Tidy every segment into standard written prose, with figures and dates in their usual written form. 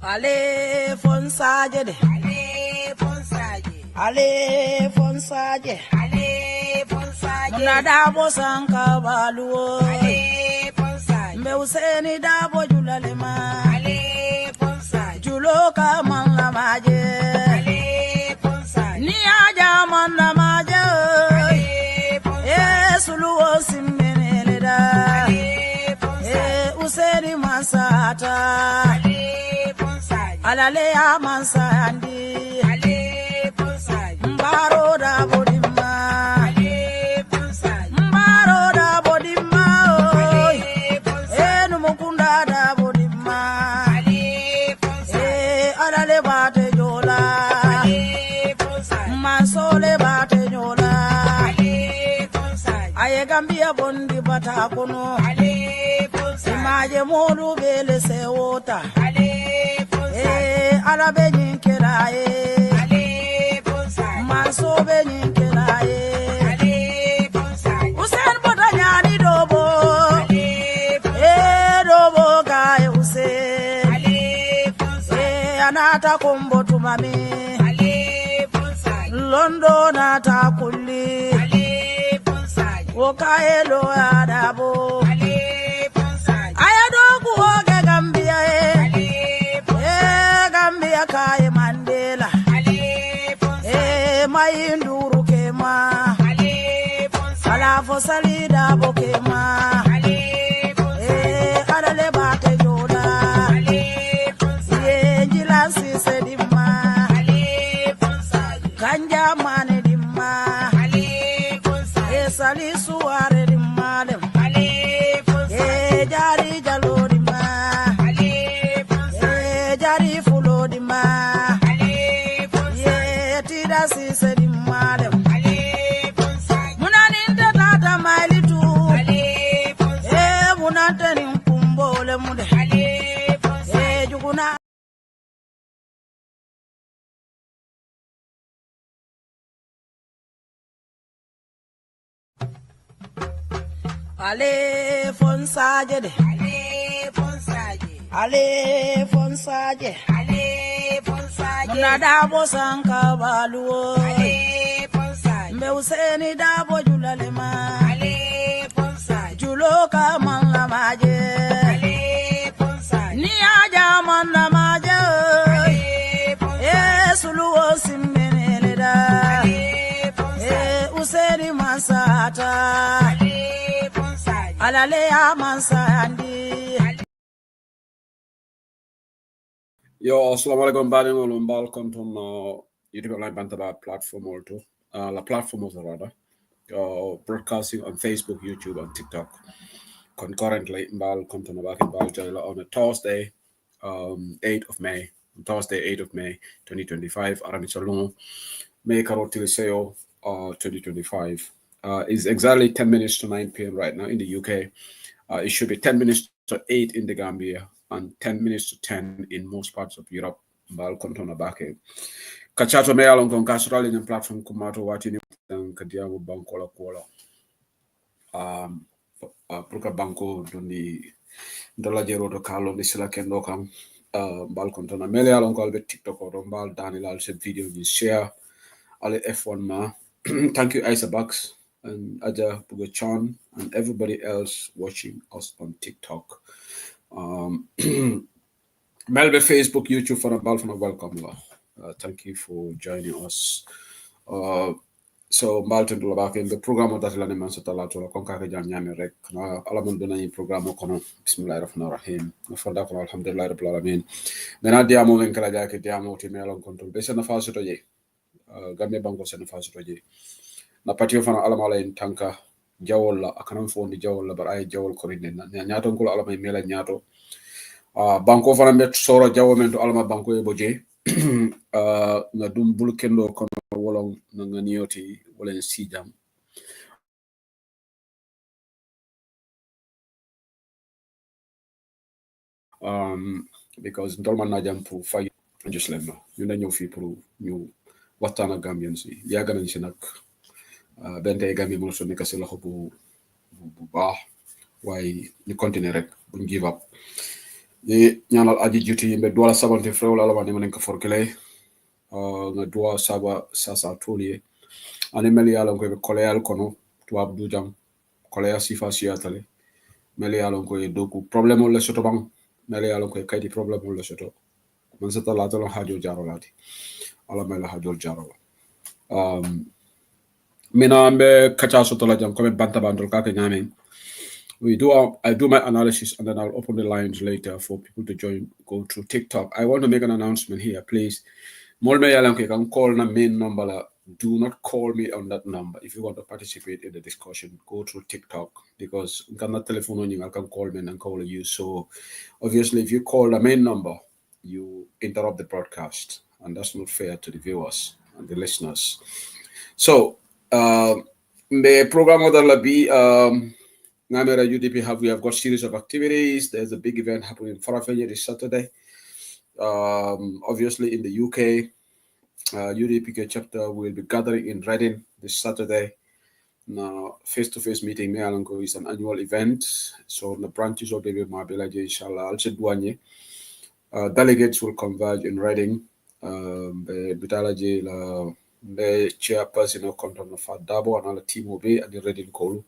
Ale fonsaje de. Ale fonsaje. Ale fonsaje. Ale fonsaje. Muna dabo sanka baluo. Ale fonsaje. Mbe useni dabo julalema. Ale fonsaje. Juloka manga maje. Ale fonsaje. Ni aja manda maje. Ale fonsaje. Suluo simbenele da. Ale fonsaje. Useni masata. Alale amansandi ale ponsai mbaro da bodima ale ponsai mbaro da bodima ale ponsai enu mukunda da bodima ale ponsai alale bate jola ale ponsai masole bate jola ale ponsai aye gambia bondi bata kono ale ponsai maje modu bele sewota ala be nyinkela ale bonsai manso be nyinkela ale bonsai usen botanyani dobo ale bonsai dobo gae usen ale bonsai anata kombo tumami ale bonsai londo nata kulli ale bonsai okaelo adabo ale bonsai ayado kuoge gambia Kaya Mandela ale ponsai mayinduru kema ale ponsai alafo salida bokema ale ponsai alale bate joda ale ponsai jilansi sedima ale ponsai ganja mane dimma ale ponsai sali suare dimma ale ponsai jari jalo dimma ale ponsai jari si se di male ale ponsai munaninda tata mailitu ale ponsai munatani mkumbole mude ale ponsai juguna ale fonsaje de ale fonsaje ale fonsaje ale fonsaje muna dabo sanka baluo ale fonsaje mbe useni dabo julalema ale fonsaje juloka manga maje ale fonsaje ni aja manda maje ale fonsaje suluo simbenele da ale fonsaje useni masata ale fonsaje alale amansandi. Yo, assalamualaikum badingol mbal konton YouTube online bantaba platform also. La platform also rather. Broadcasting on Facebook, YouTube, and TikTok. Concurrently, mbal konton about mbal jaila on a Thursday, 8th of May. Thursday, 8th of May, 2025. Arami Salon, May Karoti Seo, 2025. Is exactly 10 minutes to 9 p.m. right now in the UK. It should be 10 minutes to 8 in the Gambia and 10 minutes to 10 in most parts of Europe. Mbal kontona bake. Kachato me along kon kasrali in platform kumato watini kadiamu bankola kola. Pruka banko dundi dola jero do kalo ni sila kendo kam mbal kontona mele along ko albe TikTok or mbal Daniel al se video ni share ale F1 ma. Thank you Isa Bucks and Aja Pugachan and everybody else watching us on TikTok. Melbe Facebook, YouTube for a welcome. Thank you for joining us. So Malton to back in the program that la neman satala to konka jam nyame rek na alamon do nayi program kono bismillahir rahmanir rahim fonda ko alhamdulillah rabbil alamin mena diamo len kala jake diamo ti melon control be sen fa soto je gambe banko sen fa soto je na patio fana alamala en tanka jawol la akanam fondi jawol la bar ay jawol ko rinne na nyaato ko alamay mela nyaato banko fana met soro jawo men to alama banko e boje na dum bul kendo kono wolong na nganioti wala sijam because dolman na jam pour fay just lemma ñu na ñew fi pour ñu waxtana Gambian si yaga nañ ci nak bente Gambie mo so nekk ci loxo bu baax way ñu continuer rek buñ give up Ye ñaanal aji juti yimɓe duwala sabante frewla ala wande manen ko forkele nga duwa saba sasa toliye ani meli yalon ko ɓe koleyal kono tuwab dujam koleya sifa siyatale meli yalon ko e doku probléme le soto bang meli yalon ko e kaydi probléme le soto man sata latalo hajo jarolati ala mela hajo jarola mina mbe kacha soto la jam comme banta bandol kake ñamen I do my analysis and then I'll open the lines later for people to join, go through TikTok. I want to make an announcement here, please. Molme yalanko, you can call the main number. Do not call me on that number. If you want to participate in the discussion, go through TikTok because I cannot telephone on you. I can call me and call you. So obviously, if you call the main number, you interrupt the broadcast, and that's not fair to the viewers and the listeners. So the program will be. Namera UDP we have got series of activities. There's a big event happening in Farafenni this Saturday. Obviously in the UK, UDP chapter will be gathering in Reading this Saturday. Now, face-to-face meeting Mealango is an annual event. So the branches of the Mabelaje, inshallah, also Duanye. Delegates will converge in Reading. Bitalaje, the chairperson of Content of Dabo, and other team will be at the Reading Call.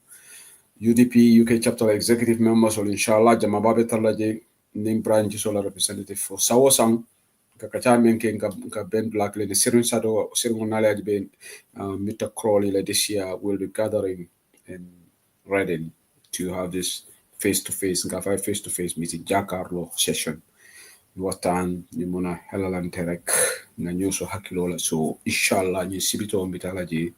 UDP UK chapter executive members will inshallah jamababe talaje nim branch solar representative for Sawosang kakacha menke nka Ben Black le Sirin Sado Sirin Nalaje Ben Mr. Crowley this year will be gathering in Reading to have this face-to-face meeting Jakarlo session watan ni muna helalan terek na nyuso hakilola so inshallah ni sibito mbitalaje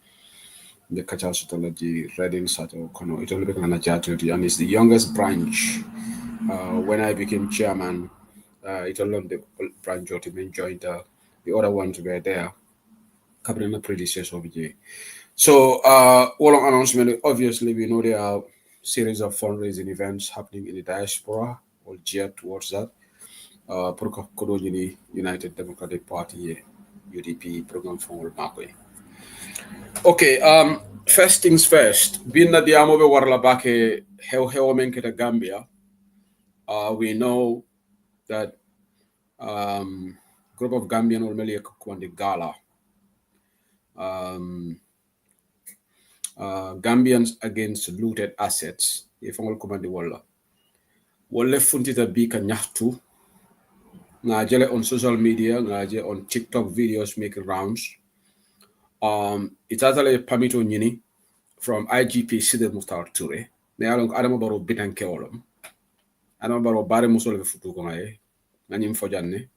the Kachasotology Reading Sato Kono. It only became and it's the youngest branch. When I became chairman, it only the branch of the joined the other ones were there. Covering the predecessor of the So all on announcement, obviously we know there are series of fundraising events happening in the diaspora or geared towards that. Kodojini United Democratic Party UDP program for Markway. Okay, first things first. Being that the Amobe Warla Bake Heo Menketa Gambia, we know that group of Gambian or Melia Kukwandi Gala. Gambians against looted assets. If all command the Walla. Walla Funtita Bika Nyahtu. Ngajele on social media, ngaje on TikTok videos making rounds. It's actually Pamito Nyini from IGP Sidel Mukhtar Toure. Me along Adama Baro Bitan Keolum. Adama Baro Bare Musol Futu Konae. Nanyim Fojanne.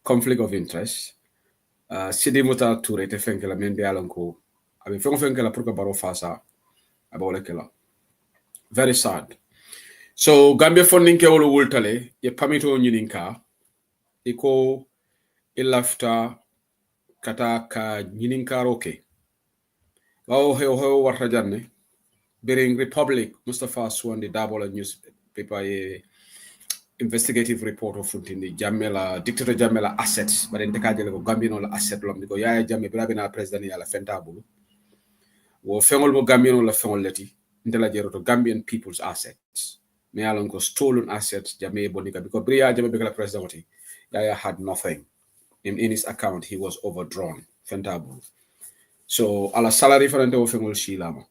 Conflict of interest. Sidel Mukhtar Toure te fenkela men be along ko. Abi fenkela purka Baro Fasa. Abolekela. Very sad. So Gambia funding Keolu Wultale, ye Pamito Nyininka. Iko ilafta kataka Nyininka Roke. Wow, heo wartajanne. Bering Republic, Mustafa Swan, the Dabola newspaper, investigative report of the Jamela, dictator Jamela assets, but in the Kajal Gambino asset long because Yaya Jamie Brabina president Yala Fentabu. Wo Fengol Gambino la Fengoleti, Intelligero to Gambian people's assets. Me alongo stolen assets, Jamie Bonica, because Bria Jamie Bigala president, Yaya had nothing. In his account, he was overdrawn. Fentabu. So, ala salary for the Fengol Shilama.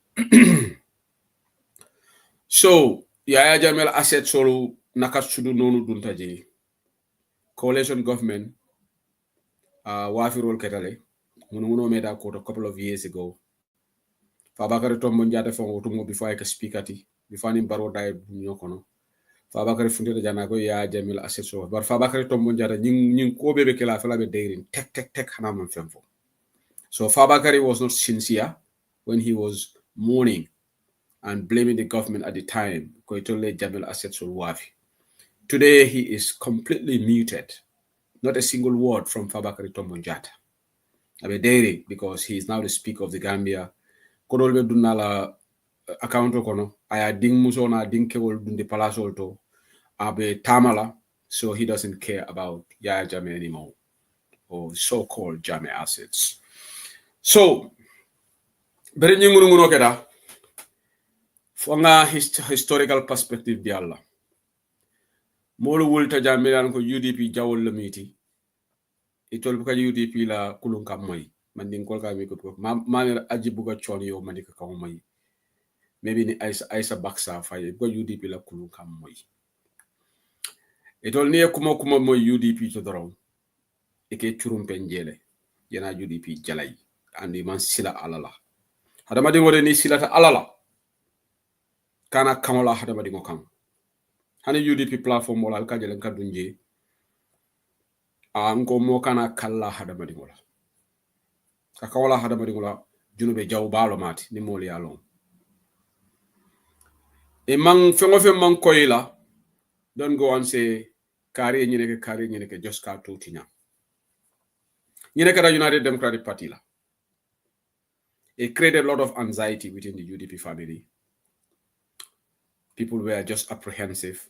So, Yaya Jamel asset solo nakatsudu nonu duntaji. Coalition government, wafi role ketale. Muno made a quote a couple of years ago. Fabakari Tombonjata from Otumo before I can speak at it. Before him Baro died Nyokono. Fabakari Fundita Janago Yaya Jamel asset solo. But Fabakari Tombonjata, Ning Kobe Bekela Falabe dating, tech Hanaman Femfo. So Fabakari was not sincere when he was mourning and blaming the government at the time. Koitole Jamel assets will wafi. Today he is completely muted. Not a single word from Fabakari Tombonjata. Abe dairy because he is now the speaker of the Gambia. Kodolbe dunala account kono. Aya ding musona ding kewol dundi palaso to. Abe tamala. So he doesn't care about Yaya Jammeh anymore. Or so-called Jammeh assets. So, beri nyinguno keda. From a historical perspective, bialla. molu wulta jamiran ko UDP jawol la miti itol buka UDP la kulun kam moy man din kol ka mi ko ma aji buga chon yo man ka kam moy maybe ni Aisa Baksa fay buka UDP la kulun kam moy itol ni kuma moy UDP to doron ike churum penjele yana UDP jalay andi man sila alala hadama di wore ni silata alala kana kamola hadama di ngokam hani UDP platform wala ka jelen ka dunje anko mo kana kala hadama di wala ka wala hadama di wala junube jaw balo mati ni moli yalon e man fengo fe man koyla don't go and say kari nyine ke just ka tutinya nyine ka United Democratic Party la it created a lot of anxiety within the UDP family. People were just apprehensive.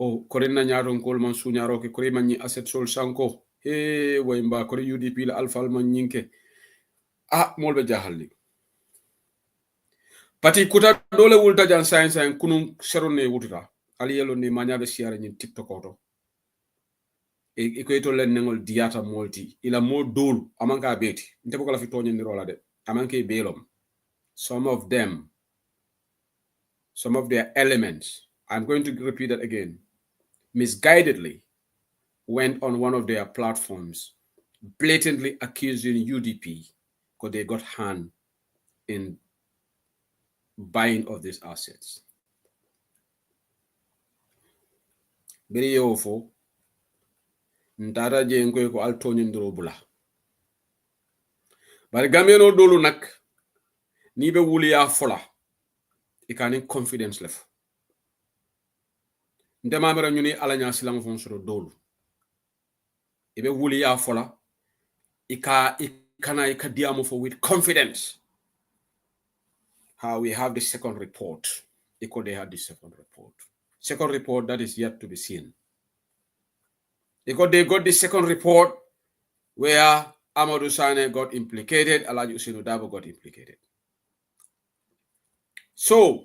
Oh, korina nyaron kol man su nyaro ke kore man ni asset sol sanko he waymba kore UDP la alfal man nyinke molbe jahalli pati kuta dole wulta jan science en kunun serone wututa ali yelo ni manyabe siara nyin TikTok auto e ko to len ngol diata molti ila mo dolu amanka beti nte ko la fi toñen ni rola de amanke belom some of their elements, I'm going to repeat that again, misguidedly went on one of their platforms blatantly accusing UDP because they got hand in buying of these assets. Biri yofo ndara je ngoy ko altoñu ndoro bula bari gameno dolu nak ni be wuli ya fola ikani confidence lef ndema mera ñuni alanya silang fon soro dolu ibe wuli ya fola ika diamo for with confidence. How we have the second report. They had the second report. Second report that is yet to be seen. Because they got the second report where Amadou Sane got implicated, Alhaji Ousainou Darboe got implicated. So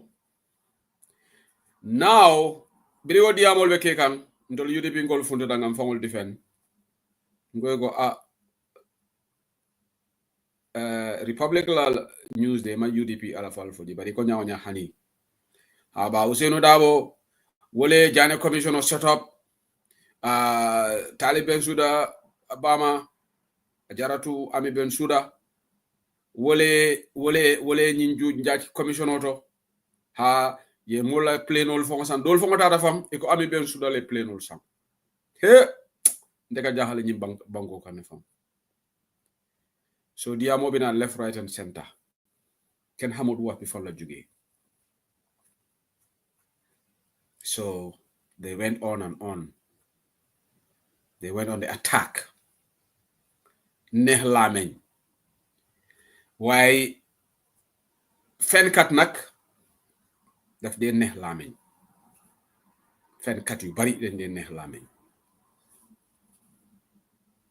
now, biriwo diamol be kekan ndol UDP ngol funde dangam fangol defend. Ngoy go Republic la news de ma UDP ala fal fodi bari ko nyaaw nya hani aba Ousainou Darboe wole jane commission of set up Talib Bensouda Bama Jaratu Ami Bensouda wole nyinju njati commission auto ha ye mola plenol fongo san dol fongo tata fam e ko Ami Bensouda le plenol san he ndeka jahale nyim bango kan fam so dia mo bina left right and center ken hamod wa bi fa la jugé so they went on and on. They went on the attack. Neh lameñ. Why fenkat nak daf dee neh lameñ. Fenkat yu bari dañ dee neh lameñ.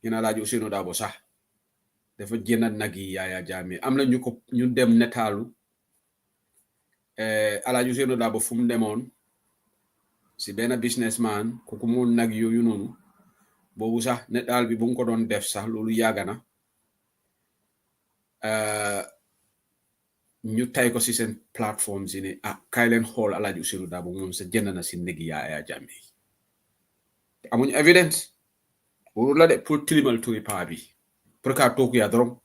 Yena Alhaji Ousainou Darboe sax dafa jëna nagi Yaya Jammeh am na ñu dem netalu Alhaji Ousainou Darboe fu mu demoon si benn businessman kooku mu nag yooyu noonu boobu sax netal bi bu mu ko doon def sax loolu yàgg na ñu tay ko si seen plateforme si ne kaay leen xool Alhaji Ousainou Darboe moom sa jënd na si negi Yaya Jammeh amuñ evidence wóoru la de pour tilimal turi paa bi pour ka toog ya drom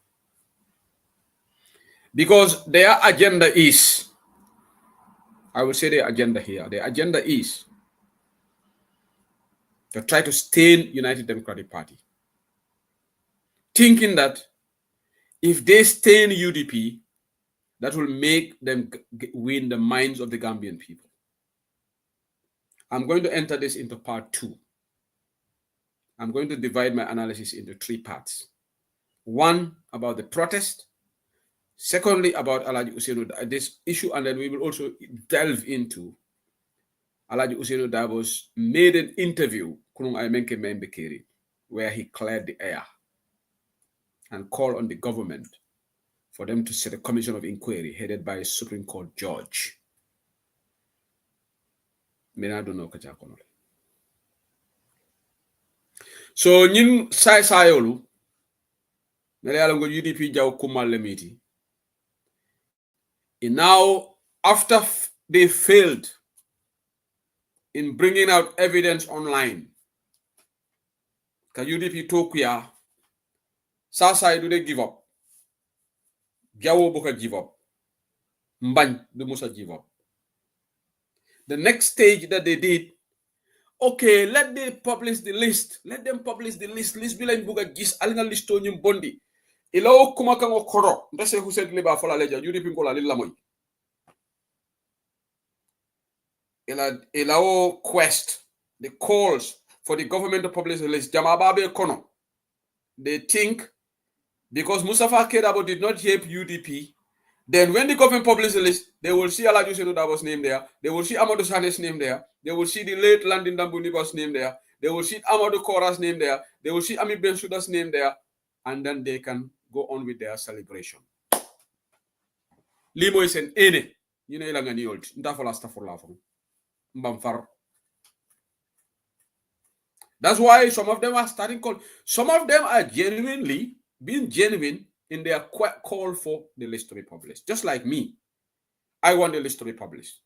because their agenda is, I will say their agenda here, their agenda is to try to stain United Democratic Party, thinking that if they stain UDP, that will make them win the minds of the Gambian people. I'm going to enter this into part 2. I'm going to divide my analysis into 3 parts. 1, about the protest. Secondly, about Alhaji Ousainou, this issue, and then we will also delve into Alhaji Ousainou Darboe's maiden interview, where he cleared the air and called on the government for them to set a commission of inquiry headed by a Supreme Court judge. I don't know. So ñin say-sayolu nele yala ngo UDP jaw kumal le miti. And now after they failed in bringing out evidence online, ka UDP tokuya say do they give up? Jawo boka give up. Mbany do musa give up. The next stage that they did, okay, let them publish the list. Let them publish the list. List bi lañ buga gis alinga listo ñum bondi. Ilawo kuma kango koro. Ndase who said liba fola leja UDP ko la lilla moy. Ilawo quest the calls for the government to publish the list. Jamababe kono. They think because Mustafa Kedabo did not help UDP, then when the government publishes the list, they will see Alhaji Ousainou Darboe's name there. They will see Amadou Sane's name there. They will see the late Landing Dambuniba's name there. They will see Amadou Kora's name there. They will see Ami Bensouda's name there. And then they can go on with their celebration. Limo is an ene. You know, ilanga ni old. That's why some of them are starting call. Some of them are genuinely being genuine in their call for the list to be published. Just like me. I want the list to be published.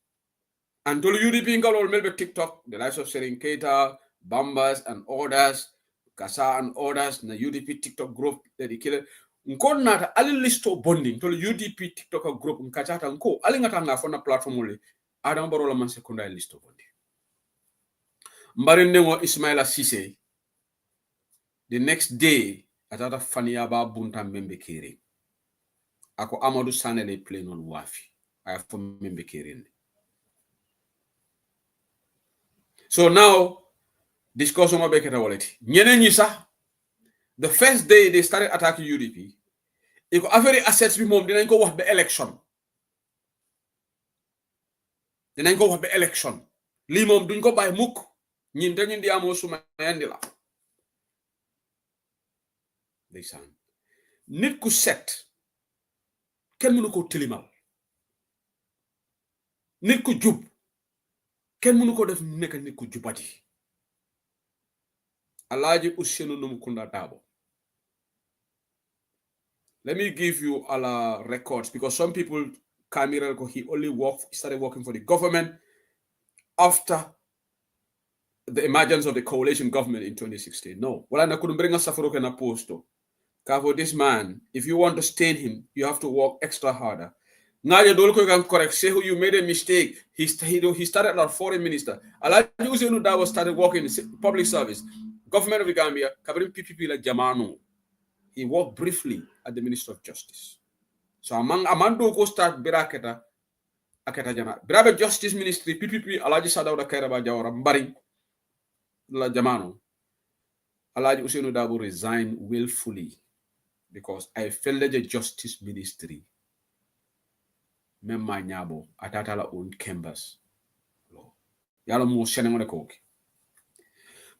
And to UDP or maybe TikTok, the likes of Sering Keita, Bambas and others, Kasa and others, the UDP TikTok group dedicated. Nko nata ali listo bonding to UDP TikTok group nkachata nko ali ngata ngafona platform ule adam barola man sekunda listo bonding. Mbari nengo Ismaila Cisse the next day atata faniaba bunta membe kiri. Ako Amadou Sane le play non wafi. I for membe kiri. So now discussion about Beketa wallet. Nyene nyisa the first day they started attacking UDP. If every assets be mom, then go with the election. Then go with the election. Limom don't go by muk. Nyinda di amo suma yandila. They sang. Nit ku set. Ken munu ko tilimal. Nit ku jub. Ken munu ko def nek nit ku jubati. Alhaji Ousainou Numukunda Darboe. Let me give you all records because some people he only started working for the government after the emergence of the coalition government in 2016. No. Well, I couldn't bring a Safaruka na posto. For this man, if you want to stain him, you have to work extra harder. Now you don't correct. Say who you made a mistake. He started as foreign minister. Alhaji Ousainou Darboe started working in public service. Government of the Gambia, covering PPP like Jamano. He worked briefly at the Ministry of Justice. So among Amando go start Biraketa Aketa Jana. Birabe Justice Ministry, PPP, Alhaji Sadauda Kairaba Jawara, Mbari, La Jamano. Alhaji Ousainou Darboe resigned willfully because I felt the Justice Ministry. Memma Nyabo, Atatala own Kembas. Yalo mo senengone koki.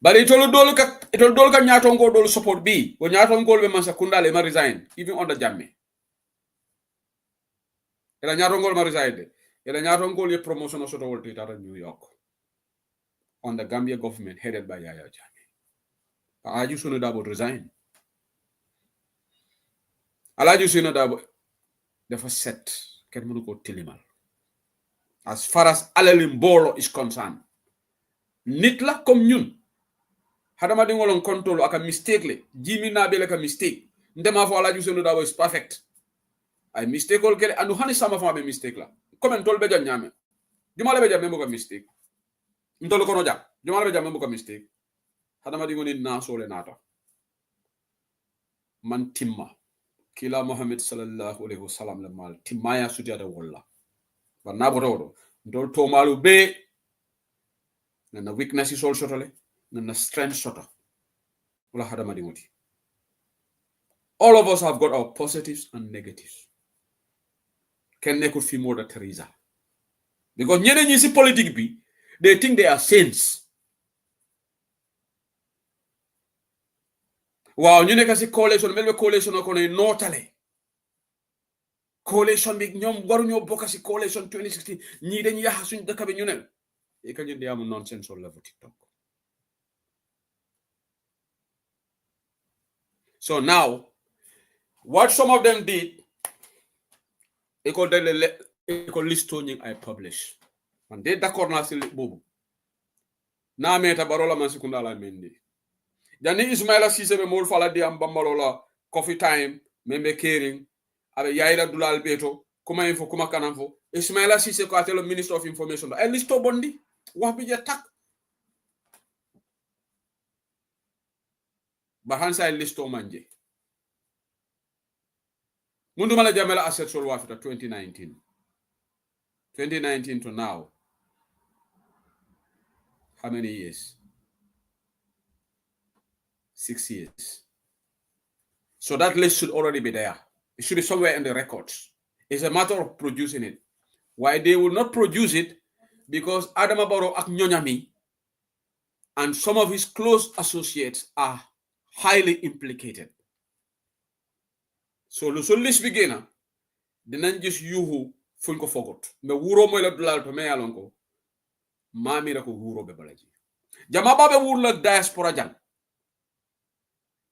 But it all dolka nyatongo dol support B. When nyatongo be masakunda le ma resign, even under Jamme. Ela nyatongo ma resign. Ela nyatongo le promotion of Soto Tara New York. On the Gambia government headed by Yaya Jammeh. Alhaji Ousainou Darboe resign. Alhaji Ousainou Darboe the first set ken munu ko tilimal. As far as Aleli Mbolo is concerned. Nitla comme ñun. Hadama di ngolon control aka mistake le. Jimi na bele ka mistake. Ndema fo Alhaji Ousainou Darboe is perfect. I mistake all kele anu hani sama fa be mistake la. Comment tol be jam ñame. Jumala be jam membo ka mistake. Ndolo kono jam. Jumala be jam membo ka mistake. Hadama di ngoni na sole nata. Man timma. Kila Muhammad sallallahu alaihi wasallam le mal timaya sutiata wala. Ba na boto ndol to malu be na weakness is also tole. Na strength sota wala hadama di ngoti. All of us have got our positives and negatives. Can never feel more than Teresa. Because ñene ñi ci politique bi, they think they are saints. Wow, ñu nekk ci coalition, melbe coalition ko ne notale. Coalition bi ñom waru ñoo bokk ci coalition 2016, ñi dañu yax suñu dëkk bi ñu ne. E ka ñu di am nonsense on level TikTok. So now, what some of them did, they called list I publish. And they d'accord na sil bobu. Na meta barola man sekunda la mendi. Jani Ismaila Cisse be mol fala di am bambalola coffee time, membe caring, abe yaira dulal beto, kuma info kuma kanamfo. Ismaila Cisse ko atelo Minister of Information. E listo bondi, wax bi je tak. Ba hansa listo manje. Mundu mala jamela asset sol wafita 2019. 2019 to now. How many years? 6 years. So that list should already be there. It should be somewhere in the records. It's a matter of producing it. Why they will not produce it? Because Adama Barrow Aknyonyami and some of his close associates are highly implicated. So the list beginner, the nan just yuhu funko forgot. Me wuro mo la dulal to me alonko. Mami rako wuro be balaji. Jama babe wurla diaspora jang.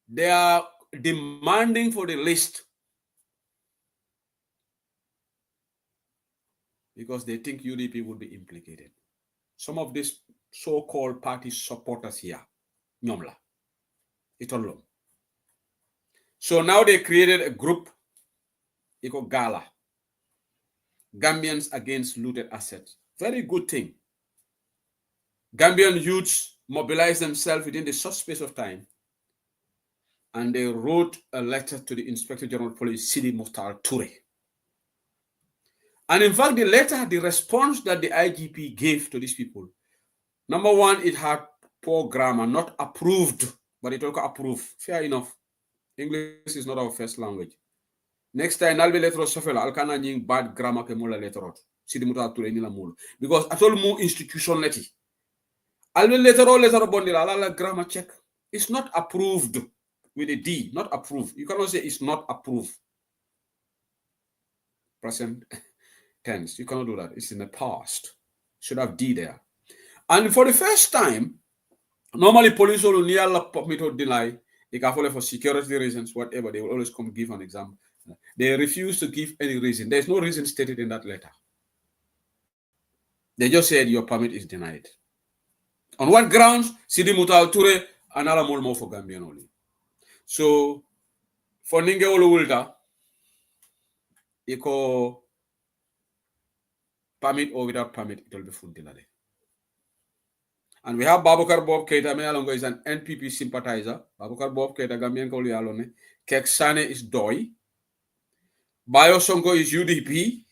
They are demanding for the list because they think UDP would be implicated. Some of these so-called party supporters here, Nyomla, Itolom. So now they created a group, Iko Gala, Gambians Against Looted Assets. Very good thing. Gambian youths mobilized themselves within the short space of time, and they wrote a letter to the Inspector General of Police, Sidi Mukhtar Toure. And in fact, the letter, the response that the IGP gave to these people, number one, it had poor grammar, not approved, but it also approved. Fair enough. English is not our first language. Next time, I'll be letter of Sofela, I'll kind of bad grammar ke mula letter out. Sidi Mukhtar Toure ni la mulu. Because at all more institution leti. I'll be letter of bondila, I'll grammar check. It's not approved. With a D, not approved. You cannot say it's not approved. Present tense. You cannot do that. It's in the past. Should have D there. And for the first time, normally police will nearly permit or deny. They can follow for security reasons, whatever. They will always come give an example. They refuse to give any reason. There's no reason stated in that letter. They just said your permit is denied. On what grounds? Sidi Mukhtar Toure and Alamol more for Gambian only. So, for Ninge Oluwulta, iko permit or without permit, it will be fundilade. And we have Babukar Bob Keita, me alongo is an NPP sympathizer. Babukar Bob Keita, Gambian Koli alone. Keksane is DOI. Bayo Sonko is UDP.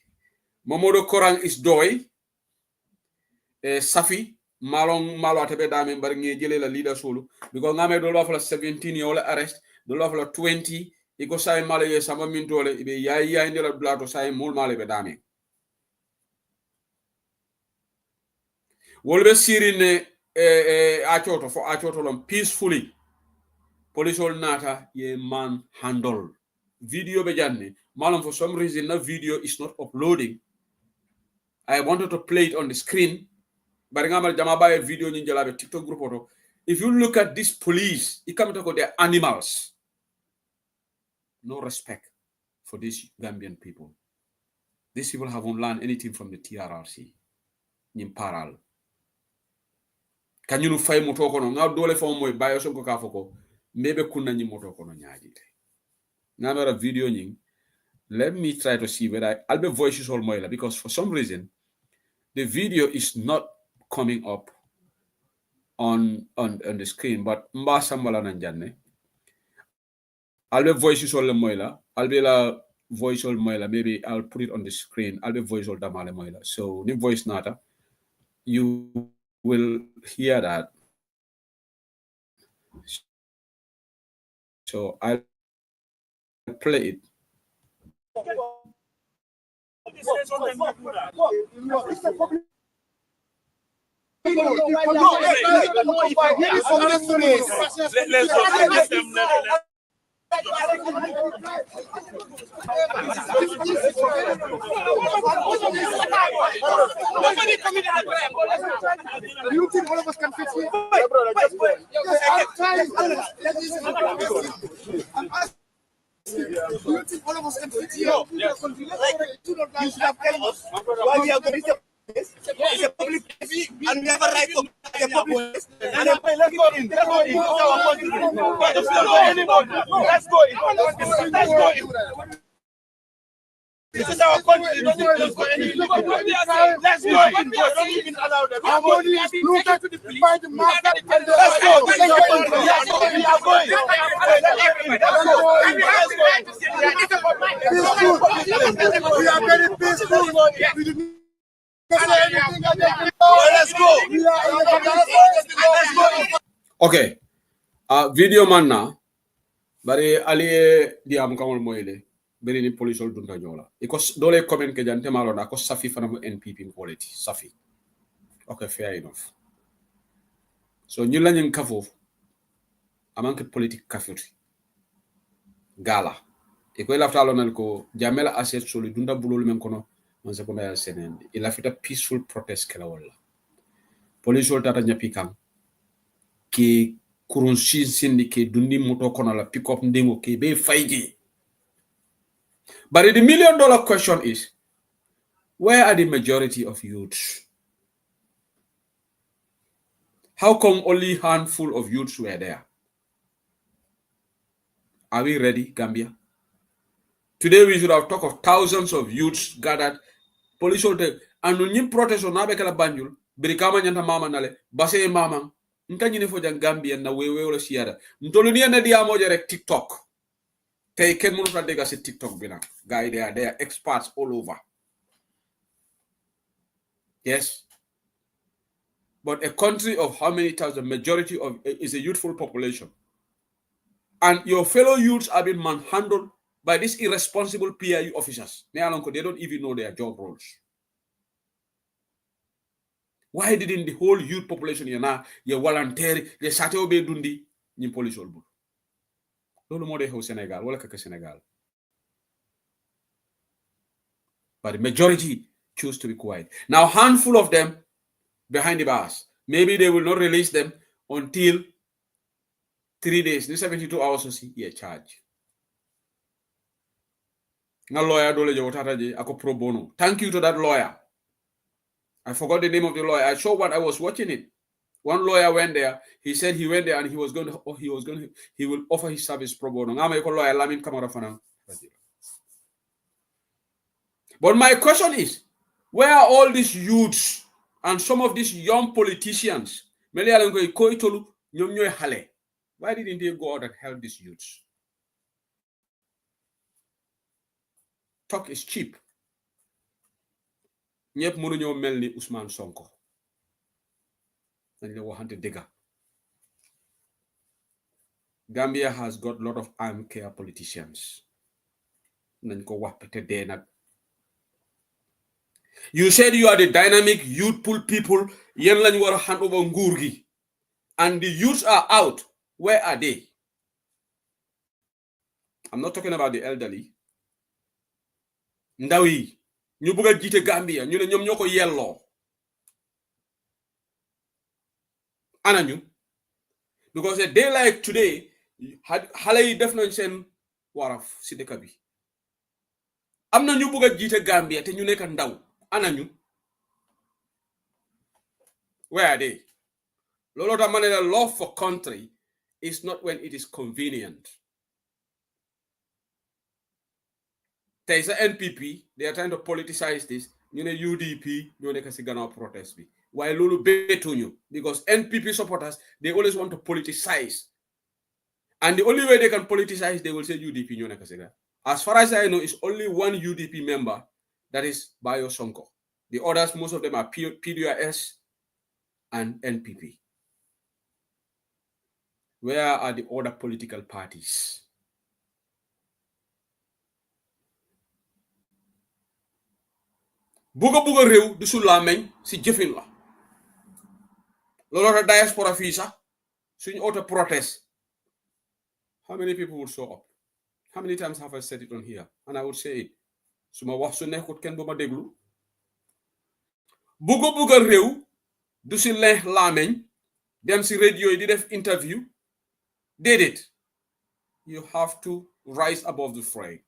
Momodo Korang is DOI. Safi. Malong malo atebe dame bari nge jele la leader solo because ngame do lo fa 17 yola arrest do lo fa 20 iko say malo ye sama mintole ibe yayi ndela blato say mul malo be dame wolbe sirine achoto for achoto lom peacefully police ol nata ye man handle video be janne malom for some reason the video is not uploading. I wanted to play it on the screen. But video TikTok group. If you look at this police, it comes to they're animals. No respect for these Gambian people. These people haven't learned anything from the TRRC. Nimparal. Can you find motokono? Now dole for mo bayo sonko kafoko. Maybe kuna ni motokono nyajite. Now a video nying. Let me try to see whether I'll be voices all moila because for some reason the video is not coming up on the screen, but mbasambala nanjane. I'll be voices all moila. I'll be la voice all moila. Maybe I'll put it on the screen. I'll be voice all damale moila. So ni voice nata, you will hear that. So I'll play it. You think all of us can fit here? I'm asking. Do you think all of us can fit here? No. Yes. You should have told us why we are going to this. It's a public place, and we have a right to a public place. And let's go in. Let's go in. Let's go in. Let's go in. Let's go in. This is our country. Let's go in. Let's go in. Don't even allow them. Our body is looted to the find the master. Let's go. We are going. We are very peaceful. Let's go. Okay. Video man na. Bari aliye diam kamol moyle. Beri ni police ol dunta nyola. Because dole comment ke jante malo na ko Safi fana mo NPP quality. Safi. Okay, fair enough. So ñu lañu kafo amanke politique kafoti. Gala. Iko lafta lonal ko jamela asset soli dunda bulol men kono on secondaire senen. Il a fait a peaceful protest kala wala. Police ol tata nyapi kam ki kurun sindi ke dundi moto kono la pick up ndengo ke be fayji. But the $1 million question is, where are the majority of youths? How come only handful of youths were there? Are we ready, Gambia? Today we should have talked of thousands of youths gathered. Police will take and when protest on Abekala Banjul, Birikama Nyanta Mama Nale, Base Mama, Nkanyine for Gambia na wewe wala siara. Ntolunia na dia moja rek TikTok. They can move from the TikTok bina. Guy, they are experts all over. Yes. But a country of how many thousand, majority of is a youthful population. And your fellow youths are being manhandled by these irresponsible PIU officers. They don't even know their job roles. Why didn't the whole youth population you voluntary, you sate obe dundi, ni police olbu? Lolo mo de ho Senegal, wala kaka Senegal. But the majority choose to be quiet. Now, handful of them behind the bars. Maybe they will not release them until 3 days. The 72 hours to see a charge. Na lawyer dole je wotata ako pro bono. Thank you to that lawyer. I forgot the name of the lawyer. I saw one. I was watching it. One lawyer went there. He said he went there and he will offer his service pro bono. Ngama ko lawyer Lamin Kamara fana. But my question is, where are all these youths and some of these young politicians? Why didn't they go out and help these youths? Talk is cheap. Ñepp mënu ñoo melni Ousmane Sonko. Dañ la waxante dëgga. Gambia has got a lot of armchair politicians. Nañ ko wax te dee nag. You said you are the dynamic youthful people. Yen lañ wara hand over nguur gi. And the youths are out. Where are they? I'm not talking about the elderly. Ndaw yi ñu bëgg jité Gambia ñu ne ñom ñoko yello. Ana ñu? Because a day like today, xalé yi def nañ sen waraf ci dëkk bi. Amna ñu bëgg jité Gambia te ñu nekk ndaw. Ana ñu? Where are they? Lolo ta mané la love for country is not when it is convenient. There is an NPP, they are trying to politicize this. You know, UDP, you know, they can protest. Why Lulu beto you? Because NPP supporters, they always want to politicize. And the only way they can politicize, they will say UDP, you know, as far as I know, it's only one UDP member, that is Bayo Sonko. The others, most of them are PDRS and NPP. Where are the other political parties? Buga rew du sul lameñ ci jëfin la lolo ta diaspora fi sax suñ auto protest how many people would show up How many times have I said it on here? And I would say it. Suma wax su nekkut kenn buma déglu. Buga réew du si leex laameñ dem si radio yi di def interview. Did it. You have to rise above the fray.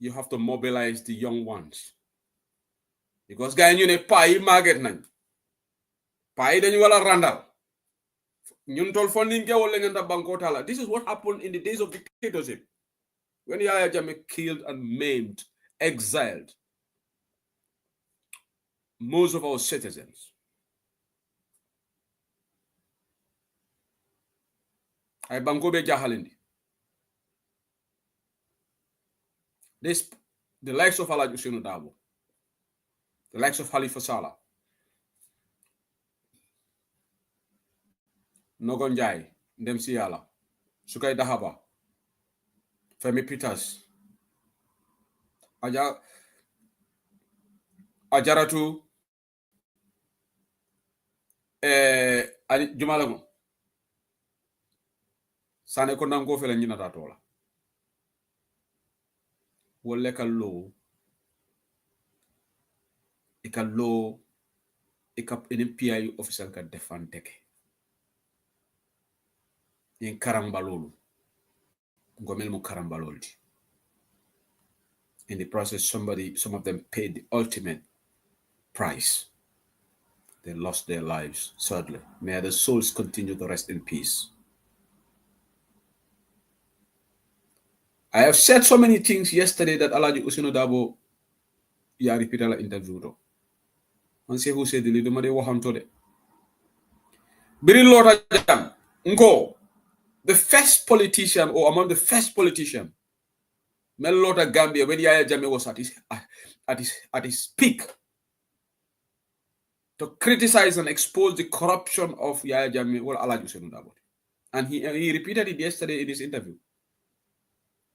You have to mobilize the young ones. Because guys, you ne pa yi màgget nañ. Pa yi dañu wala randal. Ñun tol funding ke wala ngenda banko tala. This is what happened in the days of dictatorship. When Yaya Jammeh killed and maimed, exiled most of our citizens. Ay banko be jahalindi. The likes of Alhaji Ousainou Darboe, the likes of Halifa Sallah, Nogon Njie, Ndem Si Yalla, Sukay Dahaba, Femi Peters, Ajaratu Jumalago, Sane ko nango fele ñina ta tola. Wolle ka lo ika lo ika NPI official ka defanteke. In karambalolu. Ngomel mu karambaloldi. In the process, some of them paid the ultimate price. They lost their lives, sadly. May their souls continue to rest in peace. I have said so many things yesterday that Alhaji Ousainou Darboe ya repeat la interview. And say who said the little mother wahanto de. Biri Lord Jam, Ngo, the first politician or among the first politician, Melota Gambia, when Yaya Jammeh was at his peak, to criticize and expose the corruption of Yaya Jammeh, well, Alhaji Ousainou Darboe. And he repeated it yesterday in his interview.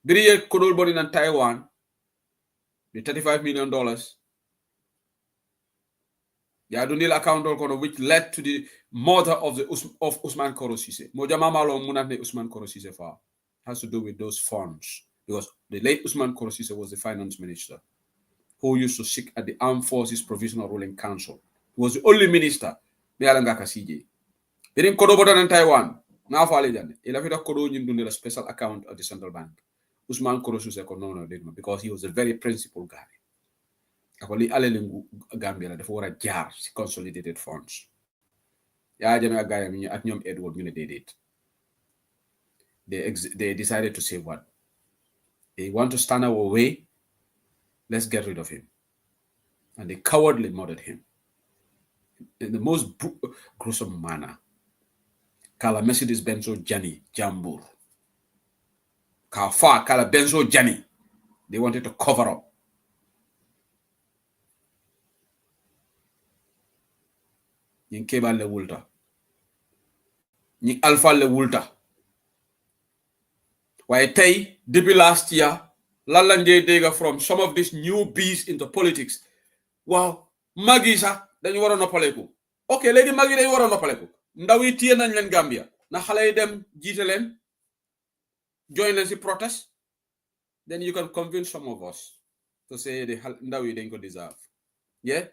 Biriye Kodol Body in Taiwan, the $35 million. Yadunil account which led to the murder of Usman Korosise. Mojamamalo Munane Usman Korosise fa has to do with those funds. Because the late Usman Korosise was the finance minister who used to sit at the Armed Forces Provisional Ruling Council. He was the only minister. Mealanga Kasije. They didn't Kodobodan in Taiwan. Now for Alejan. Elafita Kodo Yindunil a special account at the central bank. Usman Korosise no, because he was a very principled guy. Akoli alele Gambia dafa wara jaar ci consolidated funds. Ya Jammeh ak gaayam ñi ak ñom Edward ñu ne dédét. They decided to say what? They want to stand our way. Let's get rid of him. And they cowardly murdered him in the most gruesome manner. Kala Mercedes Benzo Jani Jambur. Kala Benzo Jani. They wanted to cover up. Ñing Kebal le wulta. Ñing Alpha le wulta. Why tay depuis last year, lalanje dega from some of these new bees into politics. Wow, magi sax dañu wara noppaleku. Okay, legi magi dañu wara noppaleku. Ndaw yi tiyé nañ leen Gambia. Na xalé yi dem jité leen. Join leen ci protest. Then you can convince some of us to say the ndaw yi dañ ko deserve. Yeah?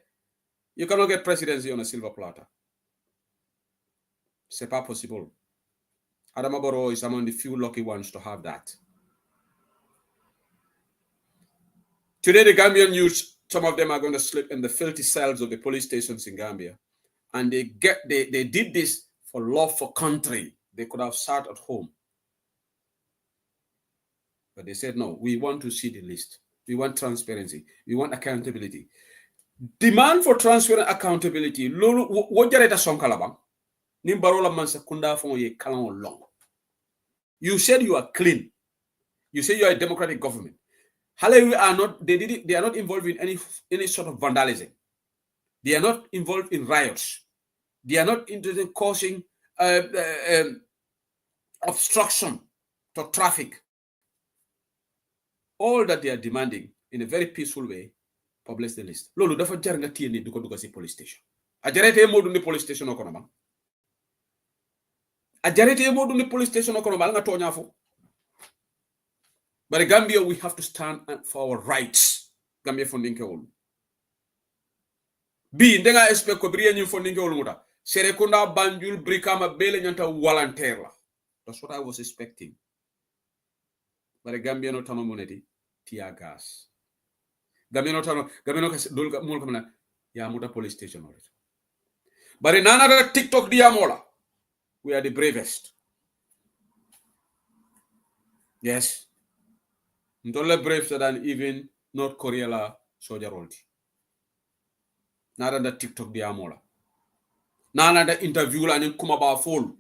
You cannot get presidency on a silver platter. C'est pas possible. Adama Barrow is among the few lucky ones to have that. Today, the Gambian youth, some of them are going to sleep in the filthy cells of the police stations in Gambia. And they did this for love for country. They could have sat at home. But they said, no, we want to see the list. We want transparency. We want accountability. Demand for transparent accountability. What jareta sonkalabang? Nimbarola mansa kunda fon ye kalan long. You said you are clean. You say you are a democratic government. Hallelujah are not. They are not involved in any sort of vandalism. They are not involved in riots. They are not interested in causing obstruction to traffic. All that they are demanding in a very peaceful way. Publish the list. Lolo dafa jar nga tiyé nit duko si police station. Ajarete mo dundi police station okono ba. Ajarete mo dundi police station okono ba nga toña fu. But in Gambia, we have to stand for our rights. Gambia funding ke olu. Bi ndenga expect ko briya nyum funding ke olu muta. Serekunda Banjul Brikama Bele nyanta volunteer la. That's what I was expecting. But the Gambia no tano moneti tear gas. Gambia no dol mol kamna ya muta police station already. But in another TikTok diamola, we are the bravest. Yes. Ndole braver than even North Korea la soldier rolti. Nada da TikTok diamola. Nana da interview la ni kuma ba fol.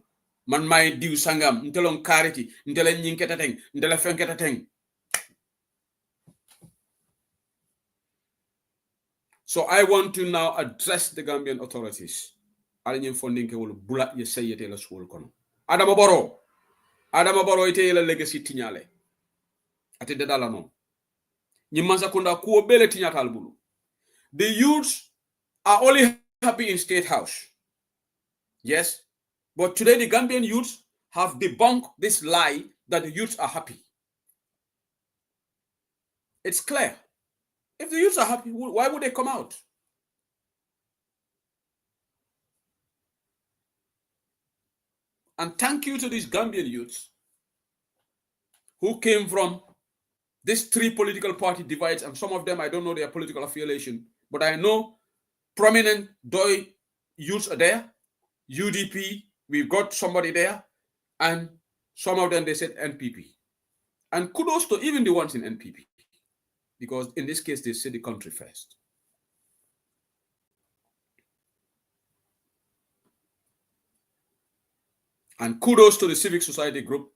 Man may diw sangam, ntelon kariti, ntele nyinketa teng, ntele fenketa teng. So I want to now address the Gambian authorities. Alinyen funding ke wol bula ye sayete la school kono. Adama Boro ite la legacy tinyale. Ate de dala non. Nyimansa kunda kuo bele tinyatal bulu. The youths are only happy in State House. Yes. But today the Gambian youths have debunked this lie that the youths are happy. It's clear. If the youths are happy, why would they come out? And thank you to these Gambian youths who came from these three political party divides, and some of them, I don't know their political affiliation, but I know prominent Doi youths are there. UDP, we've got somebody there, and some of them, they said NPP. And kudos to even the ones in NPP, because in this case, they said the country first. And kudos to the civic society group,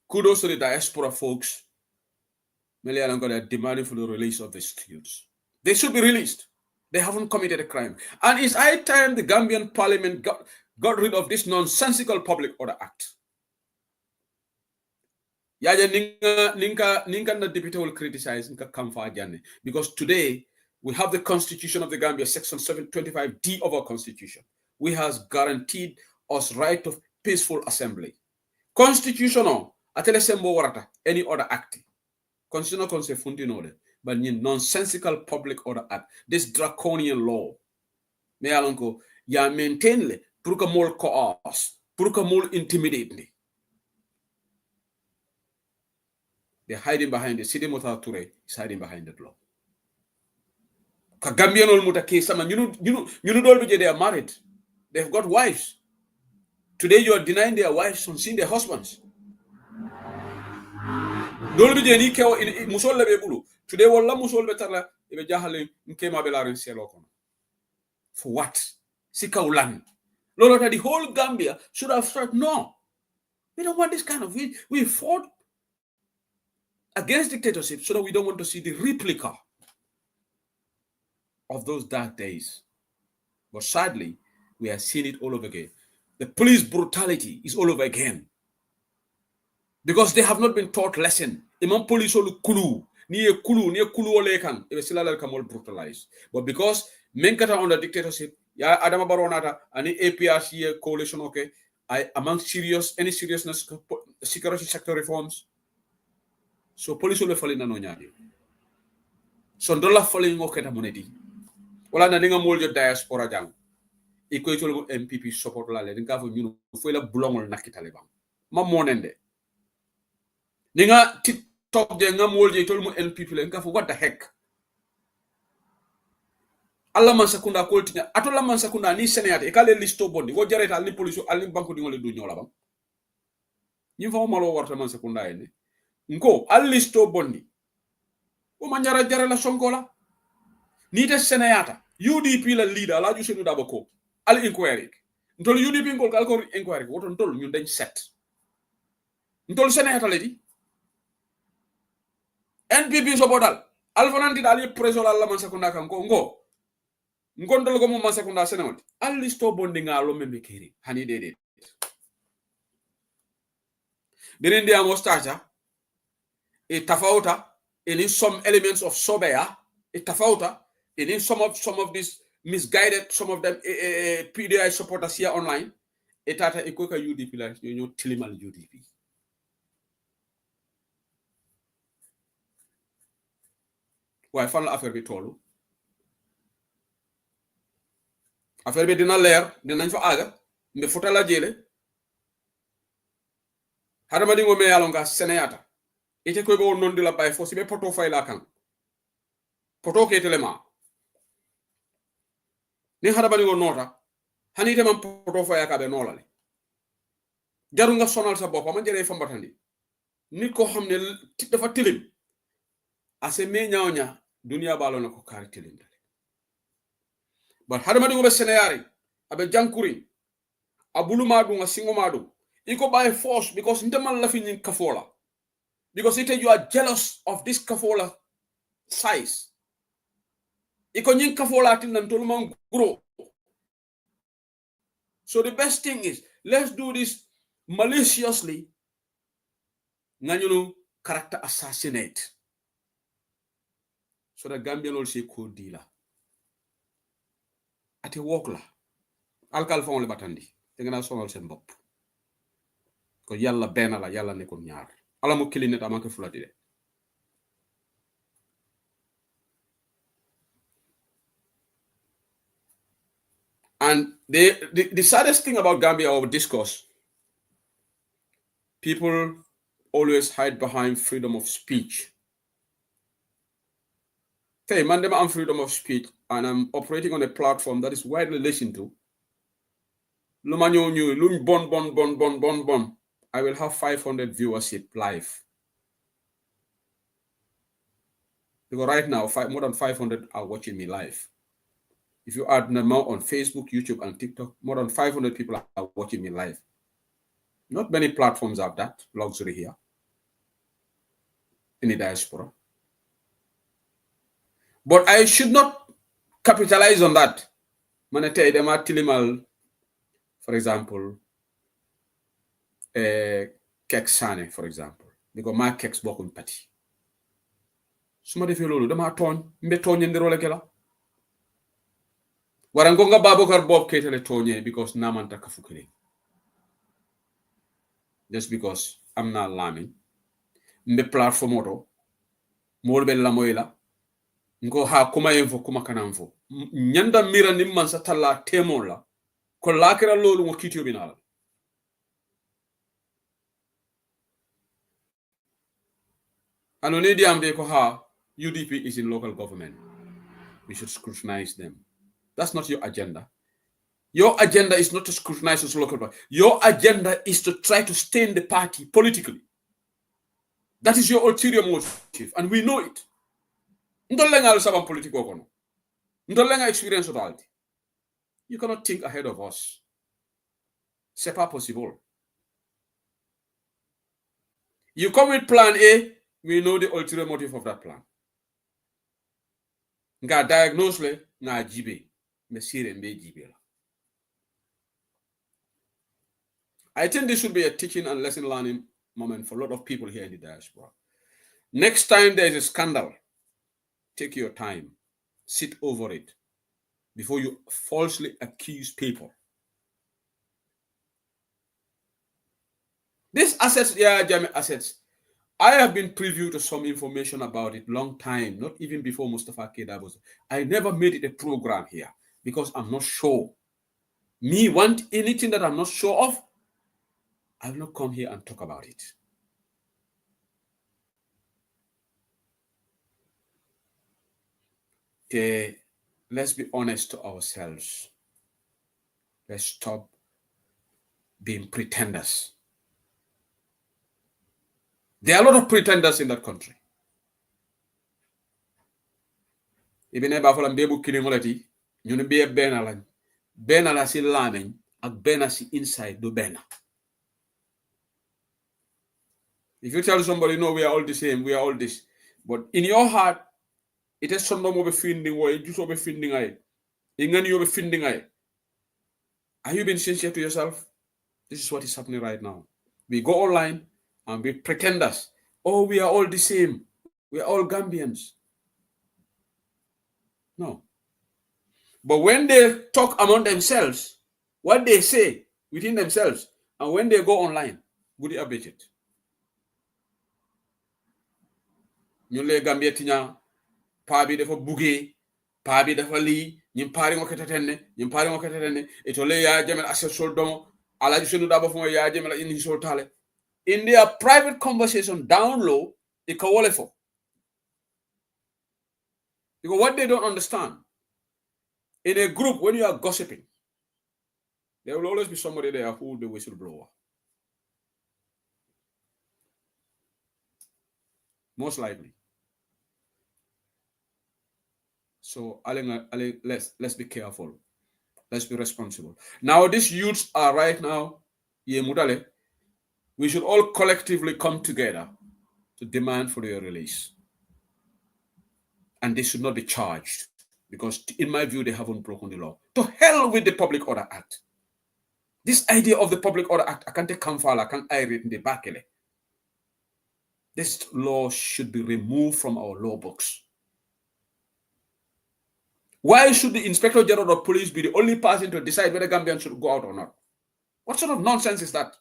kudos to the diaspora folks. They're demanding for the release of these youths. They should be released. They haven't committed a crime. And it's high time the Gambian parliament got rid of this nonsensical Public Order Act. Ninka the deputy will criticize because today we have the Constitution of the Gambia, Section 725D of our Constitution, which has guaranteed us right of peaceful assembly. Constitutional, any other act. Constitutional concept but nonsensical Public Order Act, this draconian law, me alonko ya maintain le pour que mol coerce, pour que mol intimidate. They're hiding behind it. Sidi Mota Ture is hiding behind that law. Gambian ol muta case sama you know they are married. They've got wives. Today you are denying their wives from seeing their husbands. Dolbi ni kew in musol le bulu. Today wala musol betala ibe jahale nkema belaren selo kono. For what? Sikaulan. Lolo the whole Gambia should have said no. We don't want this kind of we fought against dictatorship so that we don't want to see the replica of those dark days. But sadly, we are seeing it all over again. The police brutality is all over again. Because they have not been taught lesson. Imam police olu kulu, ni kulu olekan, ebe silala kamol brutalized. But because menkata under dictatorship, ya Adama Baronata, any APRC coalition, okay, among any seriousness, security sector reforms. So police olu falling na nonyadi. So ndola falling okay ta moneti. Wala na ninga moljo diaspora jang. Iko itolo MPP support la le dinga fo ñunu fo la bulongol nakitale bang. Ma monende. Ninga TikTok de nga molje itolo mu NPP le dinga fo what the heck. Alla man sakunda ko tinya atola man sakunda ni senate e kale listo bondi wo jareta ni police ali banko di ngole du ñola bang. Ñi fa malo warta man sakunda ene. Nko al listo bondi. O manjara jara la sonkola. Ni te senayata UDP la leader la ju senu dabako al inquiry ntol UDP ngol kal ko inquiry woto ntol ñun dañ set ntol senayata la di NPP so bodal alfananti dal yep preso la man sakunda kan ko ngondol ko mo man sakunda senawti al listo bondi ngalo membe kiri hani dede benendi amostaja e tafauta in some elements of sobea e tafauta in some of these misguided, some of them PDI supporters here online, etata ikoka UDP like you tilimal UDP. waaye fan la affaire bi tollu affaire bi dina leer dinañ fa aga mbe fota la jele hadama dingo me yalonga seneyata ite koy bo non di la bay fo sibe poto fay la kan poto ke telema ni hadama dingo nota hani te man poto fay ka be nolale jaru nga sonal sa bop ma jere fa mbatandi nit ko xamne dafa tilim ase me ñawña dunia balo na ko kar tilim dale but hadama dingo be seneyari abe jankuri abulu madu nga singo madu iko by force because ntemal la fi ñin kafola because you are jealous of this kafola size iko ñin kafola tin nan tolu man grow. So the best thing is let's do this maliciously nga ñu character assassinate so the Gambian also ko dila ate wok la alkal fon le batandi te nga sonal sen bop ko yalla ben la yalla ne ko ñaar ala mo kiline ta manke fulati de and the saddest thing about Gambia over discourse, people always hide behind freedom of speech. Okay, man, I'm freedom of speech and I'm operating on a platform that is widely listened to. Bon. I will have 500 viewership live. Because right now, more than 500 are watching me live. If you add them out on Facebook, YouTube, and TikTok, more than 500 people are watching me live. Not many platforms have that luxury here in the diaspora. But I should not capitalize on that. For example, Keksane, for example, because my Keks bokun pati. Somebody feel lolu dama togn mbe togn ndiro le kala. Warangonga Babokar Bob ketele togne because namanta kafukele. Just because I'm not lamin. Mbe platform auto. Molbe la moyla. Ngo ha kuma info kuma kanamfo. Nyanda mira nimman sa tala temola. Ko lakira lolu ngo kitio binala. Anonidi ambe ko ha UDP is in local government. We should scrutinize them. That's not your agenda. Your agenda is not to scrutinize the local party. Your agenda is to try to stain the party politically. That is your ulterior motive, and we know it. Ndolenga sabam politiko kono. Ndolenga experience totality. You cannot think ahead of us. C'est pas possible. You come with plan A, we know the ulterior motive of that plan. Nga diagnose le nga jibe, me sire mbe jibe la. I think this should be a teaching and lesson learning moment for a lot of people here in the diaspora. Next time there is a scandal, take your time, sit over it before you falsely accuse people. These assets, assets, I have been privy to some information about it long time, not even before Mustafa Keda was. I never made it a program here because I'm not sure. Me want anything that I'm not sure of, I will not come here and talk about it. Okay, let's be honest to ourselves. Let's stop being pretenders. There are a lot of pretenders in that country. Even if I'm able to kill you be a benala. Benala si lamen, ak benasi inside do bena. If you tell somebody, no, we are all the same, we are all this. But in your heart, it is some of a finding way, just over finding eye. Ingan you finding eye. Are you being sincere to yourself? This is what is happening right now. We go online and we pretenders. Oh, we are all the same. We are all Gambians. No. But when they talk among themselves, what they say within themselves, and when they go online, good update it. Nyule Gambia tinya paabi dafa buggee paabi dafa lii ñim paari ngo ketatenne e to le ya jamel assessol domo alaji sunu daba fo ya jamel in hisol tale in their private conversation down low e ka wole fo because what they don't understand in a group when you are gossiping there will always be somebody there who the whistleblower most likely. So let's be careful. Let's be responsible. Now, these youths are right now, we should all collectively come together to demand for their release. And they should not be charged because, in my view, they haven't broken the law. To hell with the Public Order Act. This idea of the Public Order Act, I can't take Kamfala, I can't read in the back. This law should be removed from our law books. Why should the Inspector General of Police be the only person to decide whether Gambians should go out or not? What sort of nonsense is that?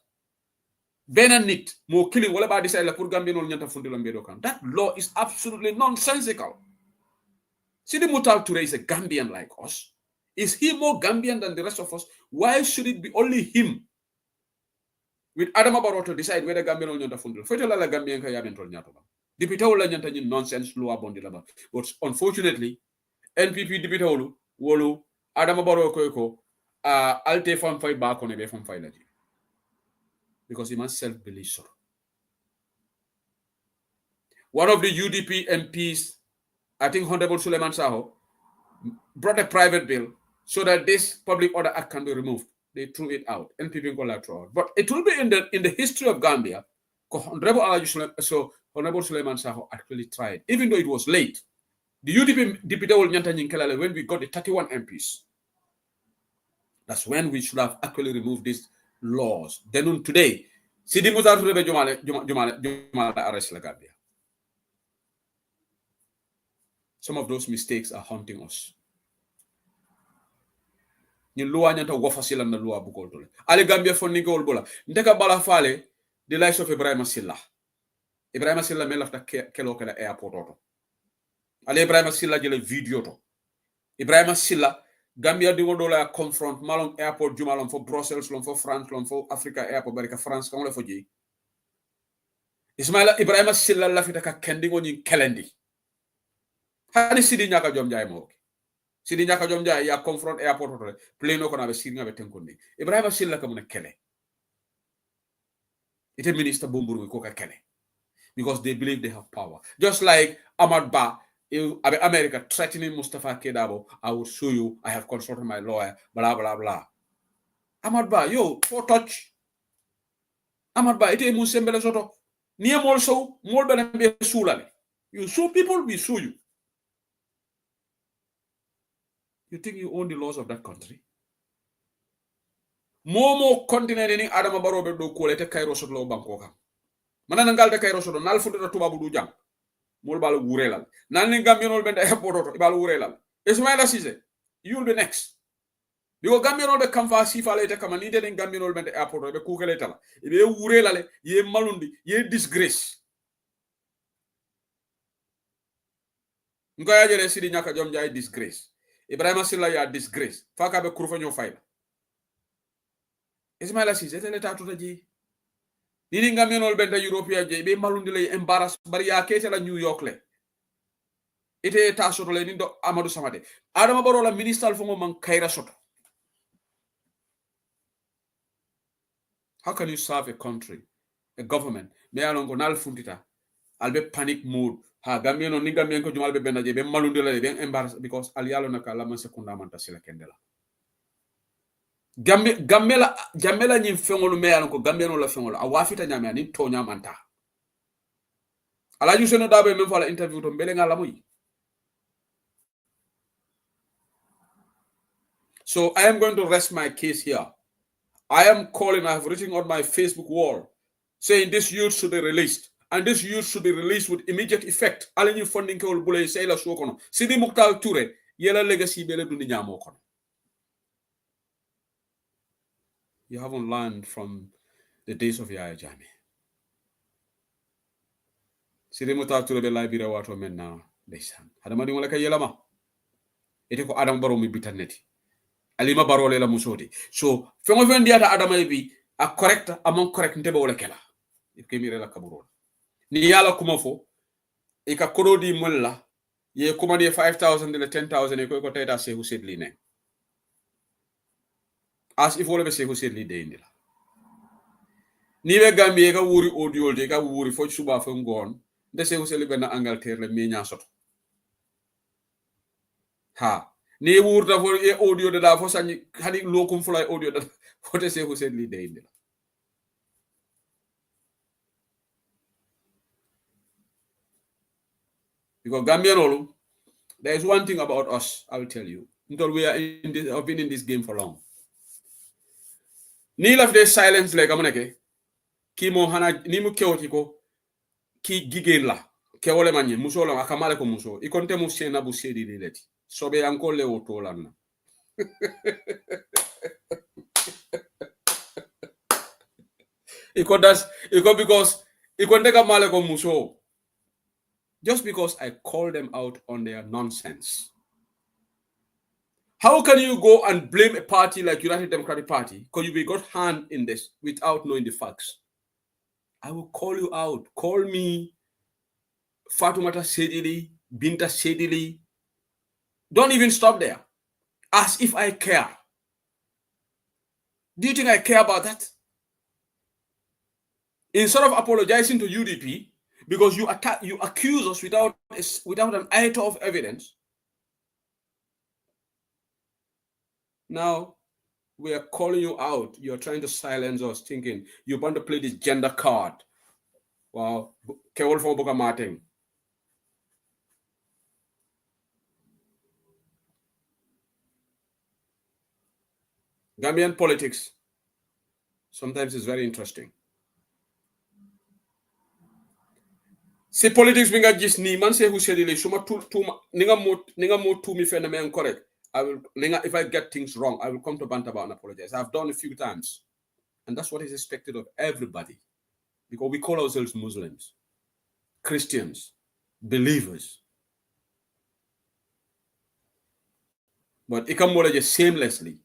Benanit, more killing, what about decide for Gambian? That law is absolutely nonsensical. Sidi Mutal Ture is a Gambian like us. Is he more Gambian than the rest of us? Why should it be only him with Adam Abaro to decide whether Gambian or Nyanta Fundil? Fetala Gambian Kayaben Tolnyatoba. Dipitaula Nyanta nonsense law bondilaba. But unfortunately, NPP dibitolu wolu Adama Barrow koyko alte fam fay ba ko ne be fam fay la because he must self-believe so. One of the UDP MPs, I think Honorable Suleiman Saho, brought a private bill so that this Public Order Act can be removed. They threw it out. NPP collateral. But it will be in the history of Gambia. Honorable Suleiman Saho actually tried, even though it was late. The UDP Deputy when we got the 31 MPs, that's when we should have actually removed these laws. Then today, Sidi Mutar Jumala arrest la Gambia. Some of those mistakes are haunting us. Ni loi nyanta wafasila na loi bukol ale Gambia fonni gol bola ndeka bala fale the likes of Ibrahim Silla me lafta kelo kala airport auto ale Ibrahim Silla jele video to Ibrahim Silla Gambia di wodola confront malon airport jumalon for Brussels lon for France lon for Africa airport barika France kan la fo ji Ismaila Ibrahim Silla la fita ka kendi ngoni kelendi hani Sidi nyaka jom jay mo Sidi nyaka jom jay ya confront airport to plane ko na be sirnga be tenkondi Ibrahim Silla ka mun kele ite minister bomburu ko ka kele because they believe they have power just like Ahmad Ba America threatening Mustafa Kedabo, I will sue you, I have consulted my lawyer, blah blah blah. Ahmad Ba, yo, for touch. Ahmad Ba, ite mun sembele soto. Niye mol so, mol bana be sulale. You sue people, we sue you. You think you own the laws of that country? Momo continent ni Adama Barrow be do ko lete kayro soto lo banko kam. Manana ngal de kayro soto nal futa tubabu du jang. Mol bala wurelal nan Gambian benda airport bala wurelal Ismaila Cisse you'll be next because Gambian be kam fa sifa lete kama ni den Gambian benda airport be kukele tala be wurelale ye malundi ye disgrace ngoya jere Sidi nyaka jom jay disgrace Ibrahima Silla ya disgrace faka be kurfa ñoo fayda Ismaila Cisse tele tatuta ji Nini Gambian benda European je be malundi lay embarrass bari ya kete la New York le ite ta soto le nindo Amadou Samade Adama Barrow la minister fongo man kayra soto. How can you serve a country, a government me alongo nal funtita albe panic mode ha Gambian ni Gambian ko jumal be benda je be malundi le be embarrass because alialo naka la man sekunda manta sila kendela Gambela nyim fengolu me alongo Gambian la fengolu a wafita nyame ani to nyamanta ala ju seno dabe même fala interview to mbele ngala muy. So I am going to rest my case here. I am calling, I have written on my Facebook wall, saying this youth should be released. And this youth should be released with immediate effect. Aleni funding ke ol bule say la sokono. Sidi Mukhtar Touré, yela legacy bele dundi nyamo kono. You haven't learned from the days of Yaya Jammeh. Sidi Mukhtar Touré be libera wato men now. Ndeysaan hadama di wala kay yelama ite ko adam baro mi bitanneti alima barole la musoti so fengo fen diata adama bi a correct amon correct ntebe wala kela kemire la kaburo ni yala kuma fo e ka korodi mulla ye kuma ni 5000 de 10000 e ko tayta se husedli ne as if wala be se husedli de indila ni be gambie ka wuri audio de ka wuri fo suba fo ngon de se huseli ben Angleterre le mi nya soto ha ni wurta fo e audio de da fo sañi hani lokum fly audio da fo te se husedli de indila because Gambian, there is one thing about us, I will tell you. Until we are in this, I've been in this game for long. Ni laf de silence like amoneke. Ki mo hana ni mu kewti ko ki gigen la. Kewole manye muso la akamale ko muso. Ikonte mu sena bu sedi de leti. Sobe anko le oto lan. Because ikonte ka male ko muso. Just because I call them out on their nonsense. How can you go and blame a party like United Democratic Party because you got hand in this without knowing the facts? I will call you out. Call me Fatoumata Sedili, Binta Sedili. Don't even stop there. As if I care. Do you think I care about that? Instead of apologizing to UDP because you accuse us without an iota of evidence, now we are calling you out. You're trying to silence us, thinking you want to play this gender card. Wow. Kewol fo boka mateng. Gambian politics sometimes is very interesting. Si politics binga gis ni man se husedile suma ninga mo tu mi fena me correct. I will if I get things wrong, I will come to Bantaba and apologize. I've done a few times. And that's what is expected of everybody. Because we call ourselves Muslims, Christians, believers. But Ikamola shamelessly.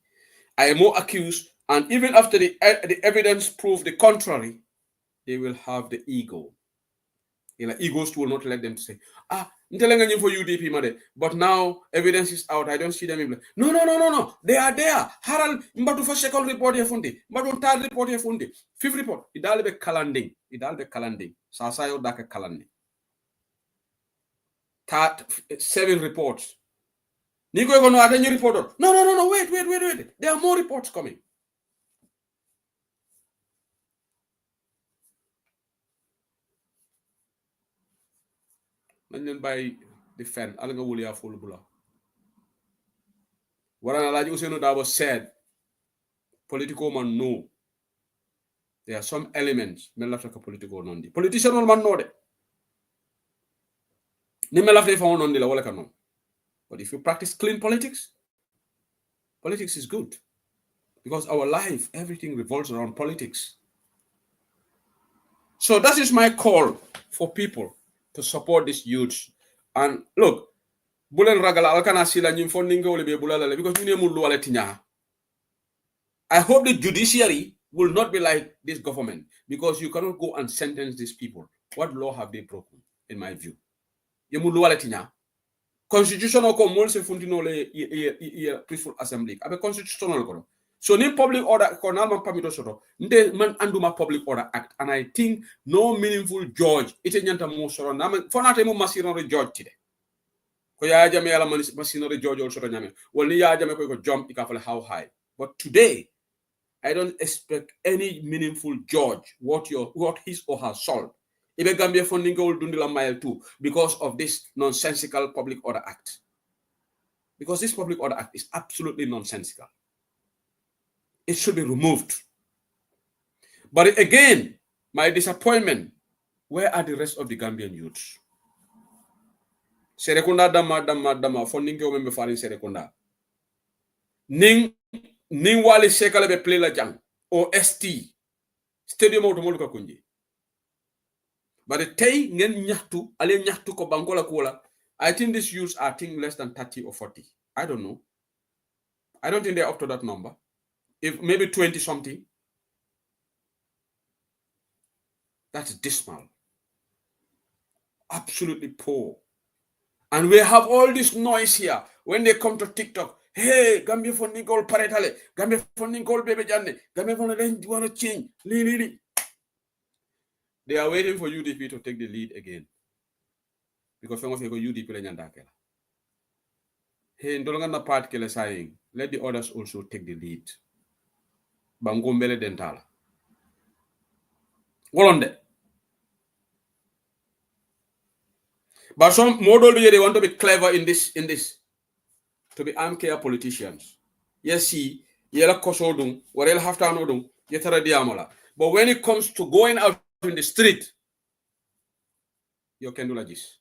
I am more accused, and even after the evidence proved the contrary, they will have the ego. Egos will not let them say, I'm telling you for UDP, mother. But now evidence is out. I don't see them. No. They are there. Haral, mbatu for second report here fundi. Mbatu third report here fundi. Fifth report. Idal be kalanding. Sasayo daka kalandi. Third, 7 reports. Nigo ego no atenyo report. No. Wait. There are more reports coming. And then by defend, alanga wulia fulbula. Warana Laji Useno Dabo said, political man no. There are some elements, men left like a political nondi. Politician will man know that. Ni men left found nondi la wala kanon. But if you practice clean politics is good. Because our life, everything revolves around politics. So that is my call for people to support these youths. And look, bulen ragala alkana sila nyimfo ninge ole be bulala because mine mulu wale tinya. I hope the judiciary will not be like this government because you cannot go and sentence these people. What law have they broken, in my view? Ye mulu wale tinya. Constitutional ko mol se fundino le peaceful assembly. Abe constitutional ko. So ni public order ko na man pamito soto. Nde man anduma public order act, and I think no meaningful judge ite nyanta mo soro na man fonate mo masirore judge tide. Ko ya jame yala masirore judge ol soto nyame. Well ni ya jame ko jump ikafale how high. But today I don't expect any meaningful judge what his or her solved. Ibe Gambia funding will dundila mile too because of this nonsensical Public Order Act. Because this Public Order Act is absolutely nonsensical. It should be removed. But again, my disappointment, where are the rest of the Gambian youths? Serekunda dama funding go member faring Serekunda. Ning wali sekale be play la jang o ST stadium automoluka kunji. But the tay ngen nyahtu ale nyahtu ko bangola kola I think these youths are less than 30 or 40. I don't know. I don't think they're up to that number. If maybe 20 something. That's dismal. Absolutely poor. And we have all this noise here when they come to TikTok. Hey, Gambia for Nicole Paretale, Gambia for Nicole Baby Janne, Gambia for the want to change. They are waiting for UDP to take the lead again. Because some of you go UDP le nyandakela. Hey, ndolanga na part kele saying, let the others also take the lead. Bangombele dentala. Wolonde. But some model they want to be clever in this. To be armchair politicians. Yes, see, yela kosodung, or el have to anodung, yetara diamola. But when it comes to going out in the street, you can do like this.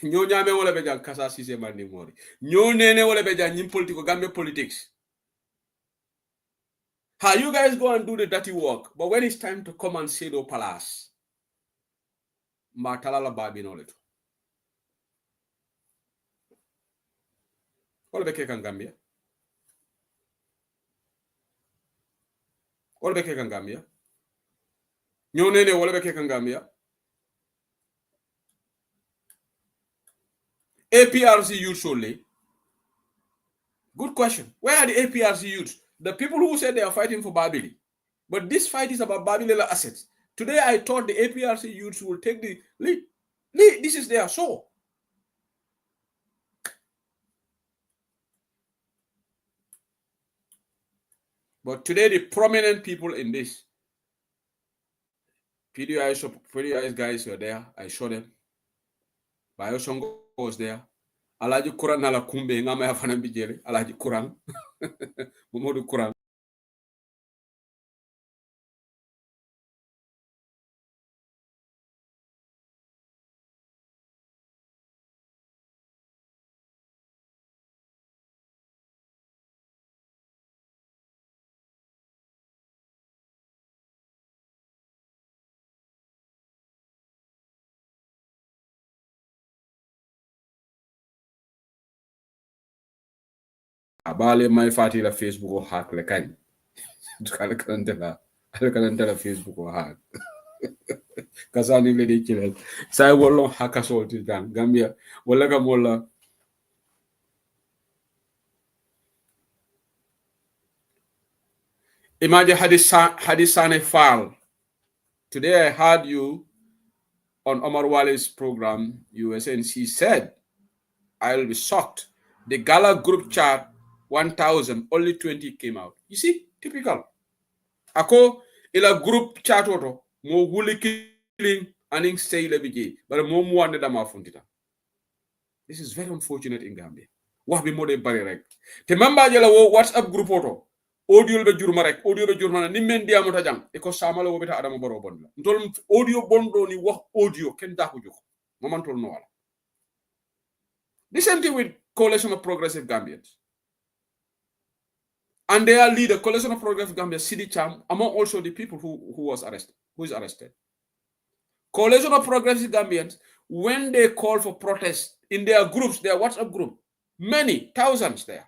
Nyo nyame wala beja kasa sise mandi mori. Nyo nene wala beja nyim politiko gambe politics. How you guys go and do the dirty work, but when it's time to come and say the palace, matalala babi noleto. Wala beke kan Gambia. Wala beke kan Gambia. Nyo nene wala beke kan Gambia. APRC youths only. Good question. Where are the APRC youths? The people who said they are fighting for Babili. But this fight is about Babili assets. Today I thought the APRC youths will take the lead. This is their show. But today the prominent people in this, PDI's guys were there. I saw them. Bayosongo was there. Alaji Kuran nala kumbe ngama ya fana bijele. Alaji Kuran. Momodu Kuran. Abale mai fati la Facebook o hack le kany. Kala kalantela Facebook o hack. Kasani le di kilel. Say wollo hacka solti dan Gambia wala ga molla. Imagine Hadisane Fall. Today I heard you on Omar Wale's program, USNC said, I'll be shocked. The Gala group chat 1,000, only 20 came out. You see, typical. Ako ila group chat auto mo wuli killing aning stay lebiji, but mo muande dama fundita. This is very unfortunate in Gambia. Wah bi mode bari rek. Te mamba jela wo WhatsApp group auto. Audio be jurma rek, audio be jurma ni men diamu ta jang e ko samala wo beta adama baro bon la. Ntol audio bondo ni wax audio ken da ko jox. Momantol no wala. The same thing with Coalition of Progressive Gambians. And their leader, Coalition of Progressive Gambia, Sidi Cham, among also the people who is arrested. Coalition of Progressive Gambians, when they call for protest in their groups, their WhatsApp group, many thousands there.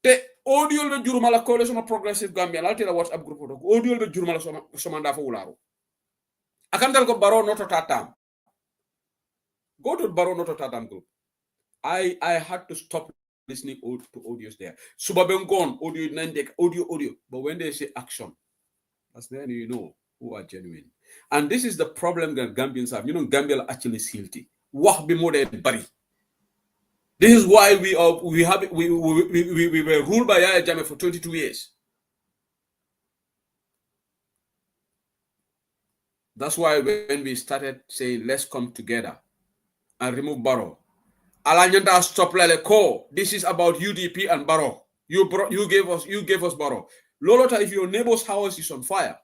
The audio be jurumala Coalition of Progressive Gambian, I'll tell a WhatsApp group, audio be jurumala somanda for ularo. I can't tell go Baro not to Tatam. Go to Baro not to Tatam group. I had to stop listening to audios there. Subabengon, audio. But when they say action, that's then you know who are genuine. And this is the problem that Gambians have. You know, Gambia are actually guilty. Wah be more than bari. This is why we were ruled by Yaya Jammeh for 22 years. That's why when we started saying, let's come together and remove Barrow, Alanyanda stop lele ko. This is about UDP and Barrow. You gave us Barrow. Lolota, if your neighbor's house is on fire,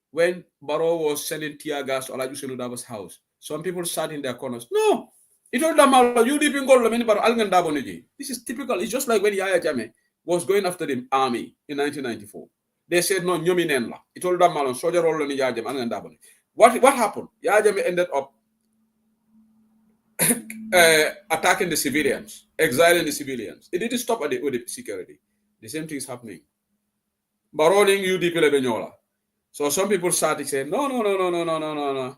when Barrow was sending tear gas to Alaju Senudava's house, some people sat in their corners. No, it told them UDP Barrow. This is typical. It's just like when Yaya Jammeh was going after the army in 1994. They said no, Nyomi Nenla. It told them soldier roll on Yaya Jammeh. What happened? Yahya Jammeh ended up attacking the civilians, exiling the civilians. It didn't stop with the security. The same thing is happening. Baroning UDP Lebenyola. So some people started saying, no.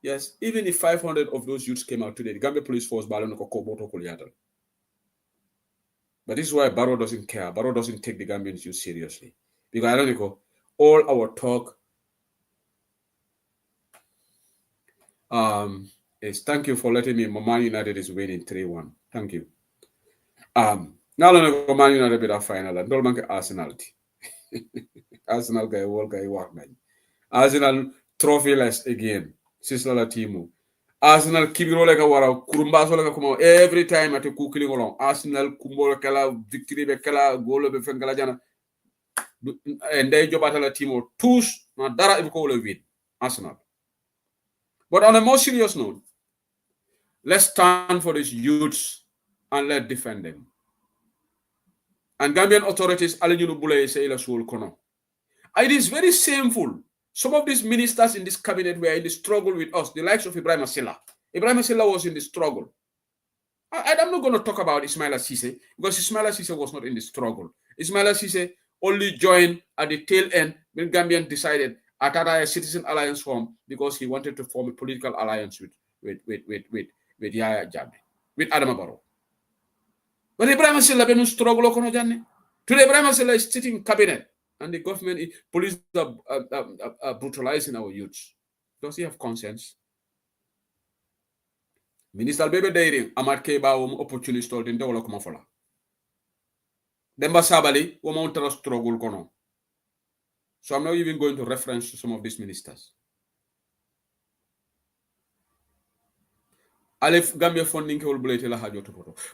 Yes, even if 500 of those youths came out today, the Gambia police force but this is why Barrow doesn't care. Barrow doesn't take the Gambians youth seriously. Because I don't know, all our talk is thank you for letting me. Man United is winning 3-1. Thank you. Now Man United be that final and don't make Arsenal. Arsenal guy, world guy, work man. Arsenal trophyless again. Sister la team. Arsenal kibiro like a wara kurumbaso like come every time at a cooking along. Arsenal kumbo kala victory be kala goal be fengala jana. And they job at la team tous na dara if ko win Arsenal. But on a more serious note, let's stand for these youths and let's defend them. And Gambian authorities, it is very shameful. Some of these ministers in this cabinet were in the struggle with us, the likes of Ibrahim Asila. Ibrahim Asila was in the struggle. I'm not going to talk about Ismaila Cisse because Ismaila Cisse was not in the struggle. Ismaila Cisse only joined at the tail end when Gambian decided at a citizen alliance form because he wanted to form a political alliance with Yahya Jammeh, with Adama Barrow. But Ibrahim Asila been in struggle. Today Ibrahim Asila is sitting in cabinet and the government, police are brutalizing our youths. Does he have conscience? Minister Bebe Dairing, Amad Keba, opportunist told in the Wolokomofola. Demba Sabali, woman struggle kono. So I'm not even going to reference to some of these ministers. Alef Gambia funding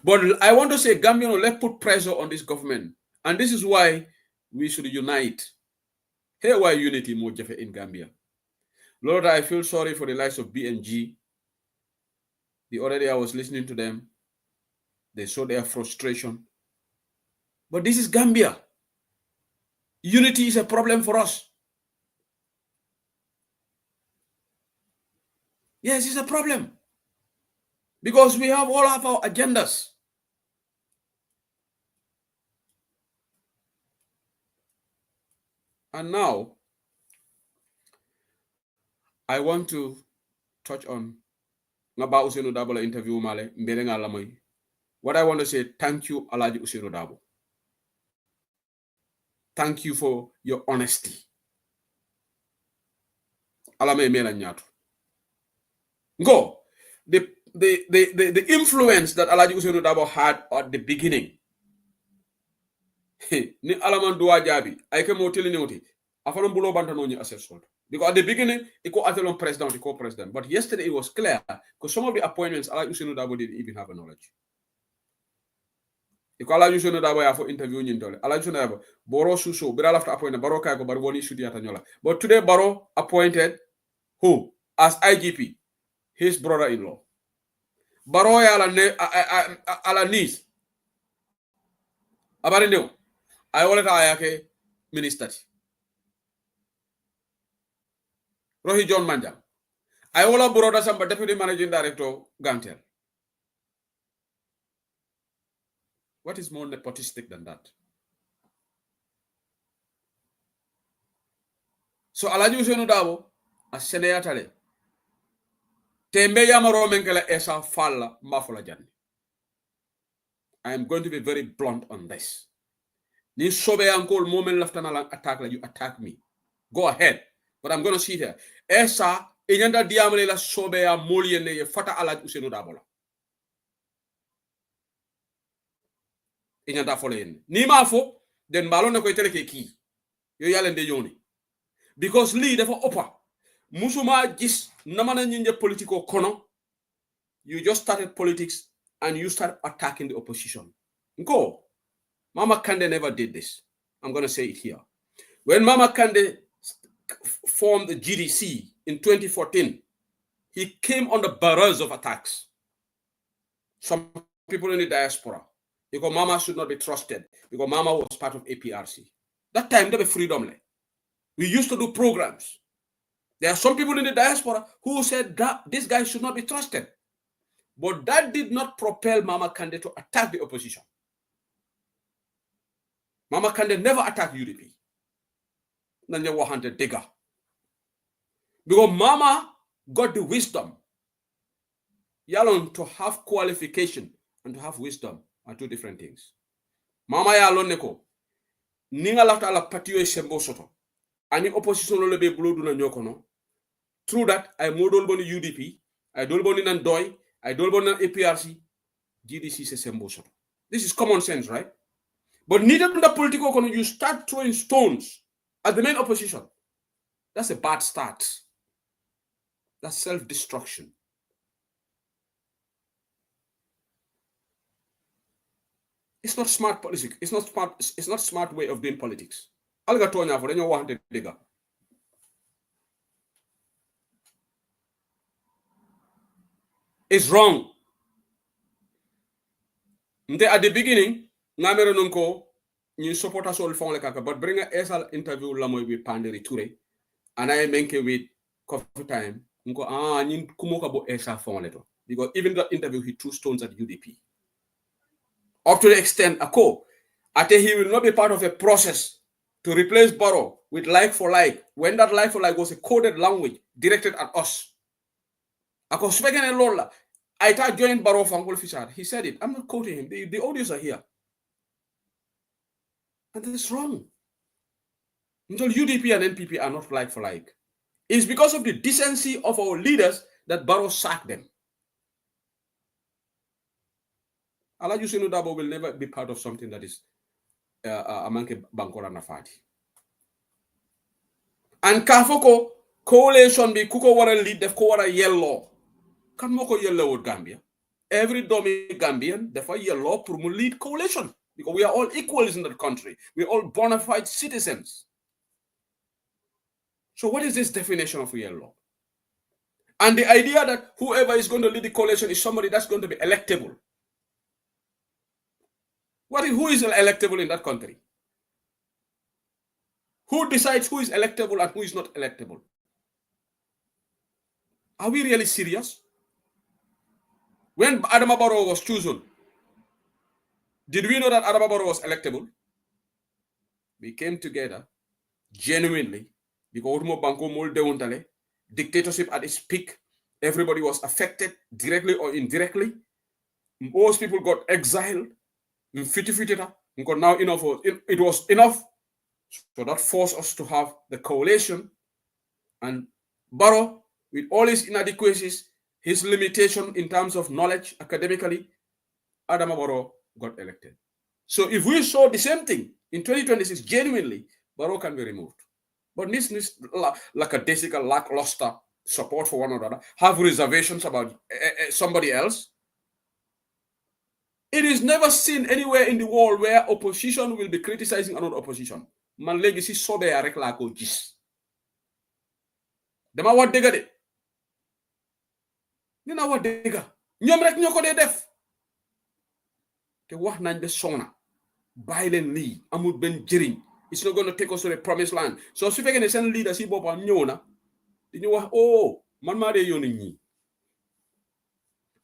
but I want to say Gambia, let's put pressure on this government. And this is why we should unite. Here why unity more in Gambia. Lord, I feel sorry for the lives of BNG. The other day I was listening to them. They showed their frustration. But this is Gambia. Unity is a problem for us. Yes, it's a problem. Because we have all of our agendas. And now, I want to touch on Ngaba Usenu Dabo interview Male, Mbelenga Lamoy. What I want to say, thank you, Alaji Usenu Dabo. Thank you for your honesty. Alame Mela Nyato. Go. The influence that Alaji Usenu Dabo had at the beginning. Ni Alaman Dua Jabi, I can tell you, Afalam Bulo Bantanoni assessment. Because at the beginning, it was Athelon president, it president. But yesterday it was clear because some of the appointments Alaji Usenu Dabo didn't even have a knowledge. Alaji Usenu Dabo for interviewing in Dole. Alaji Usenu Dabo, Boro Suso, Biral after appointed Baro Kago Barboni Shudi Atanyola. But today Baro appointed who? As IGP, his brother-in-law. Baro ala niece. Abarindeo. I wanted to ayake minister. Rohi John Manjang. I will have brought some deputy managing director Gantel. What is more nepotistic than that? So Alaji Usenu Dabo, a senatale. Tembe yamaro menkele esa falla mafula jani. I am going to be very blunt on this. Ni sobe ankol moment left an attack like you attack me. Go ahead. But I'm going to see here. Esa inyanda diamele la sobe ya moliene ye fata Alaji Usenu Dabo la. Inyanda folen. Ni mafo den balon ko teleke ki. Yo yalende yoni. Because Lee defa opa. Musuma gis namana nyinje politiko kono. You just started politics and you start attacking the opposition. Go. Mama Kande never did this. I'm going to say it here. When Mama Kande formed the GDC in 2014, he came under barrage of attacks. Some people in the diaspora, because Mama should not be trusted, because Mama was part of APRC. That time, there was freedom. We used to do programs. There are some people in the diaspora who said that this guy should not be trusted. But that did not propel Mama Kandeh to attack the opposition. Mama Kandeh never attacked UDP. Nanya wahante digger. Because Mama got the wisdom. Yalon, to have qualification and to have wisdom are two different things. Mama yalon neko. Ninga lafta ala patiyo e sembo soto. Ani opposition lo lebe blodu na nyokono. Through that, I model boni UDP, I dol boni nan DOI, I dol boni nan APRC, GDC se sembo soto. This is common sense, right? But neither in the political economy, you start throwing stones at the main opposition. That's a bad start. That's self-destruction. It's not smart politics. It's not smart. It's not smart way of doing politics. Alga tonya for you want to digger. It's wrong. At the beginning, ngamero nunko you support us all for like but bring a esal interview lamoy with Panderi Toure and I menke with coffee time. Nko nyin kumoka bo esa fonleto because even the interview he threw stones at UDP. Up to the extent Ate he will not be part of a process to replace Barrow with like for like when that like for like was a coded language directed at us. Ako speaking in Lola, I thought joined Barrow from Wolfishard. He said it. I'm not quoting him. The audios are here. And this is wrong. Until UDP and NPP are not like for like. It's because of the decency of our leaders that Barrow sacked them. Alhaji Ousainou Darboe will never be part of something that is Amanke Bankora Nafati. And Kafoko coalition be kuko wara lead def ko wara yellow. Kan moko yellow with Gambia. Every dummy Gambian defa yellow pour mu lead coalition because we are all equals in that country. We are all bona fide citizens. So what is this definition of yellow? And the idea that whoever is going to lead the coalition is somebody that's going to be electable. Who is electable in that country? Who decides who is electable and who is not electable? Are we really serious? When Adama Barrow was chosen, did we know that Adama Barrow was electable? We came together genuinely because dictatorship at its peak, everybody was affected directly or indirectly. Most people got exiled. Now enough. It was enough. So that forced us to have the coalition. And Barrow, with all his inadequacies, his limitation in terms of knowledge academically, Adama Barrow got elected. So if we saw the same thing in 2026 genuinely, Barrow can be removed. But this needs like a lackadaisical, lackluster support for one another, have reservations about somebody else. It is never seen anywhere in the world where opposition will be criticizing another opposition. Man legacy sobe ya rek la ko gis. Dama wa dega de. Nina wa dega. Ñom rek ñoko de def. Te wax nañ be sona. Bay len li amul ben jeriñ. It's not going to take us to the promised land. So if you can send leaders si bopam ñew na, di ñu wax man ma de yoni ñi.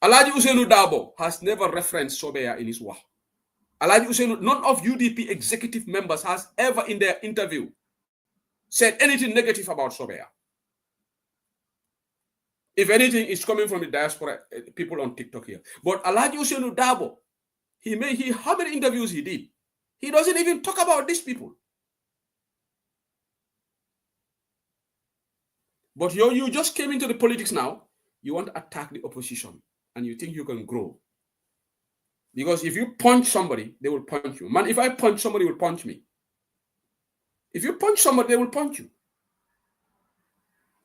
Alhaji Ousainou Darboe has never referenced Sobeya in his work. Alhaji Ousainou, none of UDP executive members has ever in their interview said anything negative about Sobeya. If anything, it's coming from the diaspora people on TikTok here. But Alhaji Ousainou Darboe, how many interviews he did? He doesn't even talk about these people. But you just came into the politics now. You want to attack the opposition. And you think you can grow. Because if you punch somebody, they will punch you. Man, if I punch somebody, will punch me. If you punch somebody, they will punch you.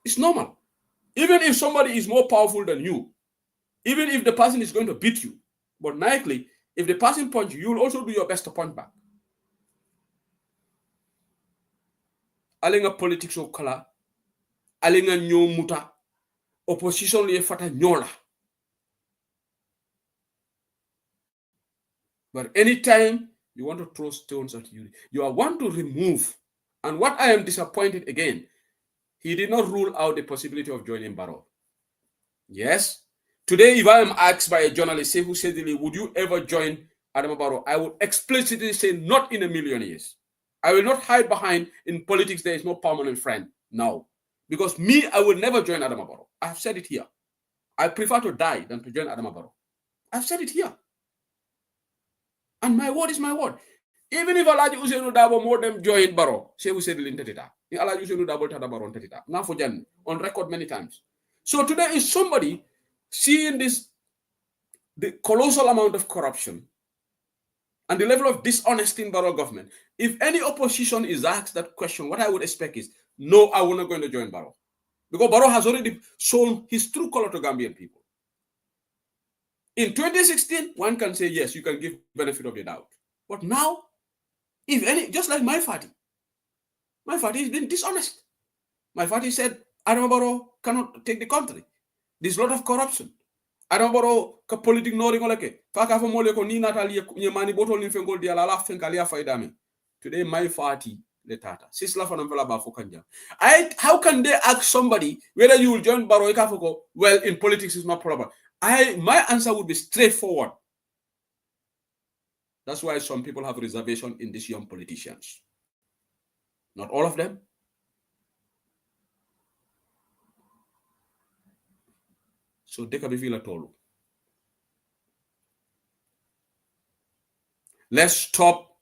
It's normal. Even if somebody is more powerful than you, even if the person is going to beat you, but likely, if the person punch you, you will also do your best to punch back. Alinga politics of color, alinga nyo muta, opposition liye fata nyola. But anytime you want to throw stones at you want to remove And what I am disappointed again, he did not rule out the possibility of joining Barrow. Yes. Today, if I am asked by a journalist, say, who said, would you ever join Adama Barrow? I would explicitly say, not in a million years. I will not hide behind, in politics, there is no permanent friend. No. Because me, I will never join Adama Barrow. I have said it here. I prefer to die than to join Adama Barrow. I've said it here. And my word is my word. Even if Alaji Usenu Dabo more them join Barrow, say we said in Tetita. Alaji Usenu Dabo Tada Barrow on Tetita. Now for Jan, on record many times. So today is somebody seeing this, the colossal amount of corruption and the level of dishonesty in Barrow government. If any opposition is asked that question, what I would expect is, no, I will not going to join Barrow. Because Barrow has already shown his true color to Gambian people. In 2016, one can say, yes, you can give benefit of the doubt. But now, if any, just like my party has been dishonest. My party said, Adama Barrow cannot take the country. There's a lot of corruption. Adama Barrow ka politique nori ngoleke. Faka fa mole ko ni natali ye mani botol ni fengol dia la fenkali ya faidami. Today my party le tata. Sisla fa namfala ba fokanja. How can they ask somebody whether you will join Barrow ikafoko? Well, in politics is not proper. My answer would be straightforward. That's why some people have reservation in these young politicians. Not all of them. So they can be feel at all. Let's stop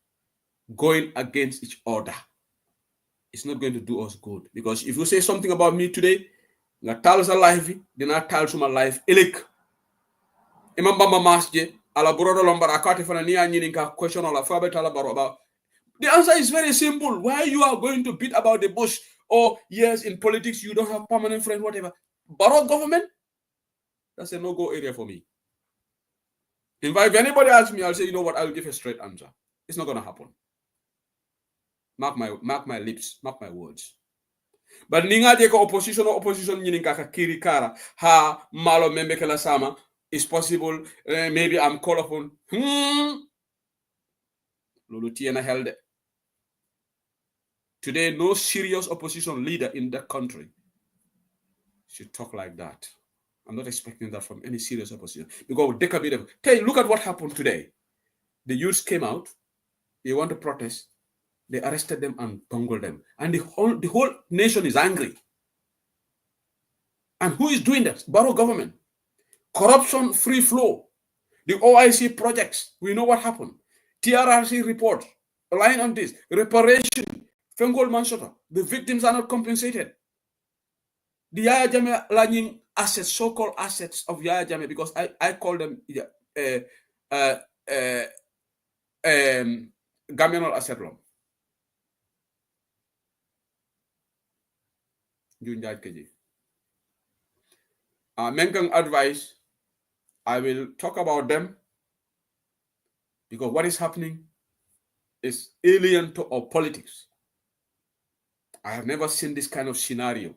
going against each other. It's not going to do us good. Because if you say something about me today, nga tals a life, then I tell my life, elik. Imamba masje, ala brodo lombara akati fana niya nyininka question ala fabe tala baro about. The answer is very simple. Why you are going to beat about the bush? Or yes, in politics you don't have permanent friends, whatever. Barrow government, that's a no-go area for me. If anybody asks me, I'll say, you know what, I'll give a straight answer. It's not going to happen. Mark my lips, mark my words. But ninga deka opposition nyininka ka kirikara ha malo membe kala sama is possible. Maybe I'm called upon. Lulu tiena helde. Today, no serious opposition leader in that country should talk like that. I'm not expecting that from any serious opposition. Because look at what happened today. The youths came out. They want to protest. They arrested them and bungled them. And the whole nation is angry. And who is doing that? Barrow government. Corruption, free flow. The OIC projects. We know what happened. TRRC report. Relying on this. Reparation. Fengol Manshota. The victims are not compensated. The Yaya Jammeh learning assets, so-called assets of Yaya Jammeh, because I call them Gambian asset law. Menkang advice, I will talk about them because what is happening is alien to our politics. I have never seen this kind of scenario.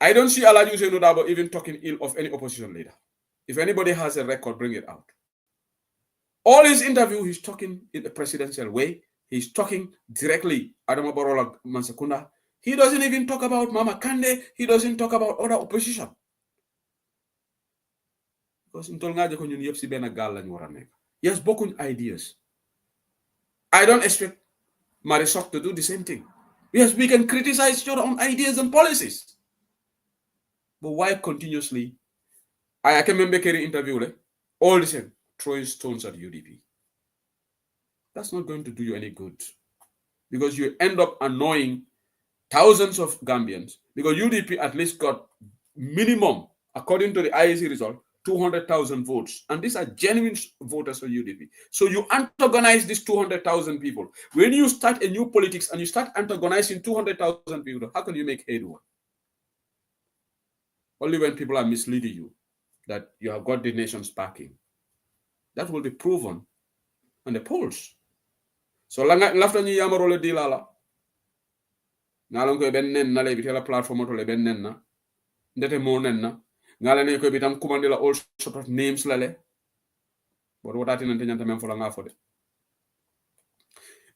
I don't see Alaji Usenu Dabo even talking ill of any opposition leader. If anybody has a record, bring it out. All his interview, he's talking in a presidential way. He's talking directly Adama Barrow Mansakunda. He doesn't even talk about Mama Kande. He doesn't talk about other opposition. Because he has broken ideas. I don't expect Marisol to do the same thing. Yes, we can criticize your own ideas and policies. But why continuously? I can remember Kerry interview, all the same, throwing stones at UDP. That's not going to do you any good. Because you end up annoying thousands of Gambians. Because UDP at least got minimum, according to the IEC result, 200,000 votes. And these are genuine voters for UDP. So you antagonize these 200,000 people. When you start a new politics and you start antagonizing 200,000 people, how can you make headway? Only when people are misleading you that you have got the nation's backing. That will be proven on the polls. So lafta ni yamarole dilala. Ngalon ko ben nen na le bitela platform to le ben nen na. Ndete mo nen na. Ngale ko bitam kumandila all sort of names lale. But what ati nante nyanta men fola nga fode.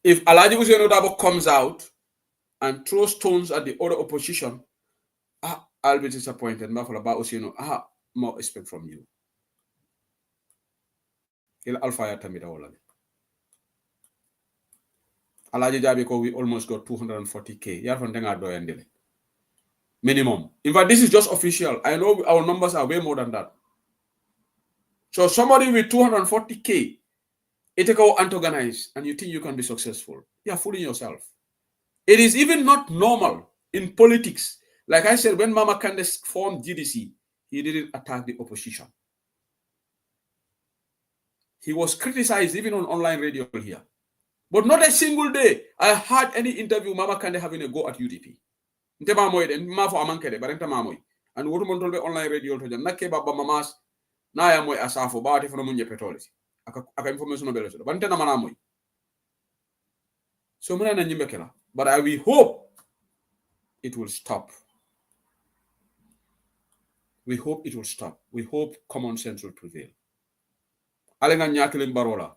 If Alhaji Ousainou Darboe comes out and throws stones at the other opposition, I'll be disappointed. Mafala Ousainou, more expect from you. Il Alpha Yatamida Olale. Alhaji Jabiko, we almost got 240K. Yarfandenga doyandele. Minimum. In fact, this is just official. I know our numbers are way more than that. So somebody with 240K, it go antagonized, and you think you can be successful. You're fooling yourself. It is even not normal in politics. Like I said, when Mama Kandeh formed GDC, he didn't attack the opposition. He was criticized even on online radio here. But not a single day I heard any interview Mama Kandeh having a go at UDP. And what online radio to them, Nake Baba Mamas, Naya Moy Asafo, Bati from Munja Petrolis. Aka information of Bello, Bantana Manamoy. So Murana Nimbekela. But I will hope it will stop. We hope it will stop. We hope common sense will prevail. Alenga Nyakilin Barola.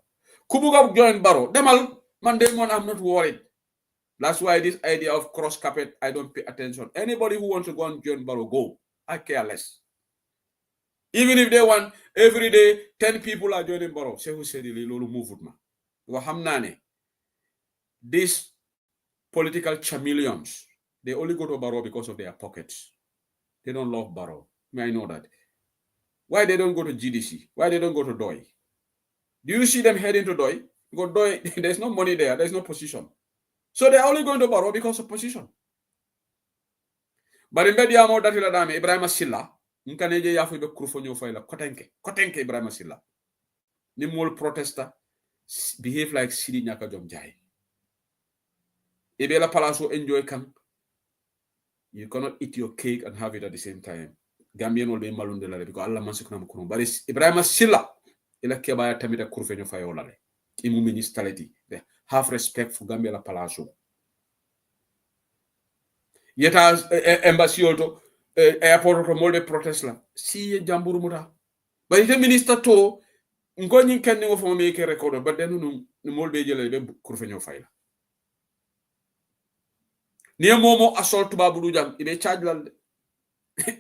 Kubuga join Baro. Demal, Mandemon, I'm not worried. That's why this idea of cross carpet, I don't pay attention. Anybody who wants to go and join Baro, go. I care less. Even if they want every day 10 people are joining Baro. Say who said Lulu movement. Wahamnane. These political chameleons, they only go to Baro because of their pockets. They don't love Baro. May I know that? Why they don't go to GDC? Why they don't go to DOI? Do you see them heading to DOI? Because DOI, there's no money there. There's no position. So they're only going to Baro because of position. But in Bediamo, that is Ibrahim Silla. Nkaneje yafu be kurfonyo faila kotenke Ibrahim Silla. Nimol protester behave like Sidi Nyaka Jom Jai. Ebela Palaso enjoy kan. You cannot eat your cake and have it at the same time. Gambian will be malundela because Allah mansukuna mkuno. But Ibrahim Silla ila kebaya tamita kurfonyo fayola. Imu ministality. Have respect for Gambia la Palaso. Yeta embassy also airport to molde protest la si jamburu muta but ite minister to ngoni kenni ngo fo make record but then no molbe jele be kurfeño fayla ni momo assault tubabu du jang ibe charge la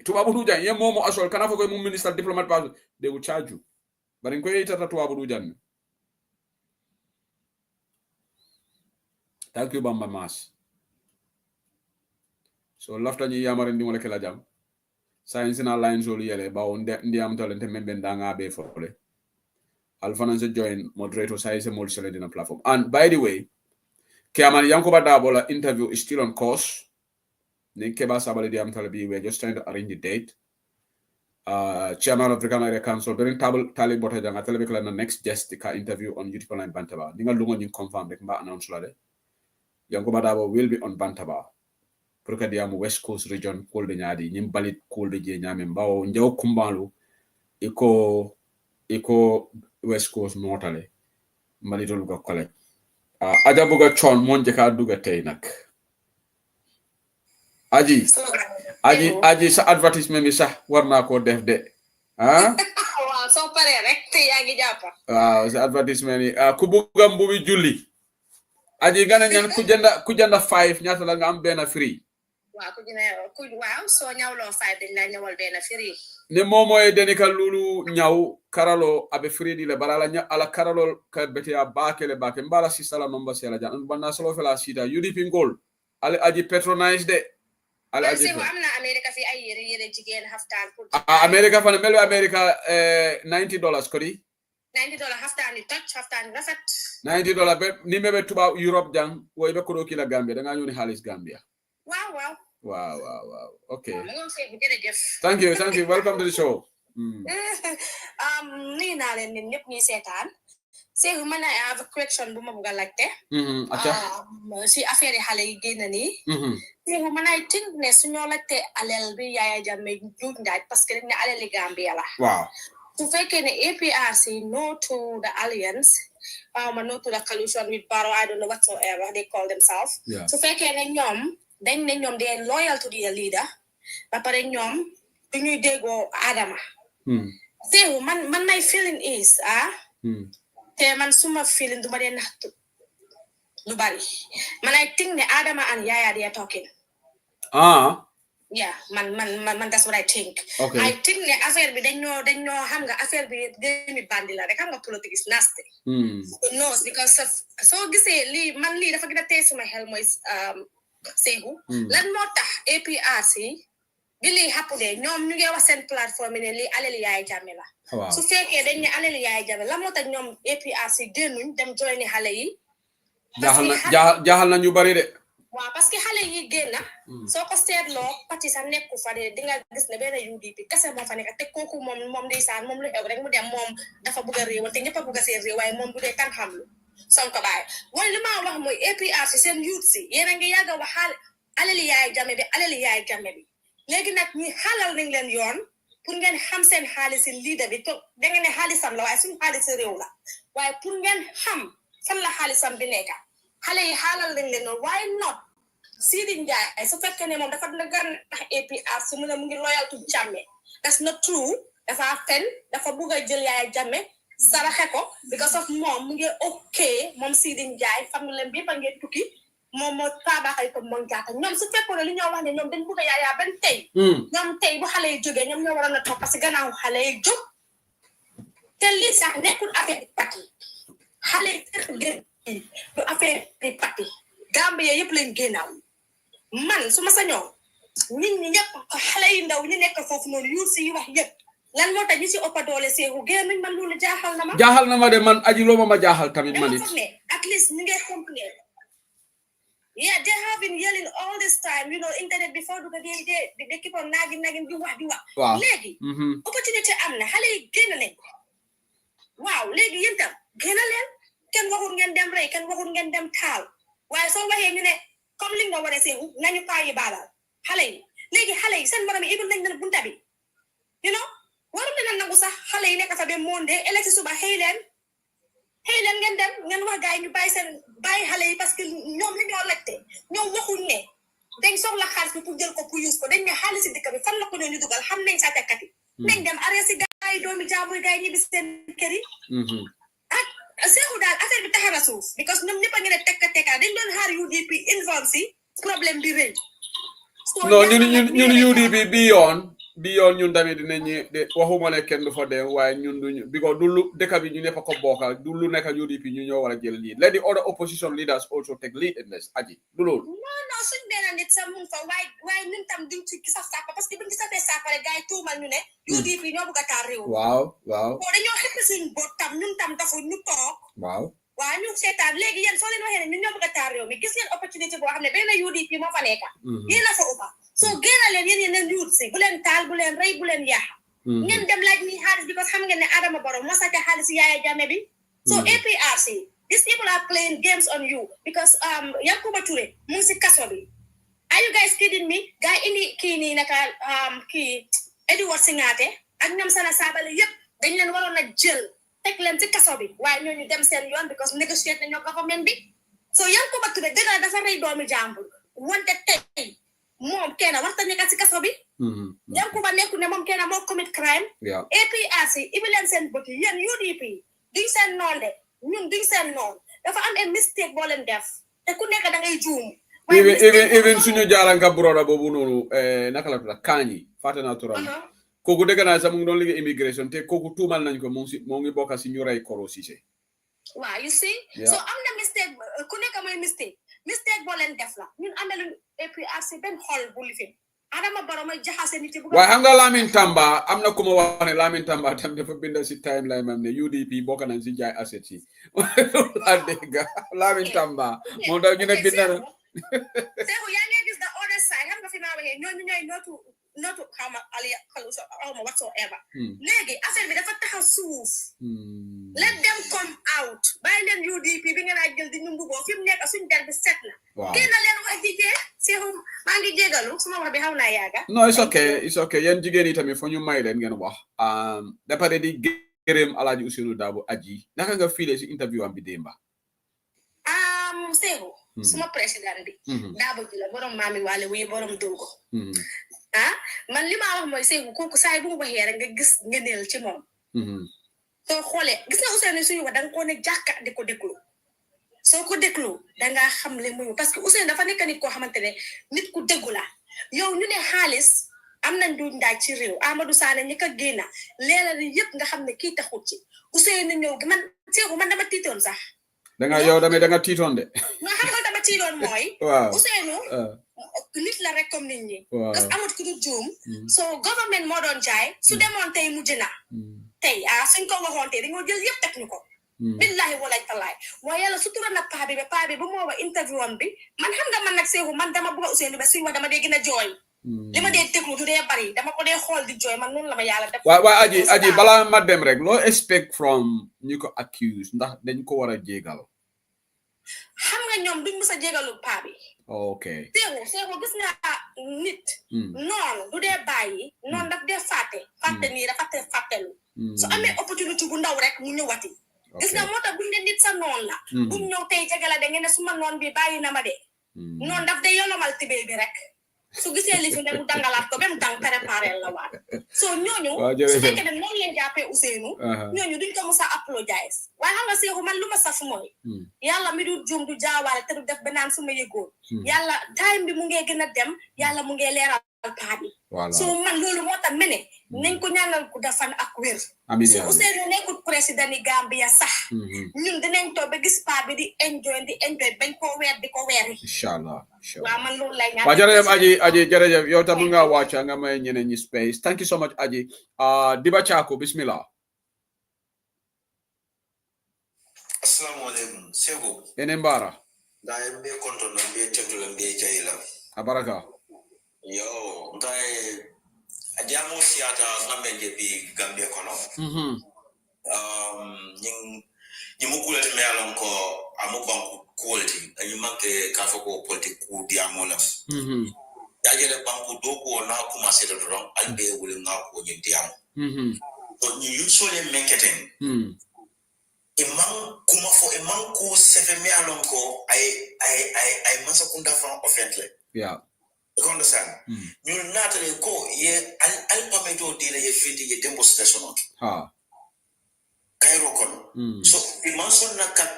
tubabu du jang ye momo assault kana fo ko mo minister diplomat pas they will charge you but ko yita tubabu du jang. Thank you Bamba Mas. So lafta ni yamare ndi wala kala jam science na lines olu yele ba on ndi am talente membe ndanga be fole alfananse join moderator science mol select in a platform. And by the way, Kiaman Yankoba Dabola interview is still on course. Nikeba Sabali di am talabi, we're just trying to arrange the date. Chairman of the Area Council during Tali Botajang at the next guest interview on YouTube online Bantaba. Ninga lungo ning confirm the announce lade. Yankoba Dabo will be on Bantaba. Prokadiam West Coast region called the Nyadi, Nimbalit called the Nyamembao, Njao Kumbalu, Eco West Coast Nortale, Malito Luga Kole. Ajabuga Chon Monjaka Duga Tainak. Aji sa advertisement sa warna ko def de. Ah? Wow, so pare rek te yaangi jappa. Sa advertisement ku buga mbubi julli. Aji gana ñan ku janda 5 ñata la nga am ben free. Wow, so ñawlo 5 dañ la ñawal ben free. Ne momo e denika lulu ñaw karalo abe free di le balala ala karalo ka betia bakele bake mbala sisala nomba sela jan banna solo fela sita UDP ngol ale aji patronize de ala aji am na America fi ay yere jigen haftan pour America fa melo America $90 kodi $90 haftan touch haftan rafet $90 be ni mebe tuba Europe jang wo be ko kila Gambia da nga ñoni halis Gambia. Wow. Okay. Thank you. Welcome to the show. Ni na len ñep ñi sétane. C'est man I have a question bu ma bëgg laajte. Si affaire xalé yi génn ni. C'est man I think ne suñu laajte alel bi Yaya Jammeh juut ndaaj parce que ne alel Gambia la. Wow. Su fekkee ne APR say no to the alliance, no to the coalition with Barrow, I don't know whatsoever they call themselves. Su fekkee ne ñoom dañ ne ñoom they loyal to their leader ba pare ñoom duñuy déggoo Adama. C'est man my feeling is te man suma feeling duma dee naxtu Nobody. Man, I think the Adama and Yaya they are talking. Yeah, man, that's what I think. Okay. I think the affair be they know hanga affair be me bandila. They hanga politics is nasty. Who knows because of so you say Lee man Lee the forget taste my helm is say who let mota APRC really happen there ñom ñu ngi wax sen platform ni li aleli yaay jamé la su fekkee dañ ne aleli yaay jamé la mota ñom APRC génnuñ dem join ni xalé yi jaaxal na ñu bari de waaw parce que xalé yi génna soo ko seetloo parti sa nekku fa de di nga gis ne benn UDP kese moo fa nekk te kooku moom ndeysaan moom lu xew rek mu dem moom dafa bëgg a réew te ñëpp a bëgg a seen réew waaye moom bu dee kan xam lu Sonko baay wala li ma wax mooy APRC seen youth si yéen a ngi yàgg a wax alali yaay jame bi léegi nag ñi xalal nañ leen yoon pour ngeen xam seen xaalisi leader bi to da ngeen ne xaalisam la waaye suñu xaalisi réew la waaye pour ngeen xam fan la xaalisam bi nekka xale yi xaalal nañ leen noonu waaye not Sidi Ndiaye su fekkee ne moom dafa gan APRC mu ne mu ngi loyal to Jammeh that's not true dafa fen dafa bugg a jël Yaya Jammeh saraxe ko because of moom mu ngi okay moom Sidi Ndiaye famille bi ba ngeen tukki moom moo tabaxay ko moom jaata ñoom su fekkoon ne li ñoo wax ne ñoom dañ bugg a Yaya ban tey ñoom tey bu xale yi jógee ñoom ñoo waroon a toog parce que gannaaw xale yi jóg te lii sax nekkul affaire parti xale yi du affaire parti Gambia yëpp lañ génnaaw man su ma sañoon nit ñi ñëpp xale yu ndaw ñu nekk foofu noonu yu si wax yëpp lan moo tax ñu si ëpp doole seeku génn man loolu jaaxal na ma de man aji loo ma jaaxal tamit man it at least ñu ngi complain yeah they have been yelling all this time you know internet before du ko they keep on nagging di wax léegi opportunité am na xale yi génn nañ waaw léegi yéen tam génn leen kenn waxul ngeen dem rey kenn waxul ngeen dem taal waaye soo waxee ñu ne comme li nga war a seeku nañu paa yi baalal xale yi léegi xale yi seen morom yi ibul nañ leen bunta bi you know waru leen nangu sax xale yi nekk fa ba monde élection suba xëy leen ngeen dem ngeen wax gars yi ñu bàyyi xale yi parce que ñoom li ñoo laajte ñoom waxuñ ne dañ soxla xaalis bi pour jël ko pour use ko dañ ne xaalis si dëkk bi fan la ko ñu dugal xam nañ sa tekkat yi nañ dem arrêté si gars yi doomi jaamu gars yi ñibbi seen kër yi seexu daal affaire bi taxara suuf because ñoom ñëpp a ngi ne tekka dañ doon xaar UDP involve si problème bi rëy non ñun UDP bi yoon ñun tamit dinañ waxuma ne kenn du fa dem waaye ñun duñu because du lu dëkk bi ñu ñëpp a ko bokkal du lu nekk UDP ñu ñoo war a jël lead let the other opposition leaders also take lead in this aji du loolu non suñ benn nit sax mun fa waaye ñun tam duñ ci gisa sàppa parce que buñ gisatee sàppa rek gars yi tuumal ñu ne UDP ñoo bëgg a taal réew waaw boo dañoo xëpp suñ boot tam ñun tam dafa ñu toog waaw ñu seetaan léegi yéen soo leen waxee ne ñun ñoo bëgg a taal réew mi gis ngeen opportunité boo xam ne benn UDP moo fa nekka yéen a fa uppa soo génna leen yéen yuut si bu leen taal bu leen rey bu leen yaax ngeen dem laaj ni xaalis because xam ngeen ne Adama Barrow moo sàcc xaalis Yaya Jammeh bi so APRC these people are playing games on you because Yankuba Touré mu ngi si kaso bi are you guys kidding me gars indi kii nii naka kii Edward Singate ak ñoom Sana Sabally yëpp dañ leen waroon a jël teg leen ci kaso bi waaye ñooñu dem seen yoon because negotiate nañoo government bi so Yankuba Touré dëgg dafa rey doomi jàmbur wante tey moom kenn warta nekk ci kaso bi Yankuba nekku ne moom kenn moo commit crime APRC ibi leen seen bët yi yéen UDP duñ seen noon de ñun duñ seen noon dafa am un mistake boo leen def te ku nekk da ngay juum even suñu jaaranka broda boobu noonu naka la tudd Kaañi fàtte naa turam kooku dëgg naa sax mu ngi doon liggéey immigration te kooku tuumal nañ ko moo ngi bokk si ñu rey Koro Cissé waaw you see so am na mistake ku nekk mooy mistake boo leen def la ñun amee lu APRC benn xol bu lifin Adama Barrow mooy jaxase nit yi waaye xam nga Lamin Tamba am na ku ma wax ne Lamin Tamba tam dafa bind si timeline am ne UDP bokk nañ si jaay assets yi la dégg Lamin Tamba moom daal ñu ne bind na Seexu yaa ngi gis the other side xam nga fi maa waxee ñooñu ñooy nootu xawma aliya xawma whatsoever léegi affaire bi dafa taxaw suuf let them come out bàyyi leen UDP bi ngeen a jël di ñu mbugoo fi mu nekk suñ der bi set na génn leen wax jigéen Seexu maa ngi jégalu suma wax bi xaw naa yaaga non it's okay yéen jigéen yi tamit fo ñu may leen ngeen wax da pare di gërëm Alaaji Ousseynou Dabo aji naka nga fiile si interview am bi démba Seexu suma président bi Dabo ji la borom maami waale wuy borom dungo man li ma wax mooy Seexu kooku saay bu mu waxee rek nga gis ngëneel ci moom soo xoolee gis nga Ousseynou suñu wax danga ko ne jàkka di ko déglu soo ko déglu dangaa xam le muy parce que Ousainou dafa nekk nit koo xamante ne nit ku déggu la yow ñu ne xaalis am nañ du ndaaj ci réew Amadou Sané ñi ko génna leeral yëpp nga xam ne kii taxut ci Ousainou ñëw man Seexu man dama tiitoon sax yow da nga tiitoon de nga xam nga dama tiitoon mooy Ousainou nit la rek comme nit ñi parce que amut ku du juum so government moo doon jaay su demoon tey mujj na tey suñ ko waxoon tey dañoo jël yëpp teg ñu ko billahi walaay talaay mooy yàlla sutura na paa bi bu moo wax interview am bi man xam nga man nag Seexu man dama bëgg Ousainou ba suy wax dama dee gën a jooy li ma dee déglu du dee bari dama ko dee xool di jooy man noonu la ma yàlla def waa aji balaa ma dem rek loo expect from ñu ko accuse ndax dañ ko war a jégal xam nga ñoom duñ mës a jégalu paa bi ok Seexu gis nga nit noonu du dee bàyyi noonu daf dee fàtte nii dafa fàttelu su amee opportunité bu ndaw rek mu ñëwati gis nga moo tax buñ ne nit sa noonu la buñ ñëw tey jegala da ngeen ne suma noon bi bàyyi na ma de noonu daf dee yolomal tibee bi rek su gisee li fi ne mu dangalaat ko ba mu dang préparé la waat so ñooñu su fekkee ne noonu leen jàppee Ousainou ñooñu duñ ko mos a apologize waaye xam nga Seexu man lu ma saf mooy yàlla mi du juum du jaawaale te du def ba naan su ma yëgoon yàlla time bi mu ngee gën a dem yàlla mu ngee leeral paa bi so man loolu moo tax mene nañ ko ñaanal ku dafan ak wér su Ousainou nekkul président ni Gambia sax ñun dinañ toog ba gis paa bi di enjoy bañ koo weer di ko weer inshallah waaw man loolu lay ñaan waaw jërëjëf aji jërëjëf yow tam nga wàcca nga may ñeneen ñi space thank you so much aji Diba Chako bismillah assalamu alaikum Seexu enen mbara ndaye mbe kontono mbe tentula mbe jayila abaraka yo ndaye ajamo siata ngambe bi Gambia kono ñi mu kulati me alon ko amu banku quality ñu manke ka fako politique ku di amolam ya jele banku do ko na commencé de don albe wul na ko ñi di am to ñu yusole menketen imam kuma fo imam ku sefe me alon ko ay masakunda from offentle yeah you understand ñu natale ko ye al pameto dile ye findi ye demonstration ha kairo kono so imam son na kat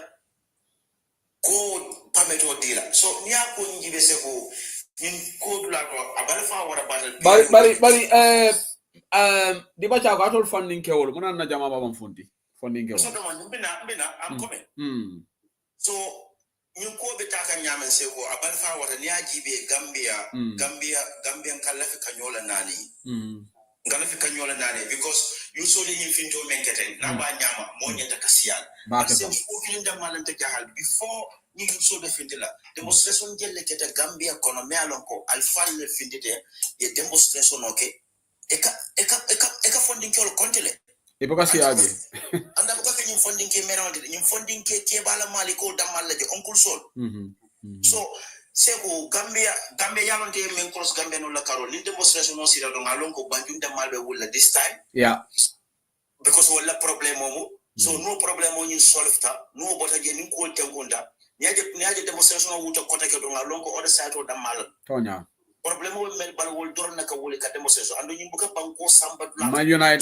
ko pameto dila so niya ko njibe se ko ñun ko dula ko abal fa wara bari Diba Chako atol funding kewol mona na jama babam funding kewol so do man bina am coming so ñun ko be taka ñamen se ko abal fa wara niya jibe Gambian kalafi kanyola nani ngalafi kanyola nani because usually ñi finto menketen na ba ñama mo ñenta kasiyan parce que ko filinda malanta jahal before ni so de findila demonstration jelle keta Gambia kono me alon ko alfal le findite ye demonstration eka funding ko kontele e boka si aje anda ko ka ñi funding ke merande ñi funding ke bala mali ko damal la je oncle sol so Seexu Gambia yalonte men cross Gambia no la karo ni demonstration no sira do ngalon ko banjum damal be wala this time because wala problem mo so no problem mo ni solve ta no bota je ni ko tengunda niaje demonstration wuto kota ke do ngalon ko other side o damal tonya problem mo mel bal wol dor naka wol ka demonstration ando ni buka banko samba dula man unite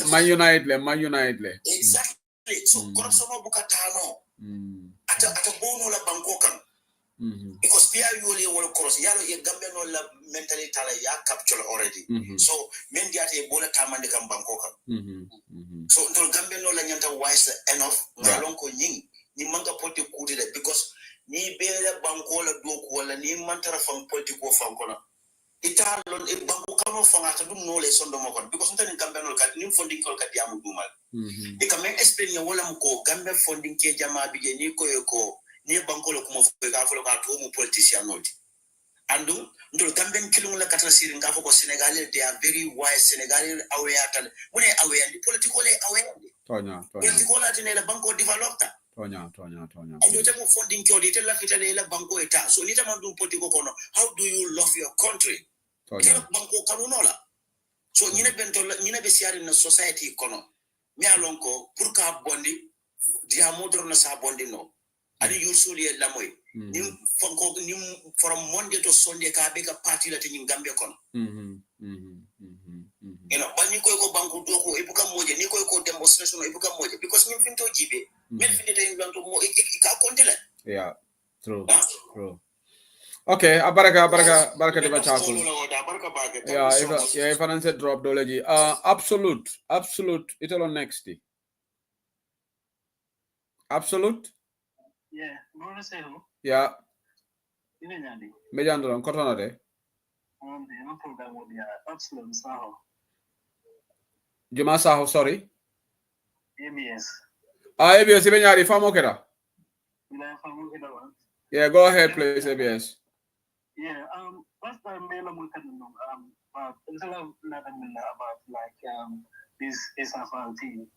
le exactly so corruption no buka tano ata bono la banko kan because Pia Yuli will cross Yalo Gambia no la mentally tala ya capture already. So men diate bola tamande kam Bangkok. So until Gambia no la nyanta wise enough ngalonko nying ni manga poti kuti because ni bela Bangkola doku wala ni mantara fang politiko fang kona. Italon e Bangko kamo fang ata dum no le sondo mo kon because until Gambia no kat ni funding ko kat yamu dumal. E kamen explain wala mko Gambia funding ke jama bije ni ko ni bankolo kuma ga folo ka to mu politician noti andu ndol Gambian kilung la kata sirin ga ko Senegalese they are very wise Senegalese aware tan mune aware di politically aware tonya political la tene la banko developta tonya ayo te mo funding ko di te la fitale la banko eta so ni tam dum politico kono how do you love your country tonya banko kanuno la so nyine bento nyine be siari na society kono mi alonko pour ka bondi dia modro na sa bondi no ari usually la moy ni fonko ni from Monday to Sunday ka be ka party la tin Gambia kono you know bani ko banku do ko ibuka moje ni ko demonstration ibuka moje because ni finto jibe men finita in bantu mo ka kontela True. Okay, baraka di bachaku. Yeah, if I said drop dology. Absolute. It'll on next. Absolute? Yeah, what say who? Yeah. Mejandro, kotona de. No program with the absolute Saho. Juma Saho, sorry. ABS. ABS, even yari famo kera. Yeah, go ahead, please, ABS. Yeah, first time mail instead of about like this SFL team.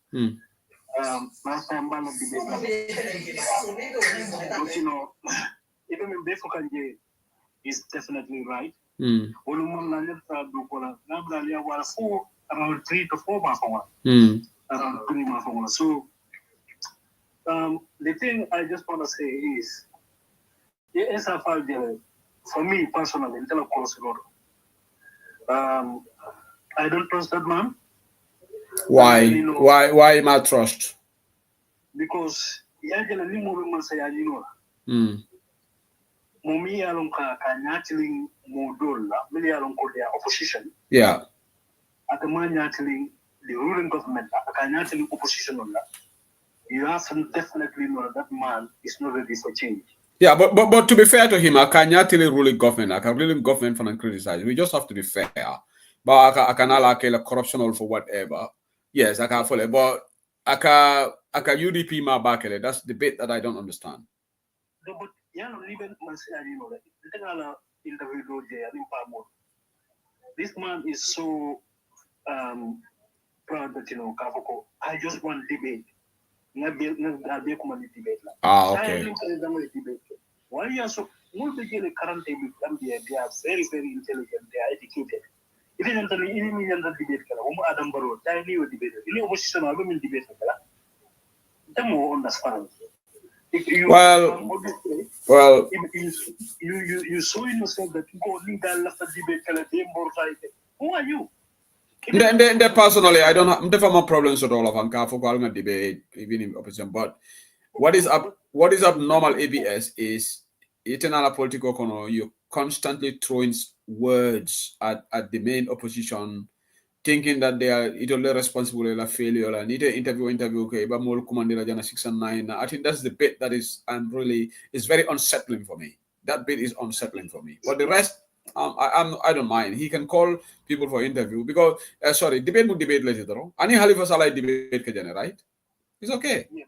Last time man of debate. But you know, even in Befokanje is definitely right. Around 3 to 4 months. Around 3 months. So the thing I just want to say is the SFL, for me personally, until of course, I don't trust that man. Why? Why not trust? Because Momi alonka kanyatling modola, many alonko their opposition. Yeah. At the man nyatling the ruling government, kanyatling opposition on that. You have to definitely know that man is not ready for change. Yeah, but to be fair to him, I can't really ruling government. I can ruling government for criticize. We just have to be fair. But I can like corruption or for whatever. Yes, I can follow. But I can UDP my back. That's the bit that I don't understand. No, but yeah, even this man is so proud that I just want debate. Okay. Why you are so currently they are very, very intelligent, they are educated. Even in the debate, Adam Barrow, I knew a debate. You know, opposition are women debate. They more understand. If you you saw in yourself that you go legal after debate, who are you? Then personally, I don't have more problems with all of them. For debate, even in opposition. But what is abnormal ABS is eternal political economy. You're constantly throwing words at the main opposition, thinking that they are only responsible for failure. And interview. Okay, but more commanded jana 6 and 9. I think that's the bit that is it's very unsettling for me. That bit is unsettling for me. But the rest, I don't mind. He can call people for interview because debate later though. Ani halifa salai debate kajane, right? It's okay. Yeah,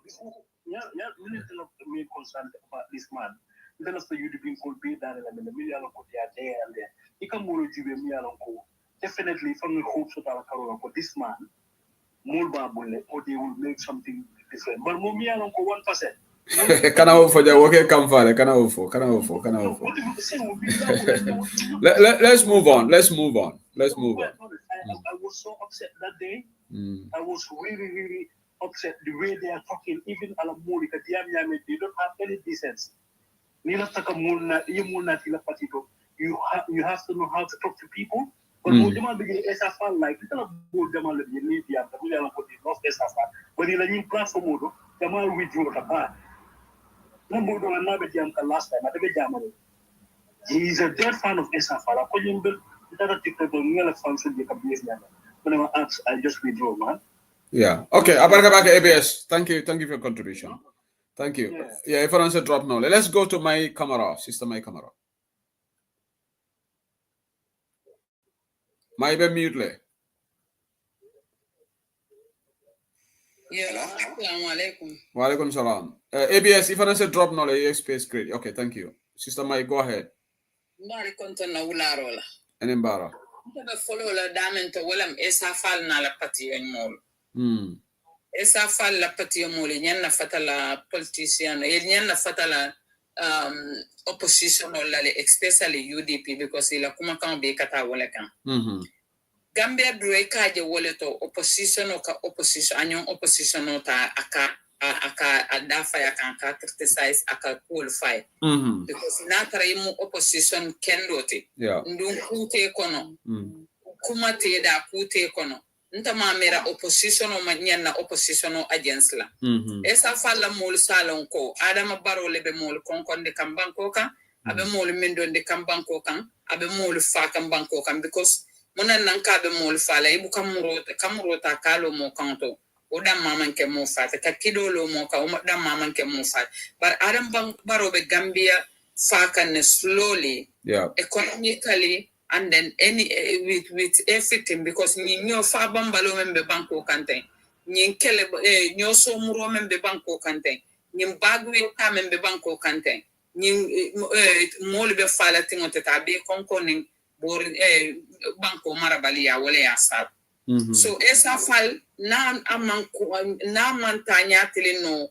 we need to be concerned about this man. Then after you being called be that and the million of there and there. He can more definitely from the hopes of our career for this man, more babble or they will make something different. But more 1%. Can I for the worker come for Let's move on. I was so upset that day. I was really, really upset the way they are talking, even Alamurika, they don't have any decency. You have to know how to talk to people. But like but in platform Jamal withdraw the bar. Last time he is a dead fan of SFL. I just withdraw, man. Yeah. Okay. ABS. Thank you for your contribution. Thank you. Yeah, if I answer drop now. Let's go to my camera, sister my camera. My mute le. Yeah, assalamu alaikum. Wa alaikum salam. ABS, if I answer drop now, space great. Okay, thank you. Sister Mai, go ahead. Mbari konton na ularola. Enembara. Mbe follow la damen to walam esa fal na la pati mol. Esa fal la pati mol nyen na fatala politician, nyen na fatala opposition or especially UDP because ila kuma kan be kata wala kan. Gambia dwe kaje wole to opposition ka opposition anyon opposition ta aka adafa ya kan ka criticize aka qualify because na tara opposition kendote ndun kute kono kuma te da kute kono ntama mera opposition o manyanna opposition o agents la esa falla mol salon ko adama baro lebe mol konkonde kam banko kan abe mol mendonde kam banko kan abe mol fa kam banko kan because monan nan ka be mol fala ibu kamurota kalo mo kanto o dam maman ke mo fa ta kidolo mo ka o dam maman ke mo fa but adam baro be Gambia fa kan slowly economically and then with everything because nyo fa bambalo membe banko kante nyin kele nyo so muro membe banko kante nyin bagwe ta membe banko kante nyin mol be fala tingote ta be konkonin bor banko marabali ya wala ya sa so esa fal na man tanya tilino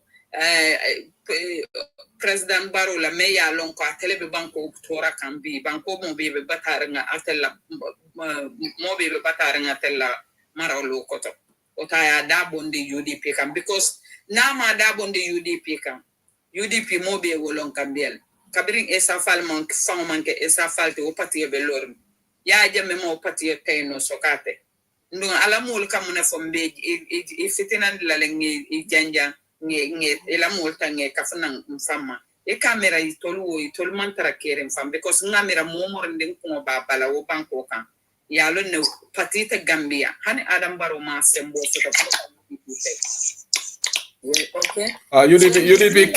President Baro la me ya lon ko atele be banko tora kan bi banko mo be bataranga atella mo be bataranga atella maralo koto o ta ya da bondi UDP kan because na ma da bondi UDP kan UDP mo be wolon kambel kabirin esa fal man fang man ke esa fal te o pati be lor ya jame mo pati te no sokate ndon ala mul kamuna fombe e fitinan la lengi e janja nge ela multa nge kafana mfama e kamera itolu mantara kere mfam because ngamera momor ndin ko babala wo banko kan ya lo ne patita Gambia hani adam baro ma sembo so to okay UDP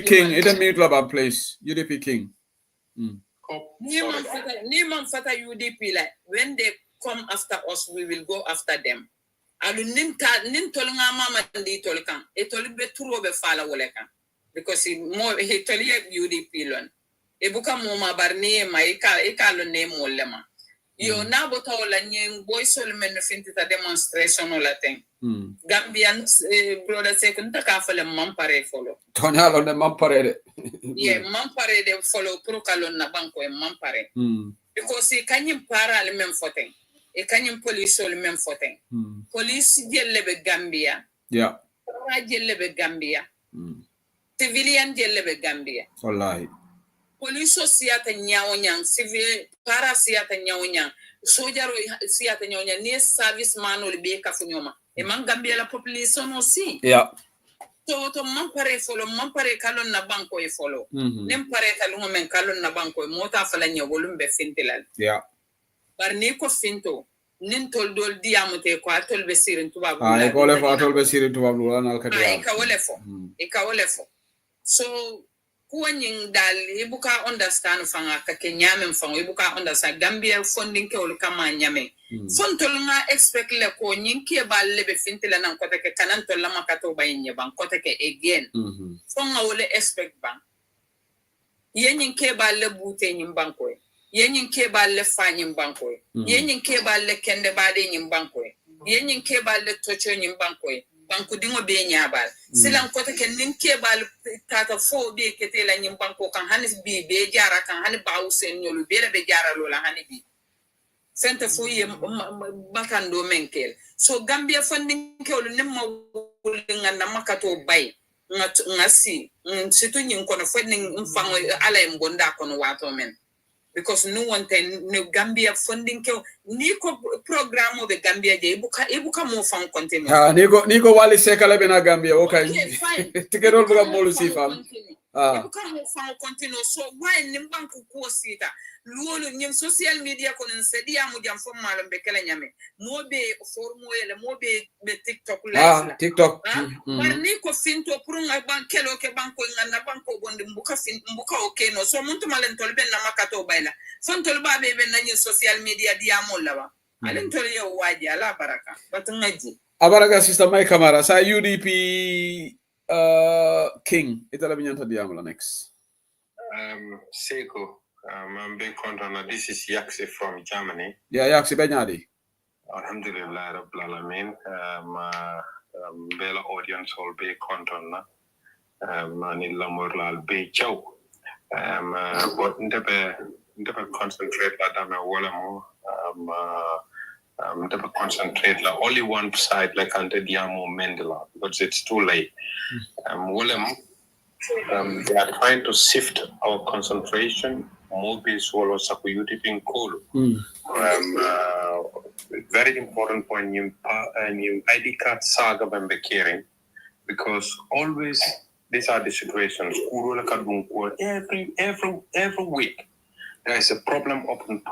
King it a mute laba place UDP King ni man fata UDP like when they come after us we will go after them alu nin tolnga mama ndi tolkan e tolbe turobe fala woleka because he toliye UDP lon e buka mo ma barni ma e ka lo ne mollema yo na bota wala nyen boy sol men fintita demonstration la ten Gambian brother say kunta ka fale mampare follow tonalo ne mampare de mampare de follow pro kalon na banko e mampare because e kanyim para le men foten e kanyim police le men foten police jelle be Gambia jelle be Gambia civilian jelle be Gambia wallahi police siyata nyawnyang civil para siyata nyawnyang sojaro siyata nyawnyang ni service man le be kafunyoma e man Gambia la population aussi to mampare follow mampare kalon na banko e follow nem pare kalon men kalon na banko e mota fala nyawolum be fintilal bar ni ko finto nin tol dol diamote ko atol be sirin tubabu ay ko le fa atol be sirin tubabu la nal kadi ay ka wole fo so ko nyin dal ibuka understand fanga ka ke nyame fanga ibuka understand Gambia funding ke ol kama nyame fontol nga expect le ko nyin ke balle be fintila nan ko ke kanan tol lama ka to bayin ban ko ke again fonga wole expect ban yen ke balle bute nyin banko yen ke balle fanyin banko yen ke balle kende bade nyin banko yen ke balle tocho nyin banko banko dingo be nyabal silan ko te ken ke balle tata fo be kete la nyin banko kan hanis bi be jara kan hani bawsen nyolu be jara lola hani bi sente fo ye bakando menkel so Gambia funding ke olu nemma wulinga na makato bay ngasi situ nyin kono funding mfango ala mbonda kono wato men because no one ten no Gambia funding ke ni ko programme be Gambia je ibuka mo fan continue ni ko wali sekala be na Gambia okay tikerol buga molu si fam ibuka mo fan continue so why nimbanku ko sita luolo nyem social media ko nsedia mu jam fo malum be kala nyame mobe formuele mobe be TikTok live TikTok bar ni ko finto pour nga ban kelo ke banko ngana banko bonde mbuka okay no so muntu malen tolbe na makato bayla fon tolba be na nyi social media diamol lawa alen tol yo waji ala baraka batungaji abaraka sister Mai Kamara sa UDP King itala binyanta diamol next Seiko I'm being content. This is Yaxi from Germany. Yeah, Yaxi Benyadi. Alhamdulillah, Rabbil Alamin. Bela audience will be content. Manila Murla be chow. But never concentrate that I'm a Wallamo. Never concentrate like only one side like under Diamo Mendela because it's too late. Wallamo. They are trying to shift our concentration. Movies wala sa UDP Kolo. very important point new ID card saga member caring, because always these are the situations every week there is a problem upon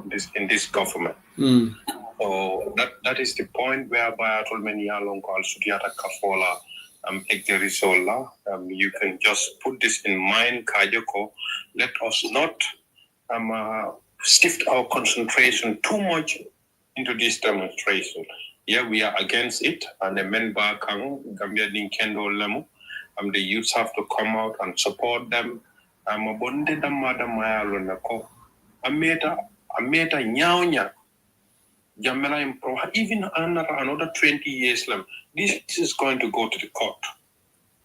this in this government. So that is the point whereby I told many long call Sudiata Kafola you can just put this in mind, Kajoko. Let us not shift our concentration too much into this demonstration. Yeah, we are against it, and the men back Gambia din Kendo Lemu. The youths have to come out and support them. Abonde damada mayalo nako. Ameta nyaunya. Jamela impro even another 20 years this is going to go to the court.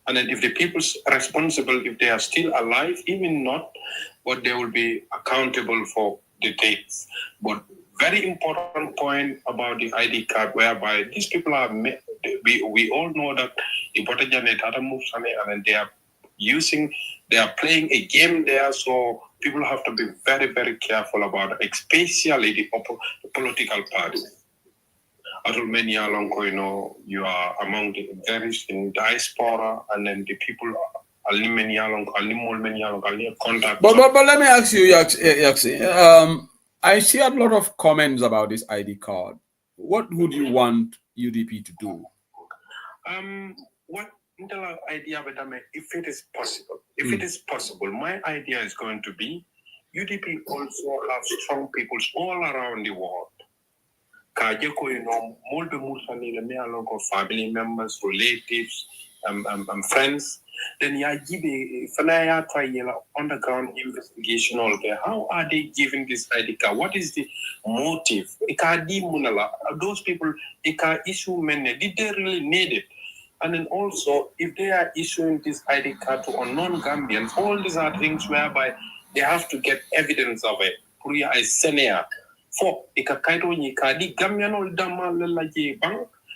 And then if the people's responsible, if they are still alive, even not, but they will be accountable for the dates. But very important point about the ID card, whereby these people are, we all know that and they are playing a game there, so people have to be very, very careful about it, especially the political parties. Many you are among the various in diaspora, and then the people contact. But let me ask you, I see a lot of comments about this ID card. What would you want UDP to do? What idea, if it is possible, it is possible, my idea is going to be UDP also have strong people all around the world. Family members, relatives, friends. Then underground investigation. How are they giving this ID card? What is the motive? Those people, issue many. Did they really need it? And then also, if they are issuing this ID card to non-Gambians, all these are things whereby they have to get evidence of it.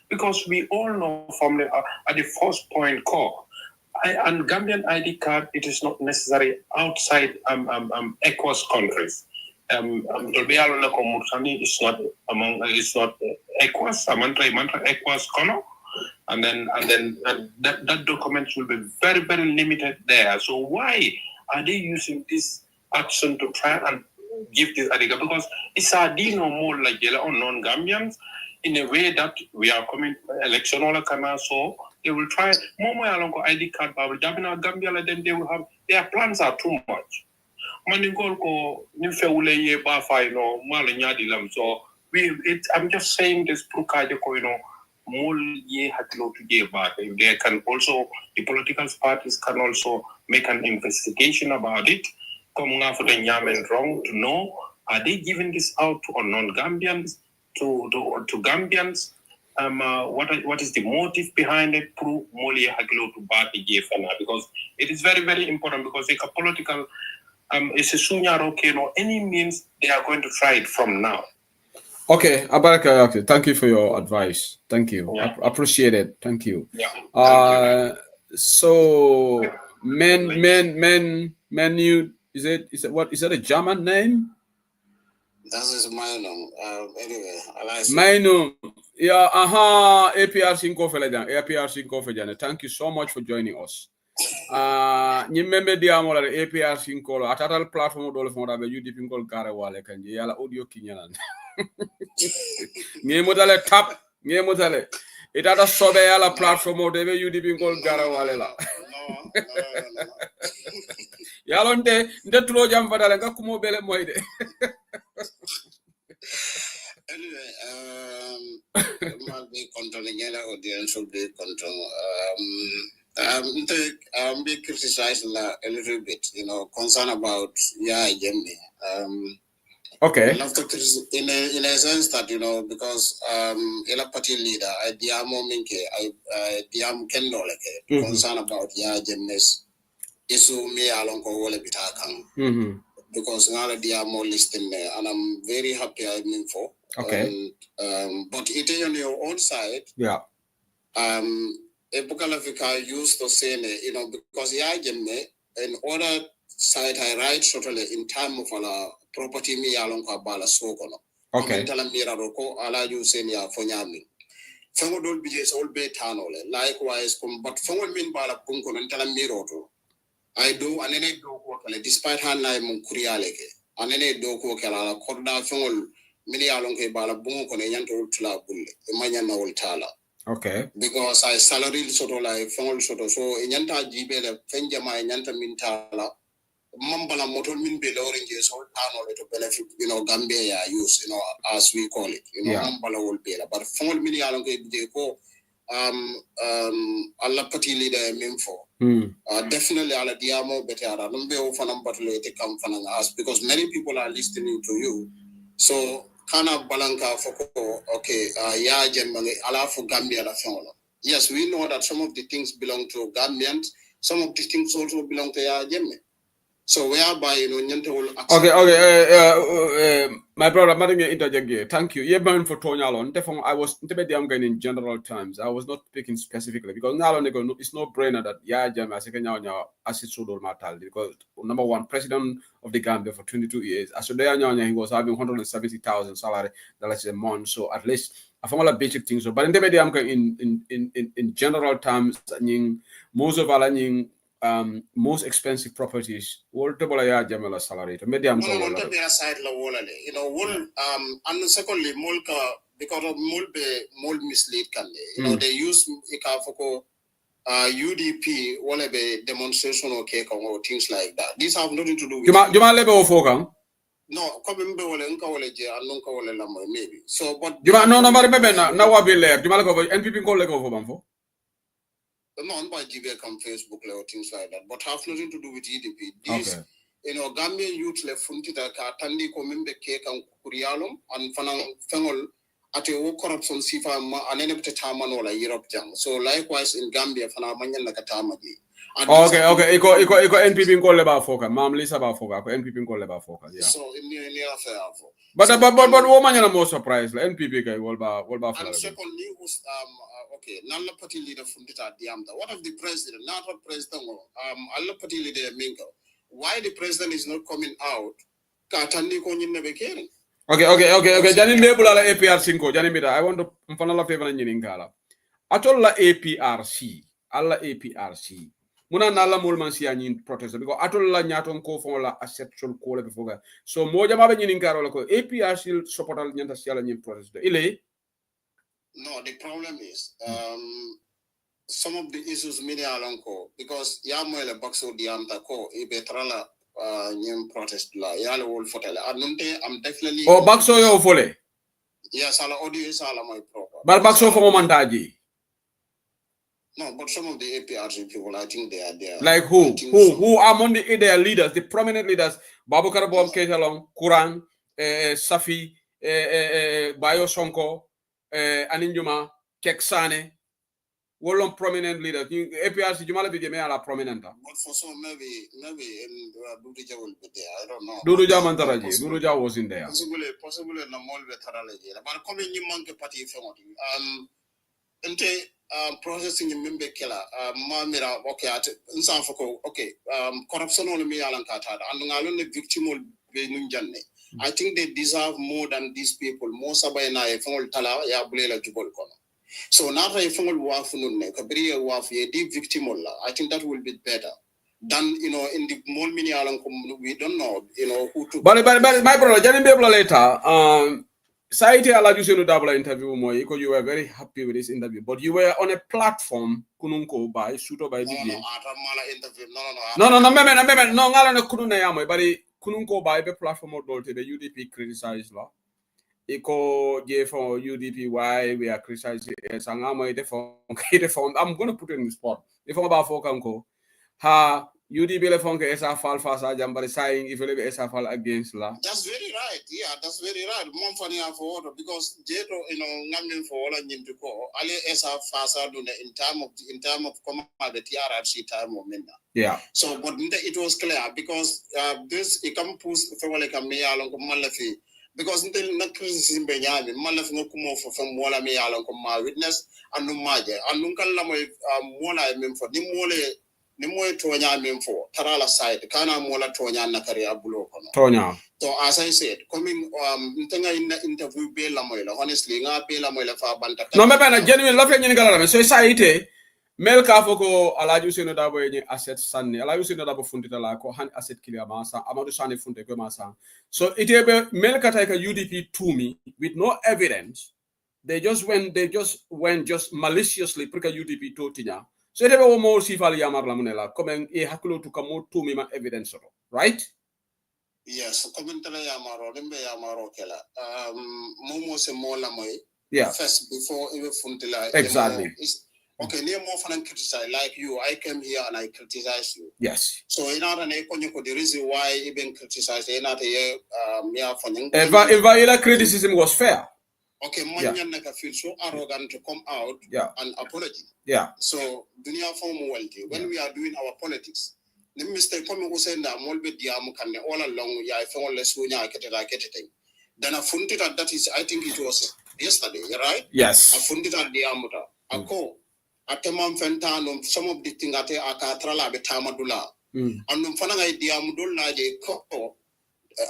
Because we all know from at the first point core, and Gambian ID card, it is not necessary outside ECOWAS countries. It's not among ECOWAS, ECOWAS color. And that document will be very, very limited there. So why are they using this action to try and give this ID card? Because it's a no more like yellow or non-Gambians in a way that we are coming election all so they will try more along ID card Gambia, then they will have their plans are too much. So I'm just saying this they can also, the political parties can also make an investigation about it. Coming after the wrong to know, are they giving this out to non-Gambians, to Gambians? What is the motive behind it? Because it is very, very important, because it's a political, it's a any means they are going to try it from now. Okay, Abaraka, thank you for your advice. Thank you. Yeah. Appreciate it. Thank you. Yeah. So menu is it a German name? That is Mainum. Anyway, Mainum. Yeah, APR Sinko Felejan. Thank you so much for joining us. Nyimembe diamola APR Sinko atatal platform dole fonda be UDP ngol kare wale kanje yala audio kinyalan. Ngemotale tap ngemotale itata sobe yala platform de be UDP ngol kare wale la. No. Yalonde nde tulo jam fadale ngakumo bele moyde. Anyway, might be controlling any audience will be control. I'm being criticized a little bit, concern about Jemmy. Okay. In a sense that, because Ela party leader, I diamo minke, I diam kendo like concern about Jemmy's issue me along ko wole bitakang. Because now they are more listing there, and I'm very happy I'm for. Okay. But it is on your own side. Yeah. Ebukalafika used to say, because in other side I write totally in time of a property me along Kabala Sogono. Okay. Ko ala ju sen ya fonyami. Fango dol bije so be tanole. Likewise, but fango min bala punko ntala miroto. I do anene do ko kale despite han na mun kuriale ke. Anene do ko kala korda fangol mini alon ke bala bungo ko ne yanto ultula bulle. E manya na ultala. Okay. Because I salary soto like fangol soto so nyanta jibele fenjama nyanta mintala. Mambala motor min be lowering so tanole to benefit Gambia use as we call it mambala will be but fangol mini alon ke de ko alla party leader memfo definitely ala diamo betara numbe o fanam batule te kam fanang as because many people are listening to you so kana balanka foko okay ya jenmangi ala for Gambia la fangolo yes we know that some of the things belong to Gambians some of the things also belong to ya jemme so whereby nyante will okay my brother madam interject here. Thank you. Yeah, man for Tonyalon. Therefore, I was going in general terms. I was not speaking specifically because now it's no brainer that Jam as because number one, president of the Gambia for 22 years. As he was having $170,000 salary a month. So at least I found all the basic things. But in general terms, most of our most expensive properties will double a Jamila salary to medium side and secondly because of mold mislead they use ikafoko UDP whatever demonstration or things like that. These have nothing to do with no maybe so but NPP call no, by GBA come Facebook or things like that, but have nothing to do with EDP. These, Gambian youth left Funtita Tandi Komimbe Cake and Kurialum and Fengol at a corruption Sifa and any Tamanola Europe Jam. So likewise in Gambia, Fanamanya Nakatamagi. Okay. Iko NPP call about Foka. Mam Lisa about Foka. NPP call about Foka. Yeah. So in near affair. But woman are more surprised. NPP guy will about. And secondly, was okay. Nala party leader from the Diamda. What of the president? Not a president. Alla party leader Mingo. Why the president is not coming out? Katandi ko nyinne bekering. Okay. Jani nebula la APR 5. Jani mira. I want to mfanala favor nyininkala. Atolla APRC. Alla APRC. Muna nala mulman si anyin protest because atolla nyaton ko fon la asexual ko le foga. So moja mabe nyininkara la ko APRC supportal nyanta siala nyin protest. Ile no, the problem is some of the issues many alonko because yamoele bakso diamta ko ibetrala nyim protest la yale wol fotele anunte I'm definitely bakso yo fole yes ala audio is ala my proper but bakso fo mandaji no but some of the APRC people I think they are there like who are among their leaders the prominent leaders Babukar Bom Ketalong Kuran Safi Bayo Sonko Aninjuma Keksane Wolon prominent leaders. APRC Jumala Vijay are prominent. But for some maybe Duduja will be there. I don't know. Duduja Mantaraji. Duduja was in there. Possibly na mol vetaralaji. But coming you monkey party ente processing member killer mamira okay at nsanfoko okay corruption on me alankata and ngalon the victim be nunjanne. I think they deserve more than these people. More sabayna e fongol tala ya bulela jubol kono. So now I found deep victim. I think that will be better than in the more many we don't know who to. But my brother, Johnny Bebla later. Saite allowed you to double interview more because you were very happy with this interview. But you were on a platform kununko by shooter by video. No, ngala kununa yamo but kununko by the platform of the UDP criticized law. Iko for UDP why we are criticizing Sangamo I'm going to put it in the spot. If I'm about Fokanko, ha UDP Lefonke Esa Fal Fasa Jambari saying if you live Esa Fal against La. That's very right. Yeah, that's very right. More funny for order because Jeto Namin for all and to go Ali Esa Fasa in term of command the TRRC time of Minna. Yeah. So but it was clear because this it come push for like a me along Malafi. Because until not criticism Benyamin, Malaf no kumo from Mola me along my witness and no maja, and Nunkala Mona I mean for the mole ni moy tonya min fo tarala side kana mola tonya na kari abulo kono tonya. So as I said, coming ntenga in interview be la moy la honestly nga be la moy la fa banta. No me bana genuine la fe nyini gala so saite mel ka foko alaju sino dabo yenye asset sanni alaju sino dabo fundita la ko han asset kili amasa amadu sani funte ko masa so itebe mel ka taika UDP to me with no evidence they just went maliciously prika UDP to tinya so itebe wo mo sifal yamar la munela comme e haklo to kamo to me ma evidence right. Yes, commentala yamaro dembe yamaro kela momo se mola moy yeah first before even funtila exactly. Okay, near more fun criticize like you. I came here and I criticize you. Yes. So in order the reason why even criticize in order if criticism was fair. Okay, man feel so arrogant to come out and apology. Yeah. So dunia form wealthy when we are doing our politics. The mistake coming who saying that molbe diamu can all along ya feel less when I get it. Then I found it that is I think it was yesterday, right? Yes. I found it at diamuta. Ako atemam fentano some of the thing ate akatrala betamadula and fananga diamudula je ko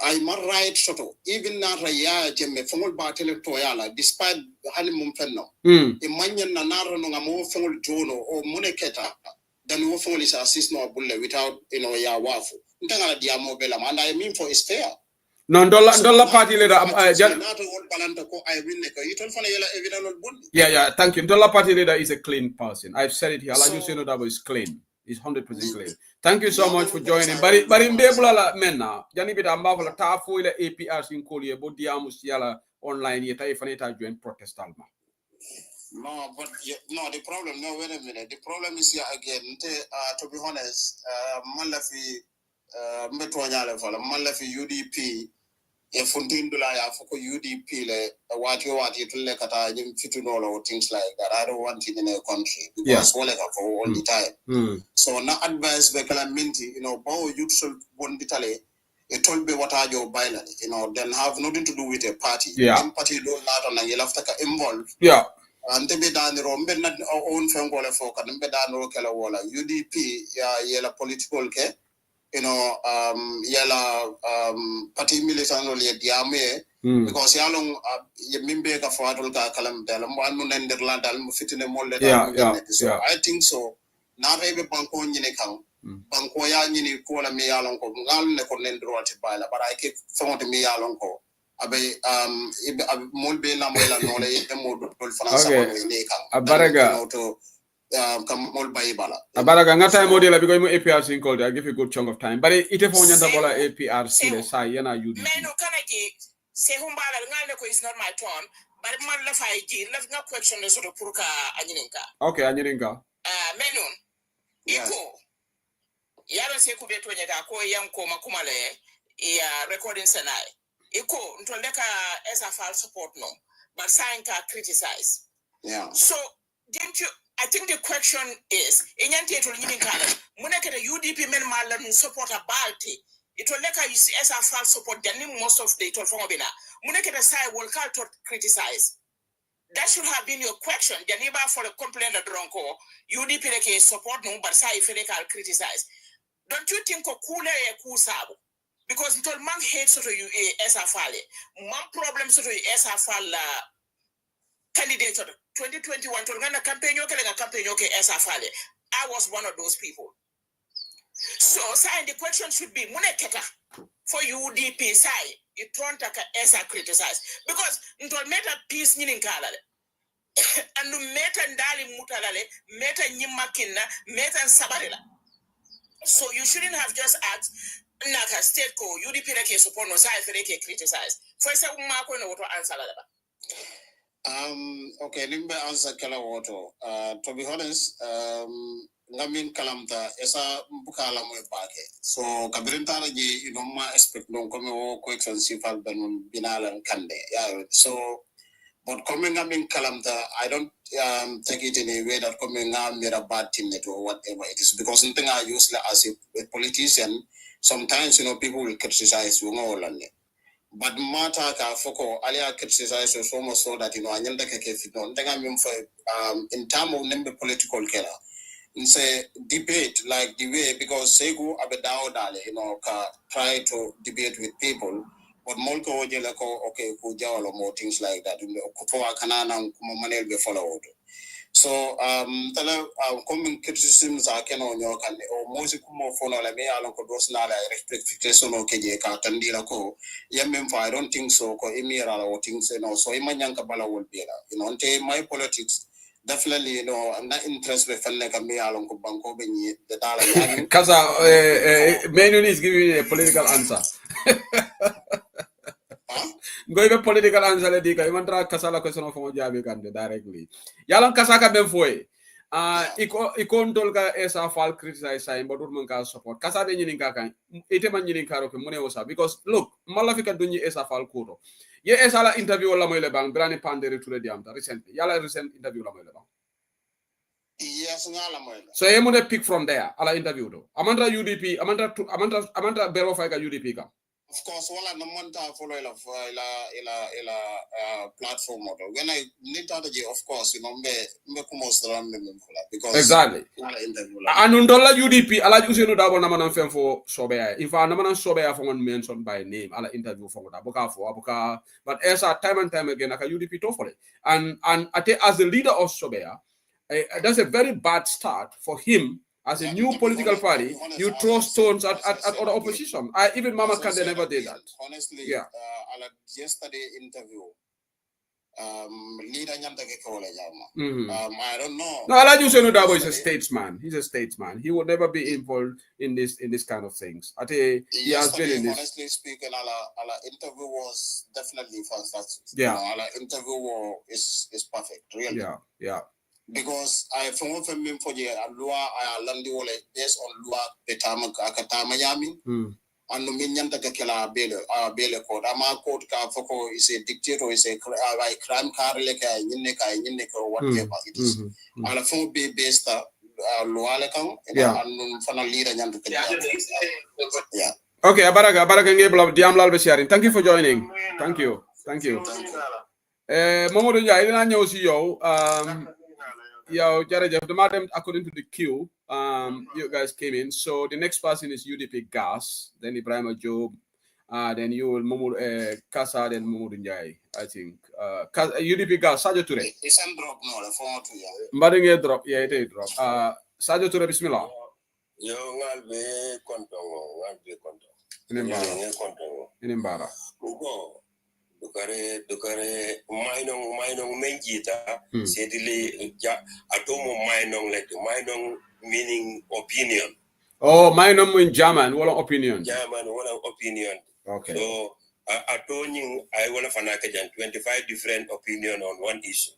I mar right soto even na raya jemme fongol batele toyala despite hanimum fenno imanyan na naro no ngamo fongol jono o muneketa then wo fongol is assist no bulle without ya wafu ntanga diamo bela and I mean for is fair. No, dollar party leader. Yeah. Thank you. Dollar party leader is a clean person. I've said it here. Like you know, is clean. It's 100% clean. Thank you so much for joining. But in Bebula menna, Jani bit ambavla tafu ile APRs in Korea, but diamus yala online yeta ifanita join protest alma. No, but no, the problem. No, wait a minute. The problem is here again. To be honest, Malafi, Metwanyale fala Malafi UDP. If Fundindula ya foko UDP le what you to like at or things like that. I don't want it in a country because for all the time. So now advice Bekala Minty, Bow you should want Italy. It told me what are your byline, then have nothing to do with a party. Party don't matter and you'll have to involve. Yeah. And they be done the wrong, not our own family folk and be done Kela Walla. UDP, yella political care. Party militant only diame because yalong mimbe ka fadul ka kalam dalam anu Netherlands dalam fitine molle so I think so na rebe banko nyine kan banko ya nyine ko la mi yalong ko ngal ne ko nendro ati bala but I keep fonde mi yalong ko abe molbe na mola no le mo dol faransa ko ne kan abaraga Abaraga ngata modela because mo APR in called I give you a good chunk of time but it for nyanda bola APR sile sai yana UDP meno kana ji se humbala ngalne ko is not my turn but man la fay ji la nga question le soto pour ka anyininka okay anyininka meno iko yaro se ku beto nyata ko yanko makumale ya recording senai iko ntoleka as a false support no but sign ka criticize so didn't you I think the question is, Enyante to Ninkana, Munaka UDP men malan support a balti. It will like you see as a false support, then most of the Tolfomobina. Munaka side will call to criticize. That should have been your question. The neighbor for a complaint at Ronco, UDP like support no, but say if they can criticize. Don't you think Okula a Kusabu? Because until man hates to you as a fale, man problems to you as a fale candidate 2021 to campaign I was one of those people. So sign the question should be Muneketa for UDP side. You don't take as a criticize because until meta peace in Kala and meta Dali Mutalale, meta Nimakina, meta Sabarilla. So you shouldn't have just asked Naka State Co UDP like support no side for criticize. First of all, Marco no to answer that. Okay, nimbe answer kala woto. To be honest, ngamin kalamta esa bukala mo pake. So kabirinta na ji ma expect non kome wo ko extensive ben binalan kande. Yeah. So but coming ngamin kalamta, I don't take it in a way that coming ngam a bad team net or whatever it is because something I use as a politician. Sometimes people will criticize you ngolane. But matter ka foko alia criticize so much so that anyanda keke fitno ndenga mim for in terms of nembe political kela say debate like the way, because Segu Abedao Dale, try to debate with people, but Molko Jelako, okay, Kujawalo, more things like that. Kupoa Kanana, Kumanel be followed. So, common criticisms are can on your can or Mosikumo follow like me along Kodosnala, expectation of KJ Katandila Co. Yamemfa, I don't think so, ko Emira or things, so Imanyanka Bala will be, my politics. Definitely, I'm not interested in like me along Banko the dollar. Kasa, Menu is giving you a political answer. Go a political answer, Ledika. You want to Kasala question of Jabi directly. Yalan Kasaka Benfoy. Ikon tolka esa fal criticize sign, but would manka support. Kasa de Yininka kan. Iteman Yininka Muneosa. Because look, Malafika Dunyi esa fal kuro. Ye esala interview la moile bang, Brani Pandere to the Diamta recently. Yala recent interview la moile bang. Yes, so I'm gonna pick from there. I'll interview though. Amanda UDP, Amanda Bero Figa UDP ka. Of course, wala naman ta follow ila platform model. When I need that, of course, me kumostra because exactly. And undola UDP, ala useno dabo naman fem for Sobea. If I naman Sobea for one mentioned by name, ala interview for abuka. But as a time and time again, aka UDP to for it. And as the leader of Sobea. That's a very bad start for him as a new political party. You throw stones at other opposition. Even Mama Kande never did that. Honestly, yeah. Yesterday interview, leader I don't know. No, Alhaji Usenu Dabo is a statesman. He's a statesman. He would never be involved in this kind of things. He has been in this. Honestly speaking, our interview was definitely fantastic. Yeah. Our interview is perfect. Really. Yeah. Yeah. Because I from for the law I landi wole based on law petama akatama yami and no minyanta kakela bele code ama code ka foko is a dictator is a crime car like nyine ko whatever it is ala from be based law le kan and fana leader nyanta yeah. Okay, Abaraga ngebla diam lal be sharing. Thank you for joining. Thank you. Mamadou Ndiaye dina ñew ci yow Yo, Jared, the madam, according to the queue, you guys came in. So the next person is UDP Gas, then Ibrahim Job, then you will Kasa, then Momo Njai, I think. UDP Gas, Sajo Ture. It's a drop, no, the phone to you. Mbadinge drop, yeah, it is drop. Sajo Ture, Bismillah. Yo, I'll be Inimbara. Dukare mainong menjita sedile atomo mainong meaning opinion. Oh, mainong in German, wala opinion. Okay. So atoning I wanna fanaka 25 different opinion on one issue.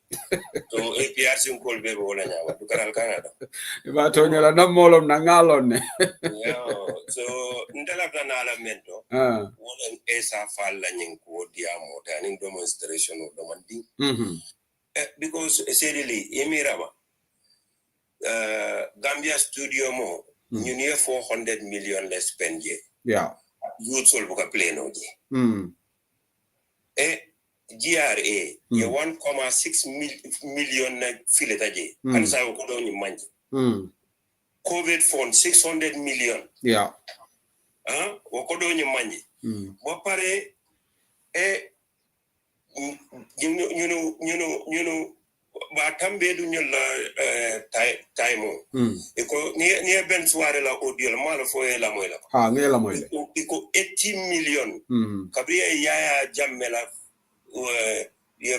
So APRC call be wala nyawa dukaral Canada. Iba atonya la namolom nangalon. Yeah. So ndala tanala mento. Wala esa falla nyinko diamo taning demonstration of demanding. Because essentially emirama Gambia studio mo you near 400 million less spend ye. Yeah. Youth sol buka play no je. GRA ye 1.6 million na fileta je. Ansa ko do ni manje. COVID fund 600 million. Yeah. Wakodo ni manje. Wapare you know ba tambe du ñol time iko ni ben soirée la audio mal fo la moy la ngela moy iko 80 million kabriya yaya jammela ye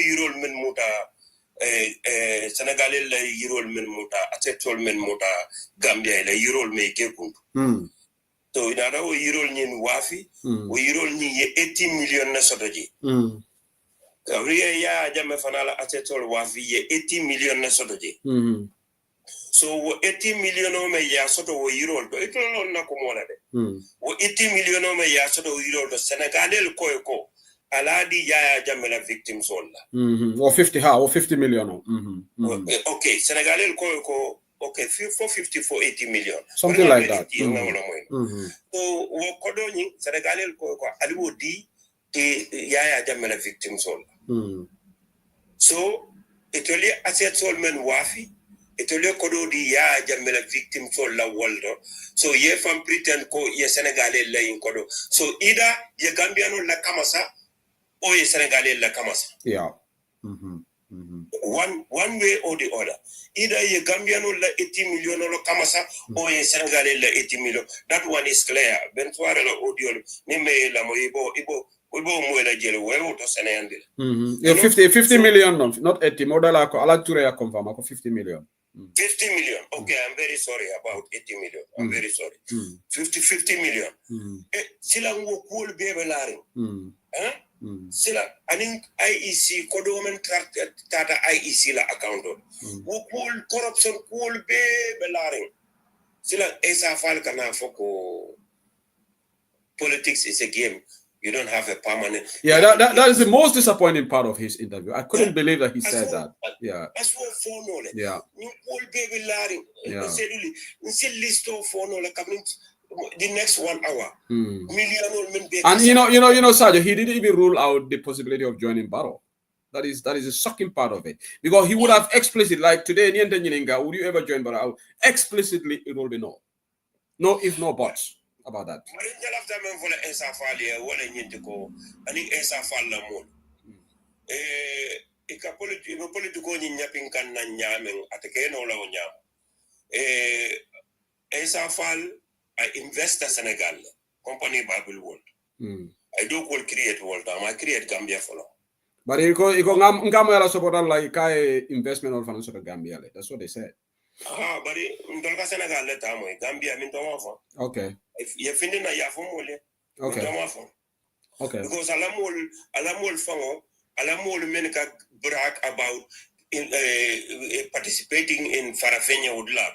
yirol men muta Senegalais la yirol men muta atetol men muta Gambia la yirol me kekun so inara o yirol ñin wafi o yirol ñi ye 80 million na sotoji kabriya ya jamme fanala atetol wafi ye 80 million na sotoji so wo 80 million o me ya soto wo yirol to ito non na ko mola de wo 80 million o me ya soto wo yirol to Senegalais ko aladi ya jamme la victim solla or 50 million okay Senegalais ko okay 450 for 80 million something like that so wo kodoni Senegalais ko aliwo di te ya jamme la victim solla so etoli asset sol men wafi itole kodo di ya jamela victim so la waldo so ye fam pretend ko ye Senegalese la in kodo so either ye Gambiano la kamasa or ye Senegalese la kamasa. Yeah. One way or the other. Either ye Gambiano la 80 million or kamasa or ye Senegalese la 80 million. That one is clear. Bentuare la audio ni me la mo ibo mwela jelo wewo to Senegal. Yeah, 50 million, not 80. Model I like to confirm 50 million. 50 million. Okay, I'm very sorry about 80 million. I'm very sorry. 50 million. Sila ngo cool baby laring. Sila aning IEC kodomen tata IEC la account. Wo cool corruption cool baby laring. Sila esa fal kana foko politics is a game. You don't have a permanent. Yeah, that is the most disappointing part of his interview. I couldn't believe that he said that. Yeah. That's what for no. Yeah. You cool baby laring. Yeah. Say list of for no coming the next 1 hour. And you know, Sergio, he didn't even rule out the possibility of joining Barrow. That is a shocking part of it. Because he would have explicitly, like today, would you ever join Barrow? Explicitly, it will be no. No if, no buts about that. I invest in Senegal, company Bible World. I do call create world. I create Gambia for long. But ngam support like investment or financial Gambia. That's what they said. But in Senegal let Gambia min okay. If you finding na ya formule. Okay. Okay. Because alamol fango alamol menka brag about participating in Farafenya Udla.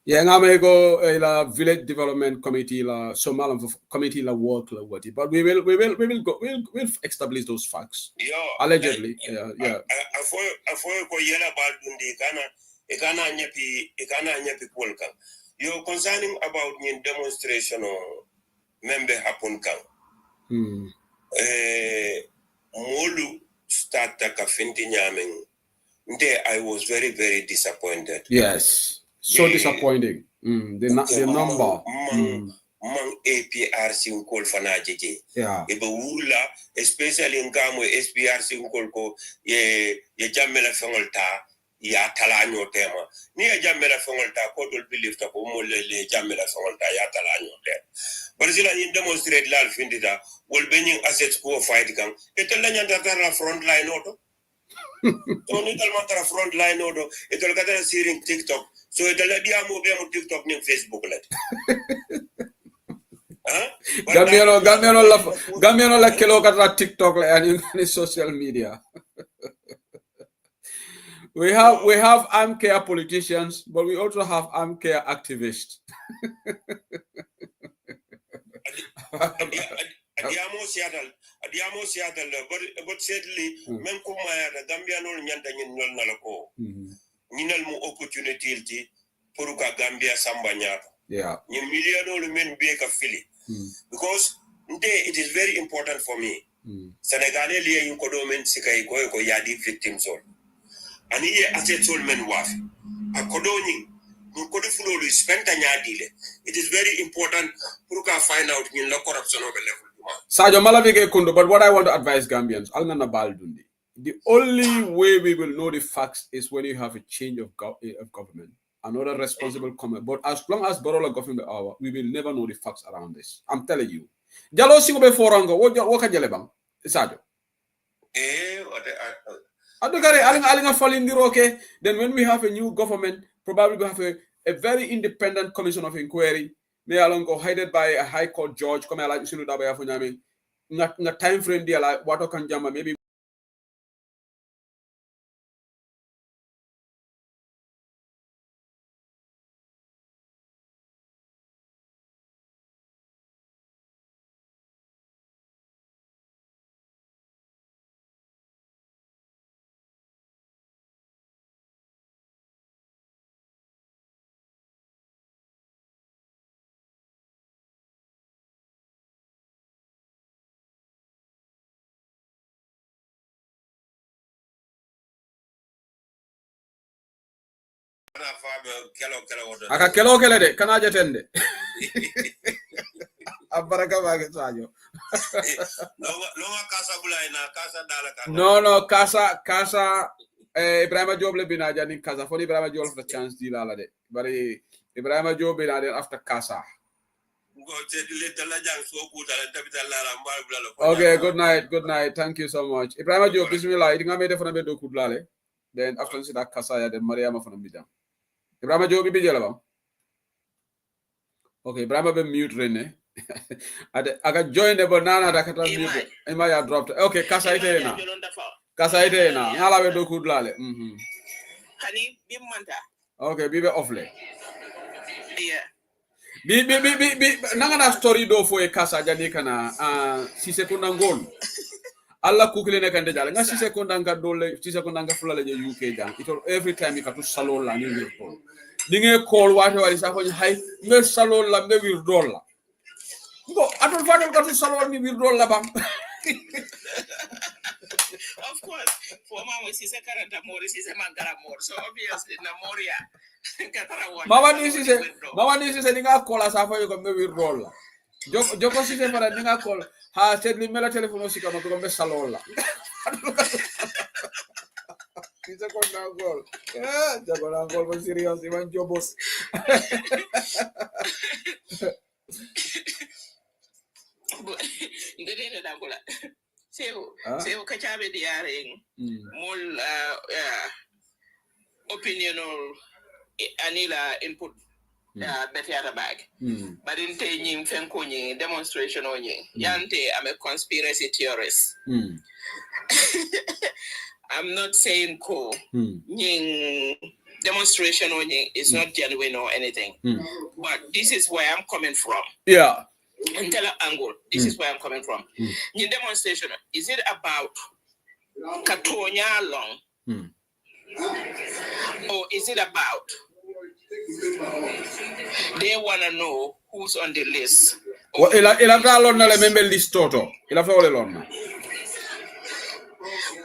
Yeah, ngame go la village development committee la Somal committee la work la what. But we'll establish those facts. Yeah, allegedly. Yeah. Afoy ko yela bal dundi kana nyapi polka. You concerning about the demonstration or member happen kan. Molu start ka finti nyameng. I was very, very disappointed. Yes, so disappointing. The number. Mang APRC unkol fana jeje. Yeah. Ebe wula, especially in Gamwe SPRC unkol ko ye jamela fengolta ya talanyo tema. Ni ya jamela fengolta ko dol believe ta ko mo le jamela fengolta ya talanyo tema. Barzila in demonstrate la findida wol bening assets ko fight kan. Etella nyanda tara front line auto. So ni tal mantara front line auto etol katara siring TikTok. So etella dia mo be mo TikTok ni Facebook let. Gambiano la kelo katra TikTok and social media. We have armcare politicians, but we also have armcare activists. Adiamo Seattle, but sadly, men kuma the Gambiano nyanta nyin nalako. Ninal mo opportunity pour Gambia sambanya. Yeah. Ni million men be ka fili. Because it is very important for me. Senegalese liye yung kodomen sikai ko yadi victims all. Ani ye asset all men waf. A kodoni yung kodofulo lu spend anyadile. It is very important pour ka find out yung la corruption over level. Sajo Malavige Kundo, but what I want to advise Gambians, Alnana Baldundi. The only way we will know the facts is when you have a change of government, another responsible comment. But as long as Barola government hour, we will never know the facts around this. I'm telling you. Jalo singo be forango, what ka jelebang? Sajo. Adogare alinga falindiro okay. Then when we have a new government, probably we have a very independent commission of inquiry. May along go headed by a high court judge. Come like sinu dabaya funyami. Nga time frame dia like wato kanjama maybe aka kelo de kana jatende abaraka bage sajo no casa Ibrahima Job le bina jani casa fo Ibrahima Job after chance di la de bari Ibrahima Job bina de after casa. Okay, good night. Thank you so much. Ibrahima Job, bismillah. Idinga me defana be do kudlale. Then after sida casa ya then Mariama fana bijam. Ibrahima Job bi jela ba. Okay, Ibrahima be mute rene. Aga join the banana da kata mute. Ima ya dropped. Okay, casa ite na. Casa ite na. Ngala be do kudlale. Hani bimanta. Okay, bibe offle. Yeah. Bi nangana story do fo e casa jani kana 6 seconds ngol. Alla kukile ne kande jala nga 6 seconds nga dole 6 seconds nga fulale je UK jang itol every time ikatu salon la ni wirdo ni nge call wate wali sa ko hay me salon la me wirdo la ngo atol fatel katu salon ni wirdo la bam Of course for mama si se karanta mori si se mangara mor so obviously na moria katara won mama ni si se ni nga call sa fa ko me wirdo la joko si se para ni nga call ha sedli mela telefono si kama ko be salon la Kita kona gol. Jago gol mo serious Iman Jobos. Ngene na gola. Seo kachabe diaring mol opinional anila input better bag. But in taking fenkonye demonstration onye. Yante I'm a conspiracy theorist. I'm not saying demonstration onye is not genuine or anything. But this is where I'm coming from. Yeah. And tell angle. This is where I'm coming from. In demonstration, is it about Katonya long? Or is it about they want to know who's on the list? Well, ila member list toto. Ila fa lonna.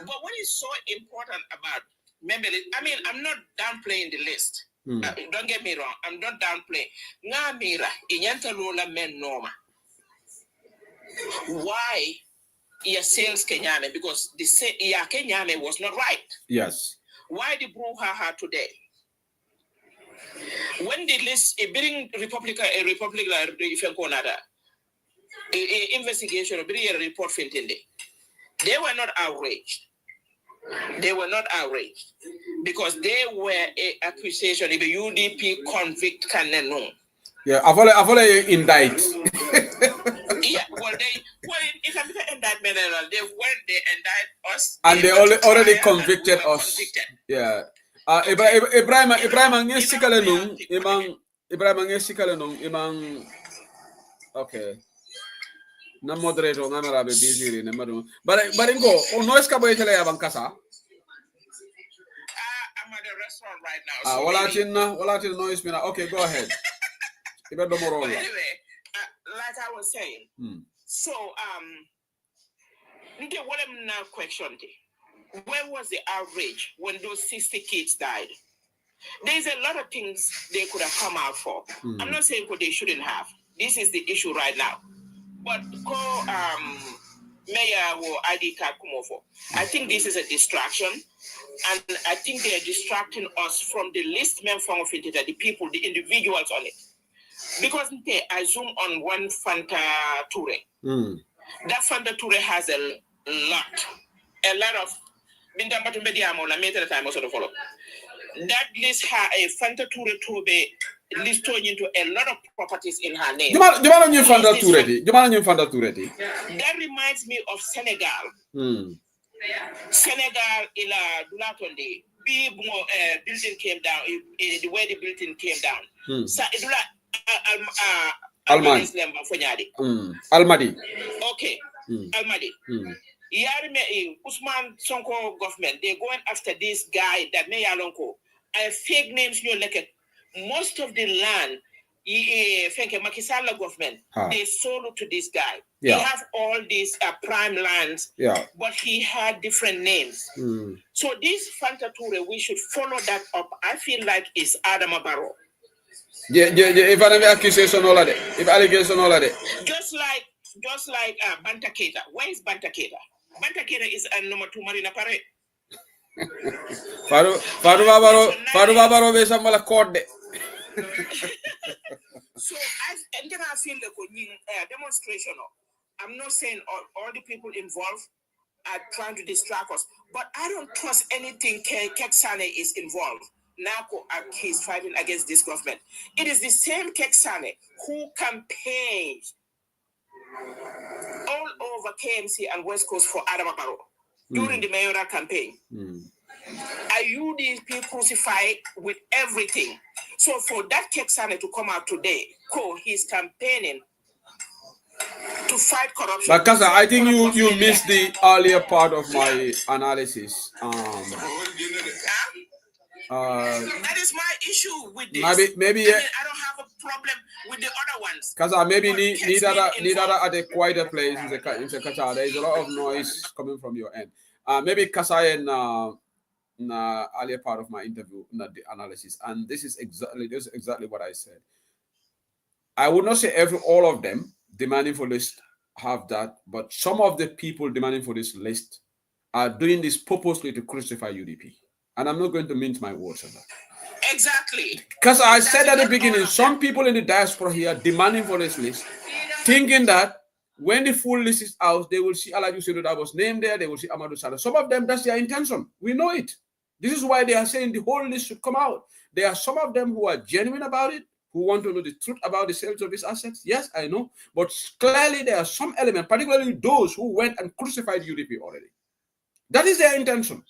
But what is so important about member list? I mean, I'm not downplaying the list. Don't get me wrong. I'm not downplaying. Nga mira inyanta lola men norma. Why your sales Kenyame? Because the Kenyame was not right. Yes. Why the brouhaha today? When the list bring Republic if you investigation bring a report they were not outraged. They were not outraged because they were a accusation if a UDP convict can know. Yeah, I've indict. Yeah, it's a indictment. They indict us, and they already convicted us. Convicted. Yeah. Ibrahim ngesikale nung imang okay. Na moderator ngamara be busy ne madu. But ingo noise ka boy tele abang kasa. I'm at a restaurant right now. So wala tin noise mina. Okay, go ahead. But anyway, like I was saying, so what I'm now questioning, where was the outrage when those 60 kids died? There's a lot of things they could have come out for. I'm not saying what they shouldn't have. This is the issue right now. But Mayor or ID card come over. I think this is a distraction, and I think they are distracting us from the list men from the people, the individuals on it. Because I zoom on one Fanta Toure. That Fanta Toure has a lot of that list has a Fanta Toure listed into a lot of properties in her name. That reminds me of Senegal. Senegal ila Dulatonde. Building came down. The way the building came down. So Almadi. Okay. Almadi. Usman Sonko government, they're going after this guy that may alonko. I fake names you like it. Most of the land, Macky Sall government, they sold to this guy. Yeah. He have all these prime lands, but he had different names. So this Fanta Toure, we should follow that up. I feel like it's Adam Barrow. Yeah. If I have accusation all of it, if allegation all of it. Just like Banta Keita. Where is Banta Keita? Banta Keita is number 2 Marina Parade. Faru Babaro be samala code. So I feel like demonstration. I'm not saying all the people involved are trying to distract us, but I don't trust anything Keksane is involved. Now he's fighting against this government. It is the same Keksane who campaigned all over KMC and West Coast for Adam Barrow during the mayoral campaign. Are you these people crucified with everything? So for that Keksane to come out today, he's campaigning to fight corruption. But Kasa, I think you missed the earlier part of my analysis. That is my issue with this. Maybe I don't have a problem with the other ones. Kasa, maybe neither at a quieter place in the Qatar. There is a lot of noise coming from your end. Maybe Kasa in the earlier part of my interview, not the analysis, and this is exactly what I said. I would not say all of them demanding for list have that, but some of the people demanding for this list are doing this purposely to crucify UDP. And I'm not going to mince my words on that. Exactly. Because I said at the beginning, some people in the diaspora here demanding for this list, thinking that when the full list is out, they will see Alaju Sedo that was named there, they will see Amadou Sada. Some of them, that's their intention. We know it. This is why they are saying the whole list should come out. There are some of them who are genuine about it, who want to know the truth about the sales of these assets. Yes, I know. But clearly there are some elements, particularly those who went and crucified UDP already. That is their intention.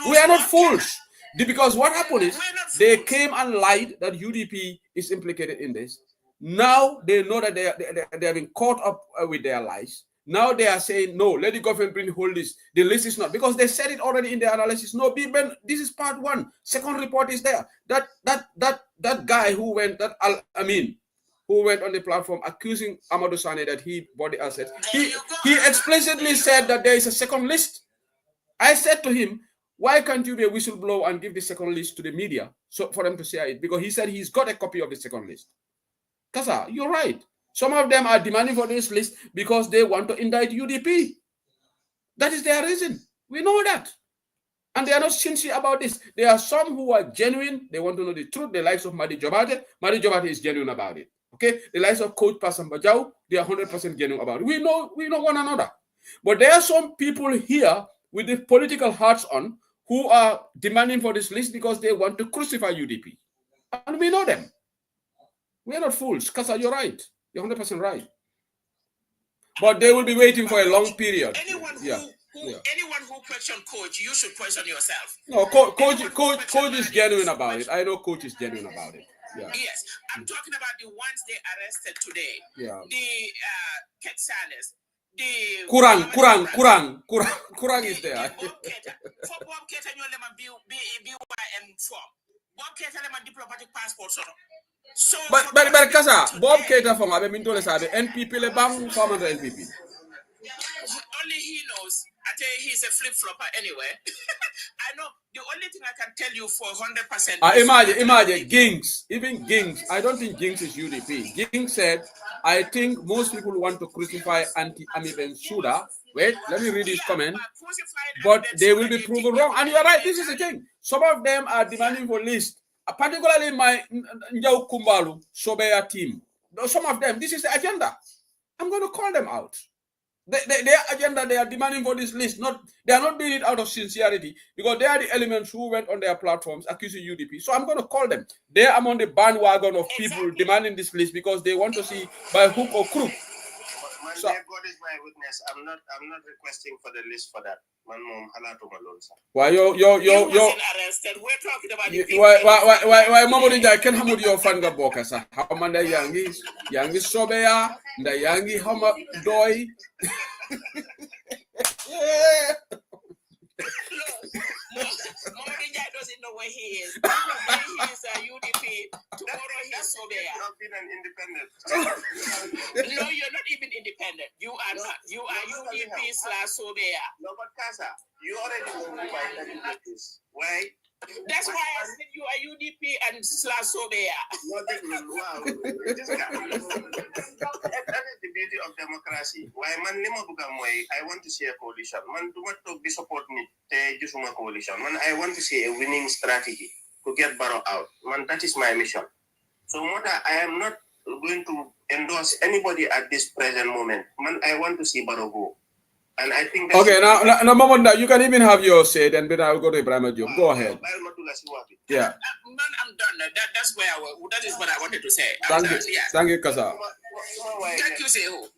We are not fools. Because what happened is they came and lied that UDP is implicated in this. Now they know that they have been caught up with their lies. Now they are saying, no, let the government bring the whole list. The list is not. Because they said it already in their analysis. No, this is part one. Second report is there. That guy who went, who went on the platform accusing Amadou Sane that he bought the assets, he explicitly said that there is a second list. I said to him, why can't you be a whistleblower and give the second list to the media so for them to share it? Because he said he's got a copy of the second list. Kasa, you're right. Some of them are demanding for this list because they want to indict UDP. That is their reason. We know that. And they are not sincere about this. There are some who are genuine. They want to know the truth. The likes of Madi Jobate. Madi Jobate is genuine about it. Okay? The likes of Coach Passam Bajau, they are 100% genuine about it. We know one another. But there are some people here with the political hats on who are demanding for this list because they want to crucify UDP. And we know them. We are not fools. Kasa, you're right. You're 100% right. But they will be waiting for a long period. Anyone who questions Coach, you should question yourself. No, Coach is genuine about it. I know Coach is genuine about it. Yeah. Yes. I'm talking about the ones they arrested today. Yeah. The Ketsanes. The Kurang is there. For Bob Keta, you let me BYM form. Bob Keta, let me diplomatic passport. So, but Kasa, Bob Keita from Abe Mintole Sabe, NPP le bang from the NPP. Only he knows. I tell you, he's a flip-flopper anyway. I know. The only thing I can tell you for 100%. Imagine Gings. Even Gings. I don't think Gings is UDP. Gings said, I think most people want to crucify Anti-Ami Bensouda. Wait, let me read his comment. But they will be proven wrong. And you're right, this is the thing. Some of them are demanding for list. Particularly my Njau Kumbalu, Sobeya team. Some of them, this is the agenda. I'm going to call them out. Their agenda, they are demanding for this list. They are not doing it out of sincerity because they are the elements who went on their platforms accusing UDP. So I'm going to call them. They are among the bandwagon of people demanding this list because they want to see by hook or crook. So, God is my witness. I'm not requesting for the list for that. Why yo arrested. We're talking about why Mamadou Njai ken hamud yo fan nga boka sa hamanda yangi sobeya nda yangi hama doy Mamadou Njai doesn't know where he is. He is UDP. Tomorrow he's sobeya. an independent. No, you're not even independent. You are not. You are UDP/Sobea. No, but Casa, you already know who my candidate is. Why? That's why I said you are UDP and /Sobea. Wow. That is the beauty of democracy. Why man I want to see a coalition. Man do not talk be support me. Just coalition. Man, I want to see a winning strategy to get Barrow out. Man, that is my mission. So I am not going to endorse anybody at this present moment. Man, I want to see Barrow go. And I think that's okay, now, Mamonda, you can even have your say, and then I'll go to Ibrahim Diop. Go ahead. Yeah. Man, I'm done. That is what I wanted to say. Thank you, Kasa. Thank you, Sehu.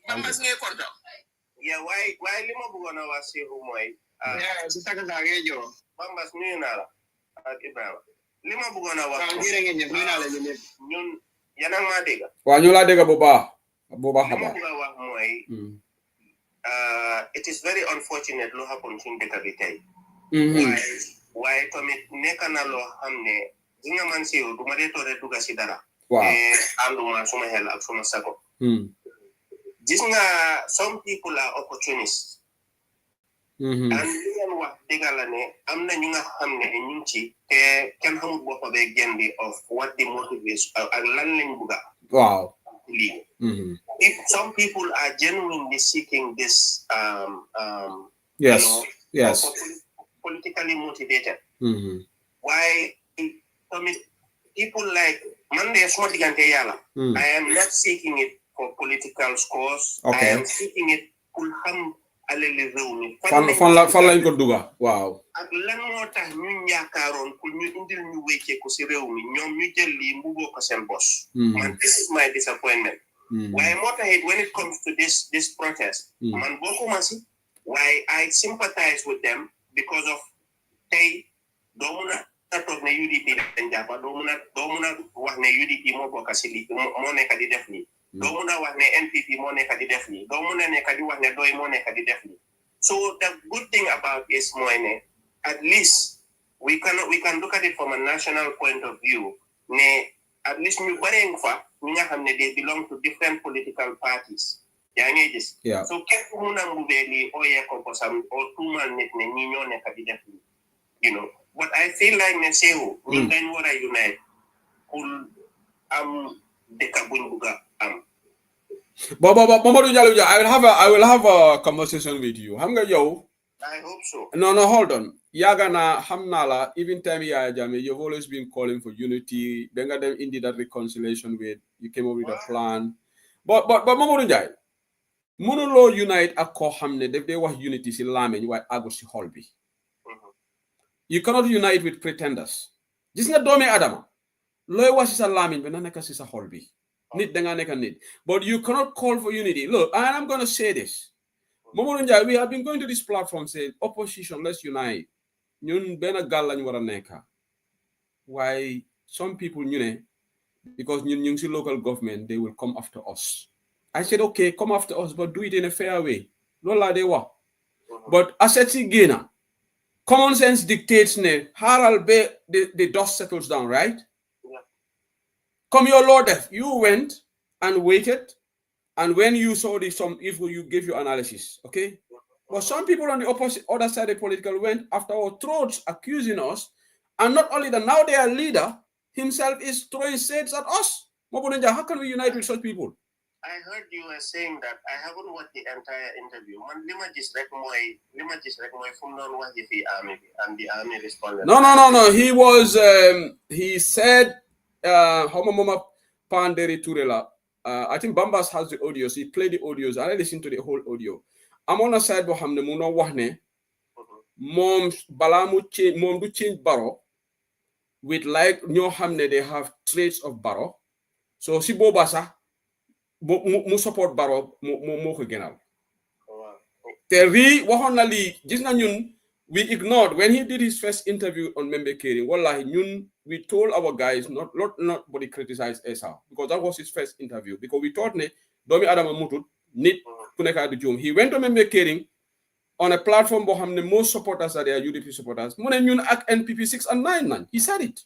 Yeah, why lima bugona wa Sehu moy? Yeah, sitaka zagejo. Bambas nuyu nala. Ibrahim. Lima bugona wa. Ngire ngene nuyu nala ñep. Ñun yanang ma dega. Wa ñu la dega bu baax. Bu baax Lima buga wax moy it is very unfortunate lo happen ci dëkk bi tay. Waaye tamit nekk na loo xam ne dinga man si yow du ma dee toore dugga si dara. Wow. Ànduma suma xel ak suma sago. Gis nga some people are opportunists. And li ngeen wax dëgg la ne am na ñu nga xam ne ñu ngi ci te kenn xamul boppa bee gendi of what the motivation ak lan lañ bugga. Wow. If some people are genuinely seeking this yes. you know, Yes. politically motivated. Why people like Monday I am not seeking it for political scores. Okay. I am seeking it kulham alele rewmi. Fan lañ ko duga. Wow. Ak lan moo tax ñu yaakaaroon pour ñu indil ñu wéccé ko ci réew mi ñoom ñu jël lii mbuboo ko seen boss. Man, this is my disappointment. Why moo tax when it comes to this protest, man bokkuma si. Why I sympathize with them because of tey doo mun a toog ne UDP dañ jàppa doo mun a wax ne UDP moo bokk si lii moo nekk di def lii doo mun a wax ne NPP moo nekk di def lii doo mun a nekk di wax ne doy moo nekk di def lii. So the good thing about is mooy ne at least we can look at it from a national point of view ne at least ñu baree fa ñi nga xam ne they belong to different political parties. Yeah. So you know, but I feel like Neseo, then what I unite I will have a conversation with you. I hope so. No, hold on. Yagana Hamnala, even time you've always been calling for unity. Benga them indeed that reconciliation with you came up with a plan. But Mamadou Njai, Munulo unite a ko hamne they were unity si lamen why ago si holbi. You cannot unite with pretenders. This is not Dome Adama. Loy was is a lamin, but naka is a holbi. Need denga neka need. But you cannot call for unity. Look, and I'm gonna say this. Momorunja, we have been going to this platform saying opposition, let's unite. Nyun bena gala nyuara neka. Why some people because nyun si local government, they will come after us. I said, okay, come after us, but do it in a fair way. Lola de wa. But assetsi gena. Common sense dictates Harald be the dust settles down, right? Yeah. Come your Lord, you went and waited, and when you saw some evil, you gave your analysis, okay? But some people on the other side of the political went after our throats accusing us, and not only that, now their leader himself is throwing shades at us. How can we unite with such people? I heard you were saying that I haven't watched the entire interview. Man, lima just like my from non what if the army and the army responded. No. He was he said Homomoma Panderi Turela. I think Bambas has the audios. He played the audios. I listened to the whole audio. I'm on a side of Hamne Muno Wahne. Mom Balamu Mom do change Baro with like Nyo Hamne, they have traits of Baro. So si Bobasa mu support Baro mo ko genal. Terry waxonali gis na ñun we ignored when he did his first interview on Membe Kering. Wallahi ñun we told our guys not body criticize Esa because that was his first interview because we thought ne domi adama mutut nit ku nekk du joom. He went to Membe Kering on a platform bo xamne most supporters are their UDP supporters. Mu ne ñun ak NPP 6 and 9 nan. He said it.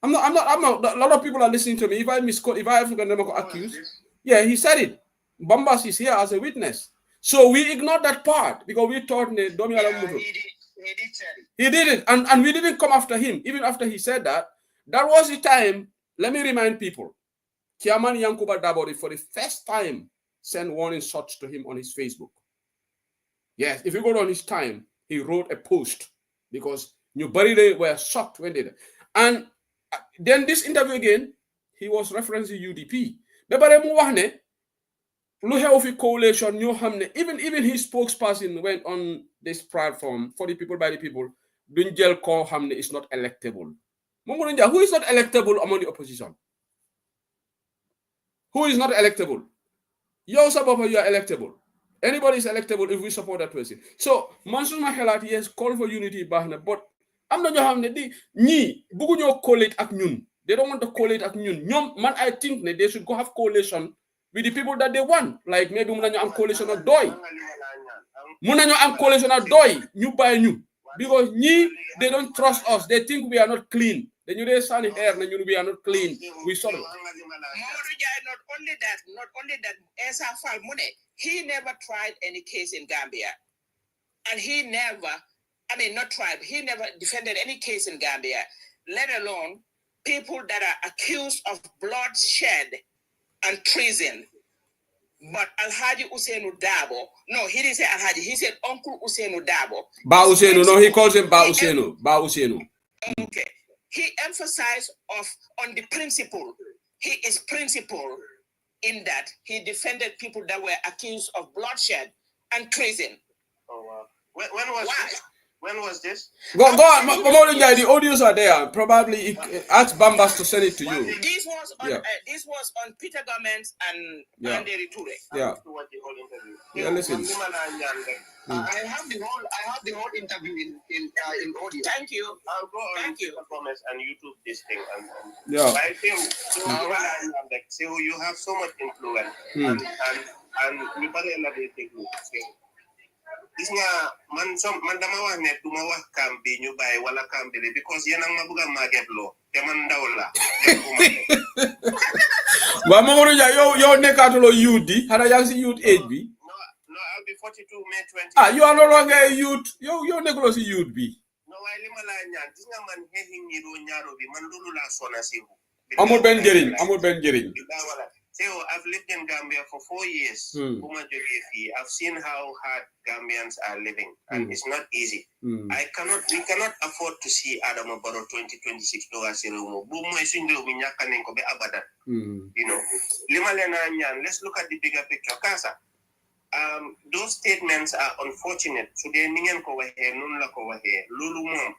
I'm not. A lot of people are listening to me. If I misquote, if I have accused, yeah, he said it. Bombas is here as a witness. So we ignored that part because we thought he did it. And we didn't come after him. Even after he said that, that was the time. Let me remind people. Chairman Yankuba Dabori, for the first time, sent warning shots to him on his Facebook. Yes, if you go on his time, he wrote a post because New Bari were shocked when they did. And then this interview again, he was referencing UDP. Coalition, even his spokesperson went on this platform for the people by the people. Dunjel Ko Hamne is not electable. Who is not electable among the opposition? Who is not electable? You are electable. Anybody is electable if we support that person. So, Mansour Mahelat, yes, call for unity, but I'm not going to collate ak ñun. They don't want to collate ak ñun. Man, I think they should go have coalition with the people that they want. Like maybe muna am coalition of doy. Muna am coalition of doy. New by new. Because they don't trust us. They think we are not clean. Then you say we are not clean. We saw it. Not only that, Esa Falmune, he never tried any case in Gambia. And he never defended any case in Gambia, let alone people that are accused of bloodshed and treason. But Alhaji Usainu Dabo, no, he didn't say Alhaji, he said Uncle Usainu Dabo. Ba Usainu, no, he calls him Ba Usainu. Ba Usainu. Okay. He emphasized on the principle. He is principled in that he defended people that were accused of bloodshed and treason. Oh, wow. When was this? Go on. The audios are there. Probably ask Bambas to send it to you. This was on Peter Gomez and Manderi Ture. Yeah. Yeah, listen. I have the whole interview in audio. Thank you. I'll go on Peter Gomez and YouTube this thing yeah. I feel so you have so much influence and we better take This man dama wax ne duma wax kambi ñu bay wala kambi because yeen ak ma bëgg maget lo te man ndaw la wa Mamadou Dia yow nekatulo youth di xana yang ci youth age bi no I'll be 42 May 20 you are no longer a youth yow nekkulo ci youth bi no way li ma la ñaan gis nga man xexi ñi do ñaaro bi man lolu la sona ci amul ben jeriñ So I've lived in Gambia for 4 years. I've seen how hard Gambians are living, and it's not easy. We cannot afford to see Adam Barrow 2026 You know, let's look at the bigger picture. Kasa, those statements are unfortunate. So they ningen ko wahe, nun la ko wahe, lulu mom.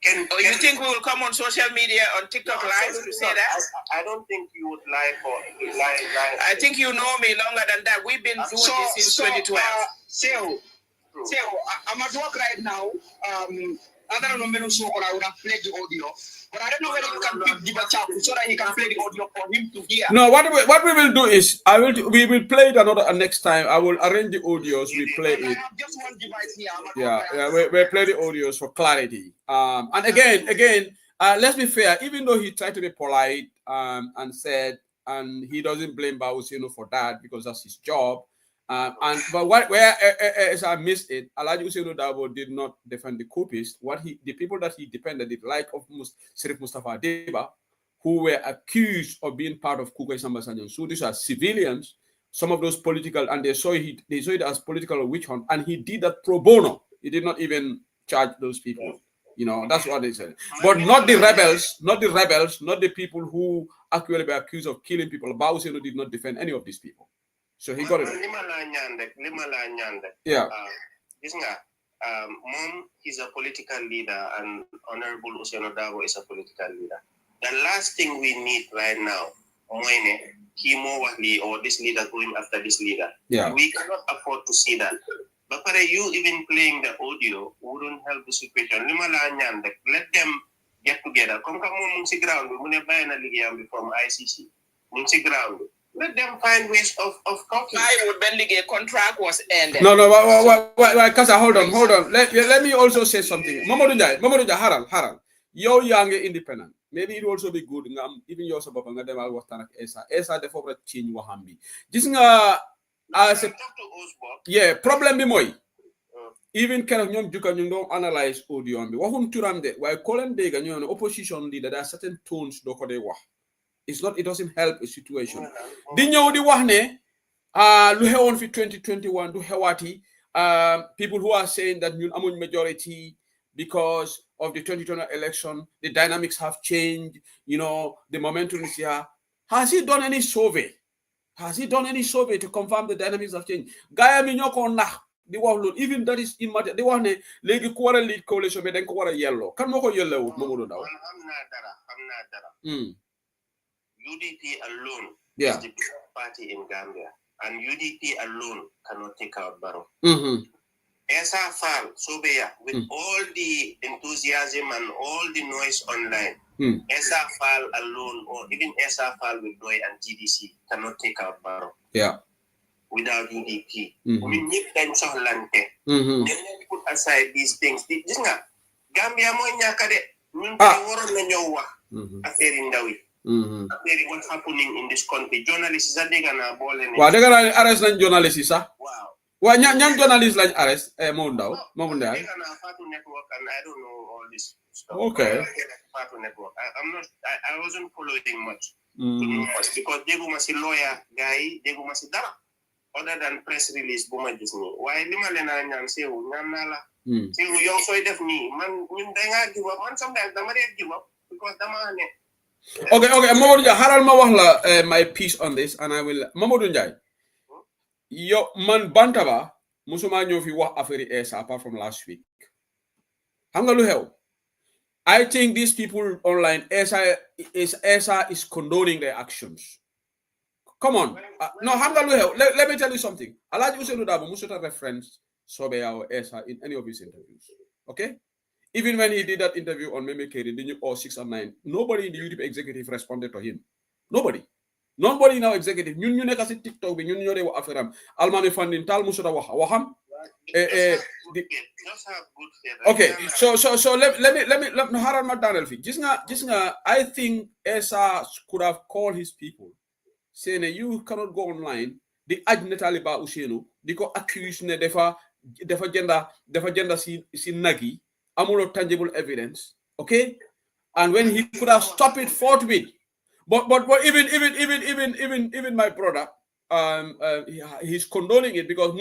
You think we will come on social media on TikTok live to say that? I don't think you would lie. I think you know me longer than that. We've been doing this since 2012. I'm at work right now. I don't know when I would have played the audio, but I don't know whether you can pick the chat so that he can play the audio for him to hear. No, what we will do is we will play it another next time. I will arrange the audios. We play it. I have just one device here. We play the audios for clarity. And again, let's be fair. Even though he tried to be polite and said, and he doesn't blame Bausino for that because that's his job. But where I missed it, Alhaji Usainu Dabo did not defend the coupists. The people that he defended, like of Sirif Mustafa Deba, who were accused of being part of Kukai Sambasanjan. So these are civilians. Some of those political, and they saw it as political witch hunt, and he did that pro bono. He did not even charge those people. You know, that's what they said. But not the rebels, not the people who actually were accused of killing people. Bausino did not defend any of these people. So he got it. Yeah. Mom is a political leader and Honorable Usainu Dabo is a political leader. The last thing we need right now, or this leader going after this leader. Yeah. We cannot afford to see that. But for you even playing the audio wouldn't help the situation. Let them get together. Come ground. From ICC. Ground. Let them find ways of talking. Why would Bendige contract was ended? No, Kasa, hold on. Let me also say something. Mamadou Dia, Haral. You're young independent. maybe it will also be good even yourself nga demal waxtaan ak Essa dafa war a change waxam bi gis nga as yeah problème bi mooy even keroog ñoom jukka ñu doon analyse audio bi waxum turam de waaye ko leen dégg ñoo ne opposition leader there are certain tones doo ko dee wax it doesn't help a situation di ñëw di wax ne lu xewoon fi 2021 du xewaati people who are saying that ñun amuñ majority because of the 2020 election, the dynamics have changed, the momentum is here. Has he done any survey? Has he done any survey to confirm the dynamics have changed? Gaya mi ñoko nax di wax lool even that is in matter di wax ne léegi ku war a lead coalition bi dañ ko war a yelloo kan moo ko yelloo Mamadou Ndaw xam naa dara UDP alone is the biggest party in Gambia and UDP alone cannot take out Barrow. Essa Fall, Sobeya, with all the enthusiasm and all the noise online, Essa Fall alone, or even Essa Fall with Doi and GDC, cannot take out Barrow. Yeah. Without UDP. We need them to lante. Put aside these things. Gambia mo nyakade, woro na nyowa. Affaire ndawi. What's happening in this country? Journalists are gonna ball in. Wa daga na arrest na journalists sa? Wow. Well, ñan journalist like arrest Mamadou Ndaw. I network and I don't know all this stuff. Okay. Network. I wasn't following much. Because déguma si lawyer guy, déguma si dara. Other than press release buma gis ni. Waaye lima leena ñaan sewu ñaan na la. Sewu yow soy def ni man ñun da nga give up. Man sometimes dama dey give up because dama ne. Okay, Mamadou Ndiaye haral ma wax la my piece on this and I will Mamadou Ndiaye. Yo man bantaba musuma ñëw fi wax affaire Essa apart from last week. Xam nga lu xew? I think these people online Essa is condoning their actions. Come on. No, xam nga lu xew? Let me tell you something. Alhaji Ousainou Darboe musuta reference Sobeya or Essa in any of his interviews. Okay? Even when he did that interview on Meme Keri, or 6 or 9, nobody in the UDP executive responded to him. Nobody now executive ñun ñu nekk ci TikTok bi ñun ñoo dee wax affaire am almami fandin tal musuta waxam okay so let me haral ma daaneel fi gis nga I think Essa could have called his people saying you cannot go online di aj Natali Ba Ousainou di ko accuse ne dafa jënda si nagi amulo tangible evidence okay and when he could have stopped it forthwith. But even my brother, he's condoning it because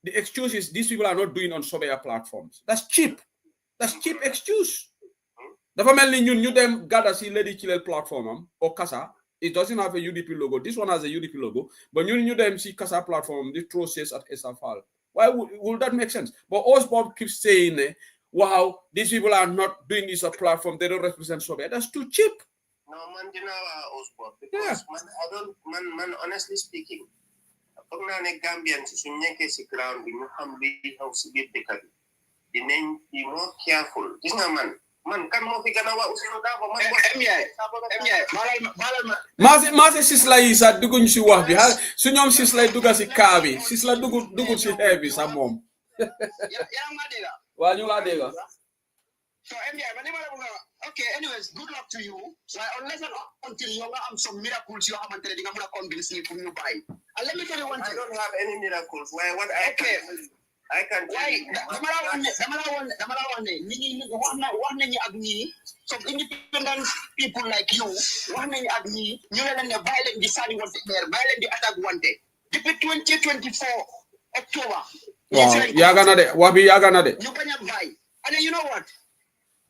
the excuse is these people are not doing on Sobeya platforms. That's cheap. That's cheap excuse. The family knew them gather see Lady Chilel platform or Casa. It doesn't have a UDP logo. This one has a UDP logo, but you knew them see Casa platform. This process at SFL. Why would that make sense? But Osbob keeps saying, "Wow, these people are not doing this platform. They don't represent Sobeya." That's too cheap. No, man, Osborne, because man, honestly speaking, I'm not a Gambian, so you ground, you have to be the name, be more careful. This man, can more figure out what Mase sisla isa dugun si wax bi su ñom sisla duga si kaabi sisla dugu si heavy sa mom ya ma dega wa ñu la dega so okay, anyways, good luck to you. So unless and until you have some miracles, you haven't ready to convince me from you buy. And let me tell you one thing. I don't have any miracles. Why? What I can. Why? Some independent people like you, you let them violent deciding what they're violent the attack one day. Depuis 2024 October. Wow, yaga de. You can buy. And then you know what?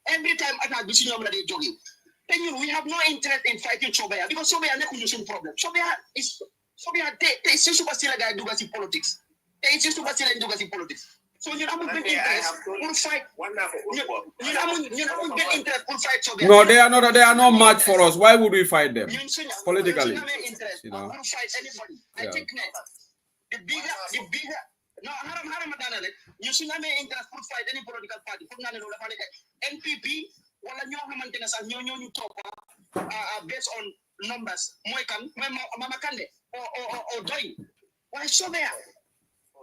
Every time attack between you and jogging. Then we have no interest in fighting Sobeya because Sobeya is not a problem. Sobeya they super still guy do politics. They super still do politics. So you haven't been interest to fight. You haven't been interest to fight Sobeya. No, they are not much for us. Why would we fight them? Politically. You know. I fight anybody. I think the bigger no, you should not be interested to fight any political party. NPP, you talk based on numbers. Mama Kande or Doi. Why Sobeya?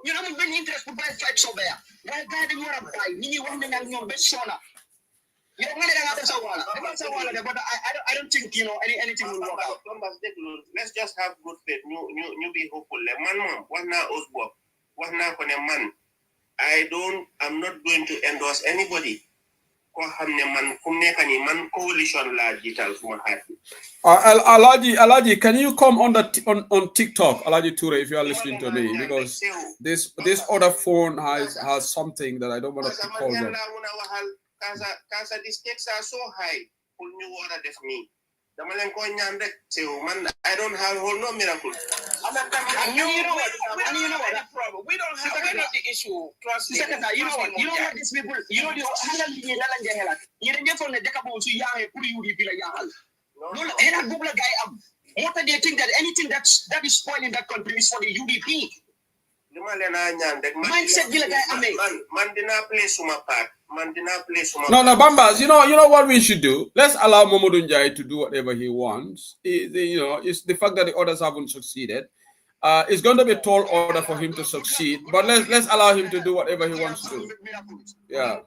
You haven't been interested to fight Sobeya. Why guide you are a guy? You want to know best sona. I don't think anything will work out. Let's just have good faith. You be hopeful. Man, I'm not going to endorse anybody. Coalition Alaji, can you come on TikTok, Alaji Ture, if you are listening to me, because this other phone has something that I don't want to call them. The stakes are so high. I don't have no miracle. You know what? We're not the issue. Trust me. You know what? These people, you know, they think that anything that is spoiling that country is for the UDP. Mindset No, Bambas, you know what we should do? Let's allow Momodou Njai to do whatever he wants. It's the fact that the others haven't succeeded. It's going to be a tall order for him to succeed, but let's allow him to do whatever he wants to do. Yeah.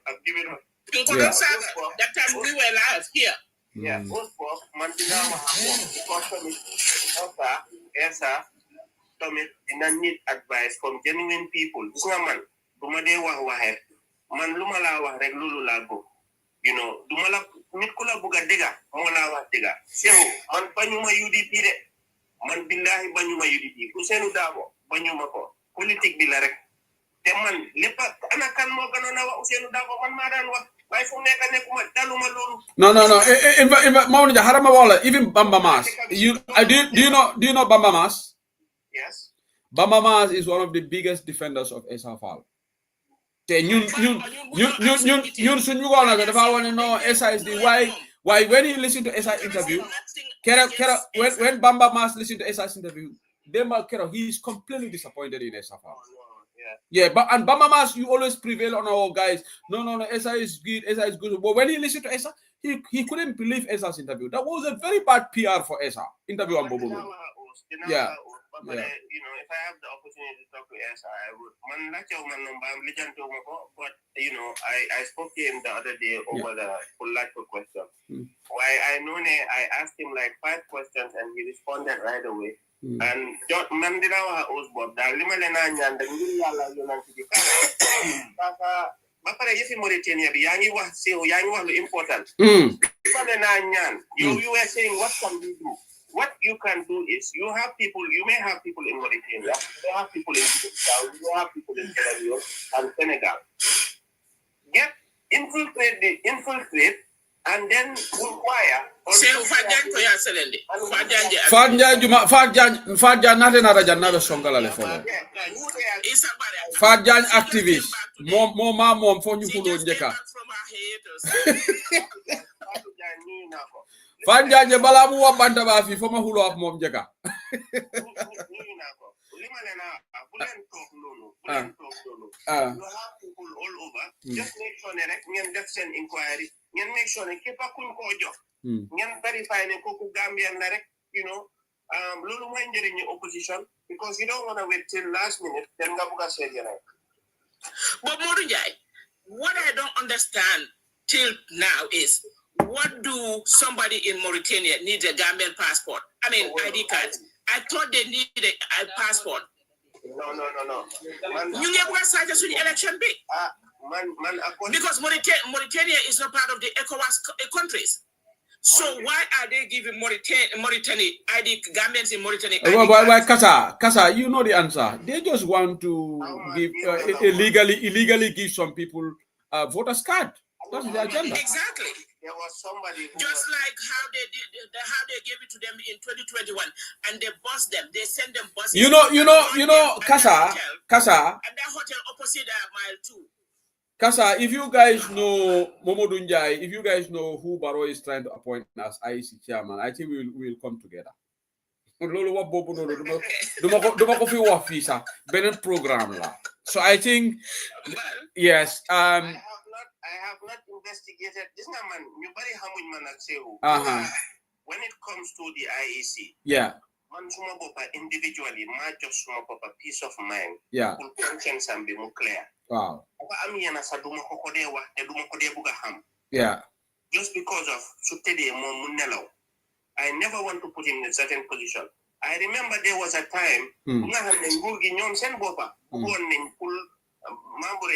I've given up. That time we were live here. Yeah, both for Mandina need advice from genuine people. This man, man lumala reglulu lago. You know, dumala mitkula buga dega, mola wa dega. Sehu, man banyuma UDP de, man billahi banyuma UDP. Kusenu dabo, banyuma ko. Politik bilarek. Teman, lepa anakan mo kanona wa usenu dabo man madan wa. No. Even Bamba Mas. Do you know Bamba Mas? Yes. Bamba Mas is one of the biggest defenders of SFL. Esa is the why when you listen to Esa interview, when Bamba Mas listen to Esa's interview, he is completely disappointed in SFL. Yeah, but and Bamba Mas, you always prevail on our guys. No, Esa is good. But when he listened to Esa, he couldn't believe Esa's interview. That was a very bad PR for Esa. Interview on Bobo. Yeah. But you know, if I have the opportunity to talk to Esa, I would. But you know, I spoke to him the other day over the political question. Why I asked him like 5 questions and he responded right away. And Mandela was Bob. Limalena and the Yala United Bapara Yefi Mauritania, Yangi was important. You were saying, what can we do? What you can do is you may have people in Mauritania, you have people in South, you have people in Sierra Leone and Senegal. Infiltrate and then inquire. Fadjan activist. Mom for you Fadjan balamu wa banda ba fi foma hulo ak mom jeka. You have people all over. Just make sure that inquiry. Make sure that keep a verify Gambian you know, Lulu in your opposition because you don't want to wait till last minute. Then Gabuga said, But Morujai, what I don't understand till now is what do somebody in Mauritania need a Gambian passport? I mean, ID card. I thought they needed a passport. No. You never such a election big. Because Mauritania is not part of the ECOWAS countries. So why are they giving Mauritania ID Gambians in Mauritania? Why, Kasa, you know the answer. They just want to give illegally give some people a voter's card. That's the agenda. Exactly. There was somebody just like how they gave it to them in 2021, and they bust them. They send them buses. You know, Kasa, and that hotel opposite Mile 2. Kasa, if you guys know Momodou Njai, if you guys know who Barrow is trying to appoint as IEC chairman, I think we will come together. So I think yes. I have not investigated this man. When it comes to the IEC, man suma bopa individually ma just suma bopa peace of mind. Yeah. Conscience am be mo clear. Wow. Am yena sa duma ko ko de wax te duma ko de buga xam. Yeah. Just because of su tede mo mu nelaw. I never want to put him in a certain position. I remember there was a time nga xamne nguur gi ñom sen bopa bu won nañ pour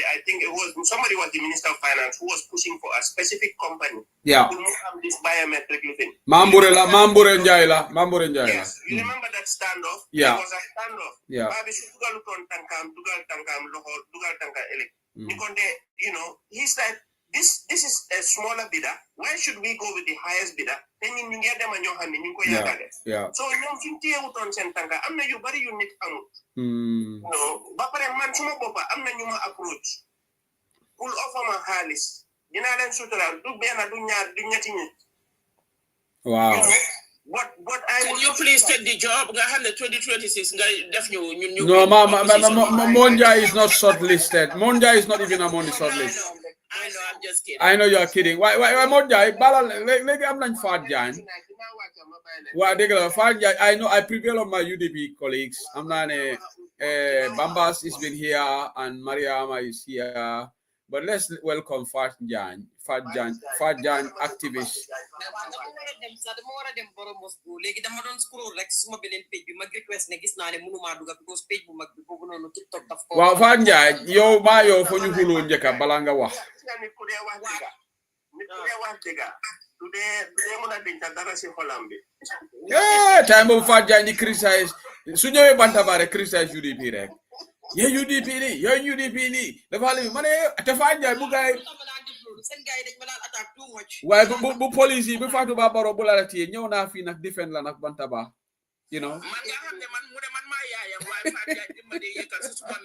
I think it was somebody was the Minister of Finance who was pushing for a specific company. Yeah. Who have this biometric living. Mambure Njai la. Yes. You remember that standoff? Yeah. There was a standoff. Yeah. Babi su dugal tankam loho dugal tanka elek. You know, he said this is a smaller bidder. Why should we go with the highest bidder? Then you get them and you hand in yeah. So you finti uton sen tanka amna you bari unit amut. No, bapare man suma bopa amna ñuma approach. Pull offer ma halis. Dina len sutural du bena du ñaar du ñetti ñet. Wow. You know, what I can you please take the job nga xamne 2026 nga def ñu No, Monja is not shortlisted. Monja is not even among the shortlist. I know, I'm just kidding. I know you're kidding. Why Monja? Legi am nañ Fat Jan. Wa dégg la Fat Jan, I know I prevail on my UDP colleagues. I'm not Bambas has been here and Mariama is here. But let's welcome Fat Jan activist. Wow, Fat Jan, yow ma yow fo ñu xuloo njëkka bala nga wax. Yeah, time of Fat Jan di criticize. Su ñëwee Bantaba criticize UDP rek. Yeah, UDP ni dafa li mané te Fat Jan bu gaay waaye bu police yi bu Fatou Ba Barrow bu la téye ñëw naa fii nag defend la nag Bantaba, you know. Man nga xam ne man mu ne man maa yaayam waaye Fat Jan di ma di yëkkal si suma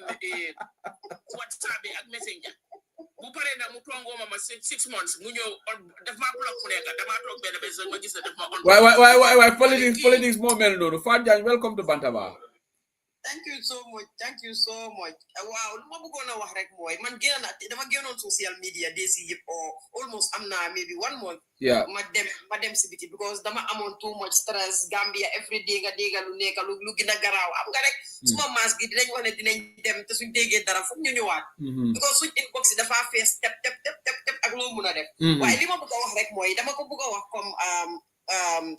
WhatsApp bi ak Messenger bu paree nag mu tongoo ma 6 months mu ñëw daf maa block mu nekk dama toog benn bés ma gis ne daf ma on waay politics moo mel noonu. Fat Jan, welcome to Bantaba. Thank you so much. Wow, lu ma bëggoon a wax rek mooy man dama génnoon social media days yi yëpp almost am na maybe 1 month. Yeah. ma dem si biti because dama amoon too much stress. Gambia every day nga dégga lu nekk lu gën a garaaw am nga rek suma maas gi dinañ wax ne dinañ dem te suñ déggee dara foog ñu ñëwaat. Because suñ inbox yi dafa fees tep ak loo mun a def. Waaye li ma bëgg a wax rek mooy dama ko bëgg a wax comme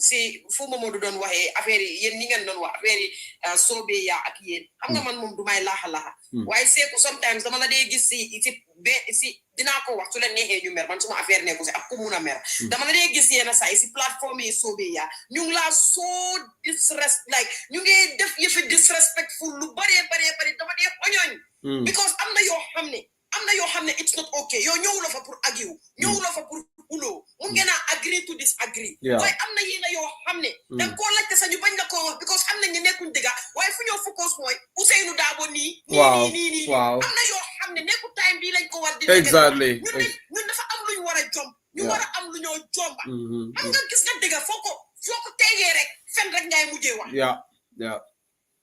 si fu Mamadou doon waxee affaire yi yéen ñi ngeen doon wax affaire yi soobee yaa ak yéen xam nga man moom du may laaxa waaye seeku sometimes dama la dee gis si dinaa ko wax su leen neexee ñu mer man suma affaire nekku si ak ku mun a mer dama la dee gis yenn saa yi si plateforme yi soobee yaa ñu ngi laa soo ñu ngi def yëfi disrespectful lu bari dama dee oñooñ because am na yoo xam ne it's not okay yow ñëwuloo fa pour agiw ñëwuloo fa pour ulo mun ngeen a agree to disagree waaye am na yéena yoo xam ne danga koo laajte sax ñu bañ la koo wax because am na ñu nekkuñ dëgga waaye fu ñoo focus mooy Ousseynou Dabo nii am na yoo xam ne nekku time bii lañ ko war di exactly ñun dafa am lu ñu war a jom ñu war a am lu ñoo jomba xam nga gis nga dëgga foo ko tegee rek fen rek ngay mujjee wax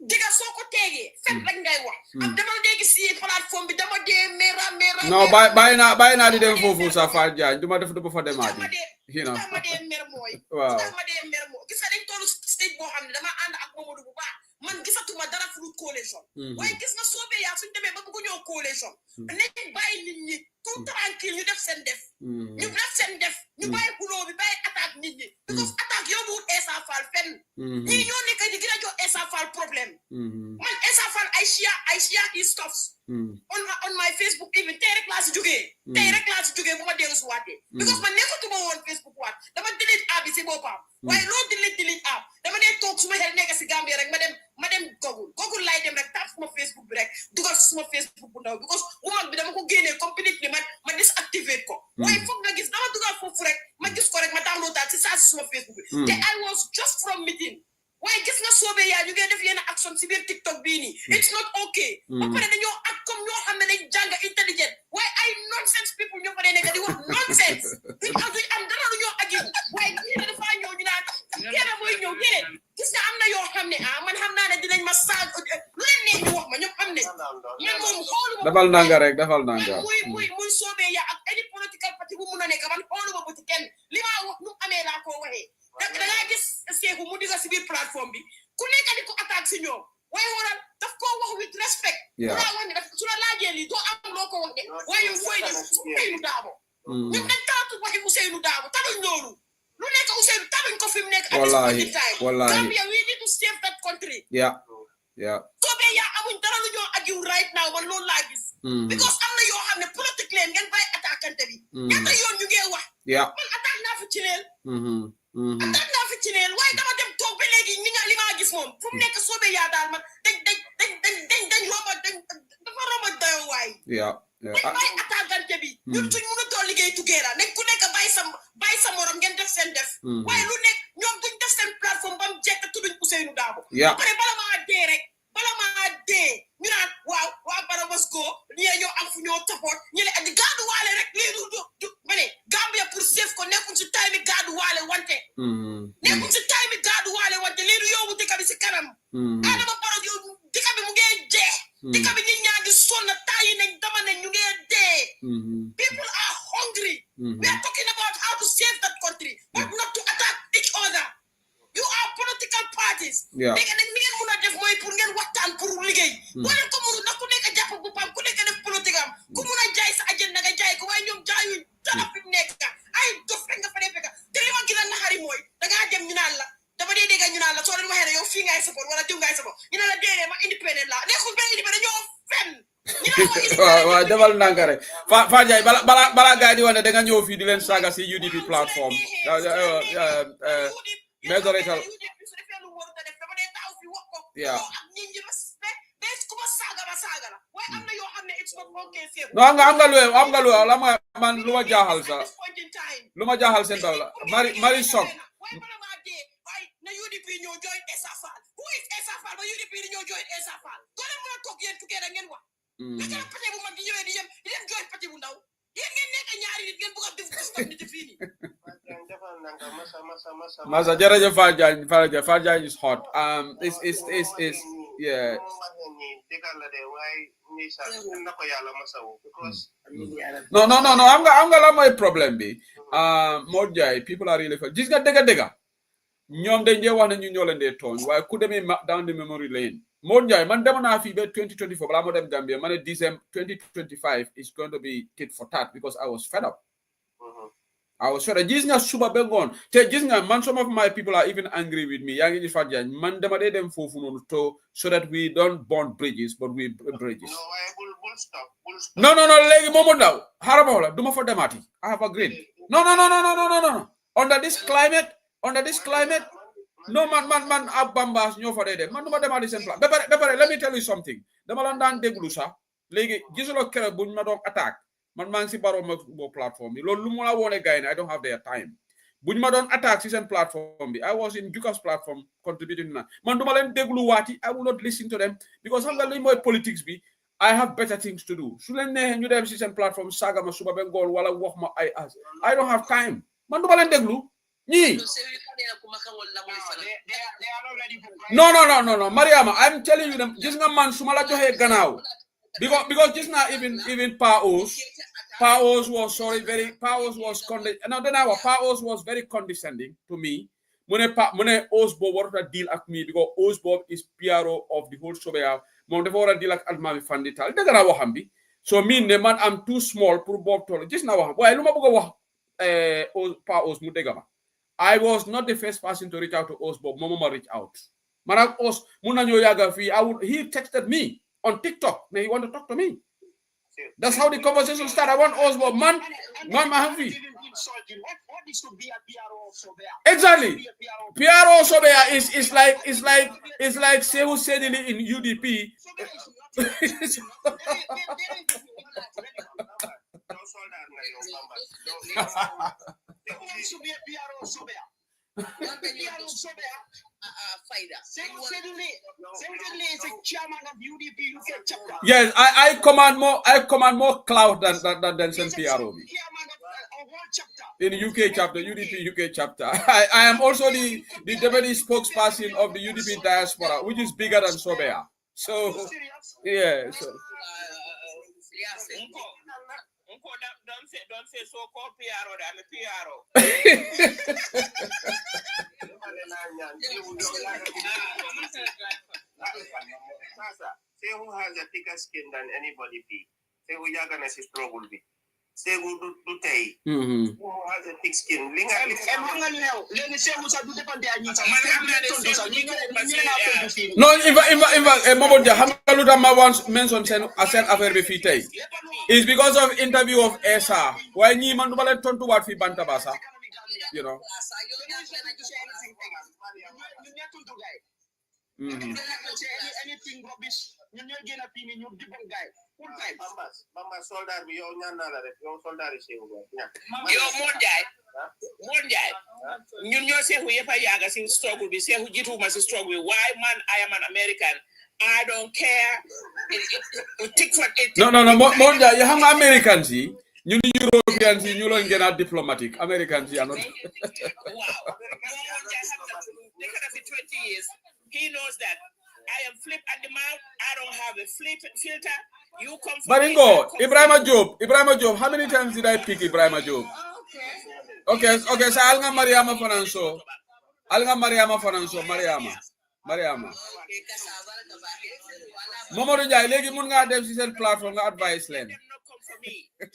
diga soo ko tegee fen rek ngay wax am dama dégg si plateforme bi dama dee mera non bàyyi naa di dem foofu sa Fat Jan duma fa demaat dama dee mer mooy dama dee mer mooy gis nga dañ tollu stage boo xam ne dama ànd ak Mamadou bu baax man gisatuma dara fruit coalition waaye gis nga soobee yaa suñ demee ba bëgg ñoo coalition nañ bàyyi nit ñi tout tranquille ñu def seen def ñu bàyyi xuloo bi bàyyi attaque nit ñi because attaque yóbbuwul Essa Faal fenn ñii ñoo nekk di gën a jox Essa Faal problème man Essa Faal I share his stuffs on my Facebook even tey rek laa si jógee bu ma dellu si waatee because man nekkatuma woon Facebook waat dama delete app bi si boppam waaye loo delete app dama dee toog su ma xel nekk si Gambia rek ma dem Google laay dem rek tap suma Facebook bi rek dugal suma Facebook bu ndaw because bu mag bi dama ko génnee completely ma disactivate ko waaye foog nga gis dama dugal foofu rek ma gis ko rek ma download daal si saa si suma Facebook bi te I was just from meeting waaye gis nga soobee yaa ñu ngi def yenn action si biir TikTok bii nii it's not okay ba pare dañoo ak comme ñoo xam ne dañ jàng intelligent waaye ay nonsense people ñoo fa dee nekk di wax nonsense duñ am dara lu ñoo agi waaye kii ne dafa ñëw ñu naan kenn mooy ñëw déedéet gis nga am na yoo xam ne man xam naa ne dinañ ma saag lu leen neex ñu wax ma ñoom xam ne man moom xooluma dafal nanga muy soobee yaa ak any political party bu mun a nekk man xooluma bëti kenn li ma wax nu amee laa koo waxee da ngaa gis Seeku mu digga si biir plateforme bi ku nekk di ko attaque si ñoom waaye waral daf koo wax with respect mu laa wax ne daf su la laajee lii doo am loo ko wax de waaye yow fooy def Ousseynou Dabo ñun dañ taatu waxi Ousseynou Dabo taluñ loolu lu nekk Ousseynou taluñ ko fi mu nekk at this point in time Gambia we need to save that country soobee yaa amuñ dara lu ñoo agiw right now man loolu laa gis because am na yoo xam ne politique leen ngeen bàyyi attaquante bi ñaata yoon ñu ngee wax man attaque naa fi ci leen attaque naa fi ci leen waaye dama dem toog ba léegi li ma gis moom fu mu nekk soobee yaa daal man dañ romba dafa romba dayo waay dañ bàyyi attaquante bi ñun suñ mënu too liggéey tugeera nañ ku nekk bàyyi sa morom ngeen def seen def waaye lu nekk ñoom duñ def seen plateforme ba mu jekk tudduñ Ousseynou Dabo pare bala maa dee ñu naan waaw waa bara Mosco ñee ñoo am fu ñoo tapoot ñu ne di gaadu waale rek lii du ma ne Gambia pour save ko nekkul si time bi gaadu waale wante nekkul si time bi gaadu waale wante lii du yóbbu dëkk bi si kanam Adama Barrow yow dëkk bi mu ngee dee dëkk bi nit ñaa ngi sonn taayi nañ dama ne ñu ngee dee people are hungry we are talking about how to save that country but not to attack each other you are political parties léegi nag ni ngeen mun a def mooy pour ngeen waxtaan pour liggéey boo leen ko mënu nag ku nekk jàpp boppam ku nekk def politique am ku mun a jaay sa agenda nga jaay ko waaye ñoom jaayuñ dara fi mu nekk ay dof rek nga fa dee fekk te li ma gën a naxari mooy dangaa dem ñu naan la dama dee dégg ñu naan la soo leen waxee ne yow fii ngay support wala diw ngay support ñu naan la déedéet ma independent la nekkul benn independent ñoo fen waaw defal ndànk rek Fa Jaay bala gaay di wax ne da nga ñëw fii di leen saaga si UDP plateforme Majoritaire no am nga lu la man lu ma jaaxal sa lu ma jaaxal seen daw la mari sok na UDP ñoo join Esafal who is Esafal ba UDP ñoo join Esafal ko leen mën a toog yéen tukkee da ngeen wax naka la parti bu mag di ñëwee di dem join parti bu ndaw yéen ngeen nekk ñaari nit ngeen bëgg a def stop nit fii nii Masa jërëjëf Fa Jaay is hot is yeah no am nga la mooy problème bi Modou Jaay people are really gis nga dëgga ñoom dañ dee wax ne ñu ñoo leen dee tooñ waaye ku demee down the memory lane Modou Jaay man demoon naa fii ba 2024 balaa moo dem Gambia ma ne December 2025 is going to be tit for tat because I was fed up gis nga suba ba ngoon te gis nga man some of my people are even angry with me yaa ngi Fat Jaay man dama dee dem foofu noonu to so that we don't burn bridges but we build bridges no léegi moomu ndaw xaaral ma wala du ma fa demaati I have agreed no under this climate no man ab bambas ñoo fa dee dem man du ma demaati seen plan ba pare let me tell you something dama la daan déglu sax léegi gisuloo keroog buñ ma doon attaque man maa ngi si Barrow mo platform bi loolu lu mu la woone gars yi ne I don't have their time buñ ma doon attaque si seen platform bi I was in Juka's platform contributing na man duma leen déglu waati I will not listen to them because xam nga li mooy politics bi I have better things to do su leen neexee ñu dem si seen platform saaga ma suba ba ngoon wala wax ma ay as I don't have time man duma leen déglu ñii no Mariama I'm telling you them gis nga man su ma la joxee gannaaw because just now even Paos was very condescending to me. Mune Osbo wanted to deal with me because Osbo is PRO of the whole Sobea. Mone devora deal with Almami Fandital. They gonna wahambi. So me ne man I'm too small for Bob Tolo. Just now waham. Why luma buga Paos mutegama. I was not the first person to reach out to Osbo. Mama reach out. Manak Os Munanyo Yaga fi. He texted me on TikTok. He want to talk to me. That's how the conversation started. I want Osborne, man, happy. What is to be a PRO Sobea? Exactly. PRO Sobea is like Sehu said in UDP. Yes, I command more clout than PRO. In UK chapter, UDP UK chapter. I am also the deputy spokesperson of the UDP Diaspora, which is bigger than Sobea. So yeah. So. Don't say so called PRO. I'm a PRO. Say who has a thicker skin than anybody be. Say who you're gonna see struggle be. Say who do tay. Who has a thick skin. Linga. No, if Mabonja, Hamaluta ma once mentioned I said affair before. It's because of interview of Esa. Why ni man dubale turn to what fi bantabasa. You know. Anything rubbish. Mama soldier we all soldier is you say who yaga struggle be say who jitu must struggle. Why man I am an American. I don't care. No, Monja, you have Americans, you Europeans, you don't get diplomatic. Americans, are not. Wow. They could have 20 years. He knows that I am flip at the mouth. I don't have a filter. You come from Baringo, Ibrahim Job, how many times did I pick Ibrahim Job? Okay, so Alga Mariama Finanso. Mariama. Momodu Jai, legi mun nga dem ci sen platform nga advice len. If I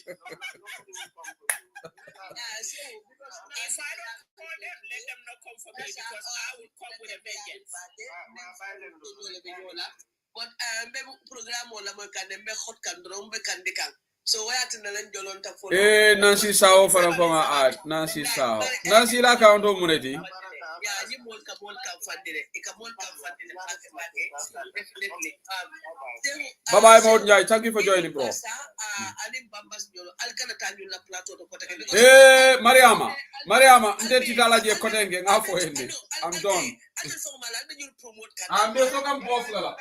don't call them, let them not come for me because I will come with a vengeance. But maybe program wala mo kan be hot kan drum be kan dikan. So why at na lan jolon ta for Nancy Sao faram ko nga art, Nancy Sao. Nancy la ka ndo muneti. Yeah, you mol ka fandire. Ikamol ka fandire. Definitely. Bye-bye, Maud Njai. Thank you for joining, bro. Hey, Mariama, ndetitala je kotenge ngafo ende. I'm done. I'm just talking boss lala.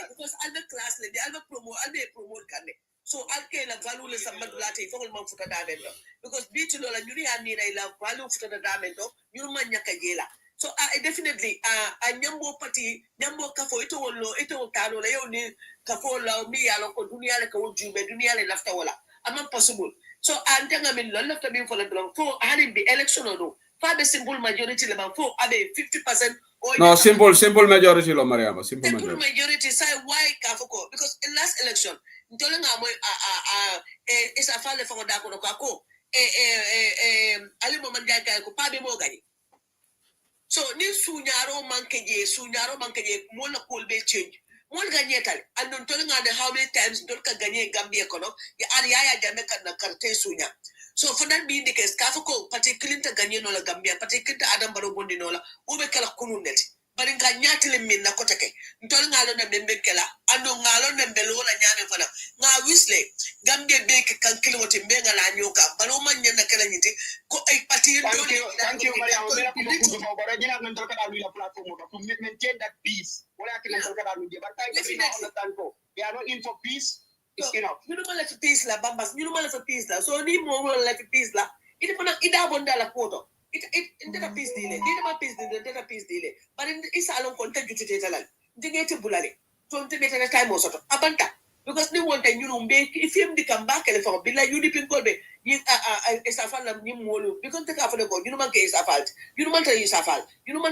Because I'll be class lady, I'll be promote so I'll get a value less of Madulati for all months for the diamond. Because beach lola, you need a love value for the diamond, you man yakayela. So I definitely a nyambo party, nyambo kafo ito tano, leoni kafo la me aloko dunia like a jube, dunia le lafta wala. I'm not possible. So I'm telling me left me for the long for having the election or no. Five simple majority level for 50%. No, simple majority lo Mariama. Simple majority say why kafoko because in last election ntolenga mo isa fale fa da ko ko ali mo man jaay ko pabe mo gani so ni sunyaro mankeje mo la ko be change mo gagné tal andon tolenga de how many times dol ka gagné Gambia ko no ya ariya jame kan na carte sunya so for that being the case kafoko particularly ta gagné no la Gambia particularly Adam Baro bondi no la ube kala kununnet bari nga ñaatile min na ko teke ntol ngalo na membe kala ando ngalo na mbelo la ñame fana nga wisle Gambia be ke kankili wote be ngala nyoka balo man ñana kala ñiti ko ay pati thank you Maria o mera ko ko bara ñina nan tor kala la platform to maintain that peace wala ki nan tor kala lu je barka they are not in for peace it's enough you know la peace la bambas you know la peace la so ni mo la peace la ite fana ida bonda la poto it data peace deal data peace deal but in isa alon content to tell digete bulale to tebeta time osoto abanta because they want you know if him the come back and for bila you dipin kolbe isa fal na ni molu because take after go you know man ke isa fal you know man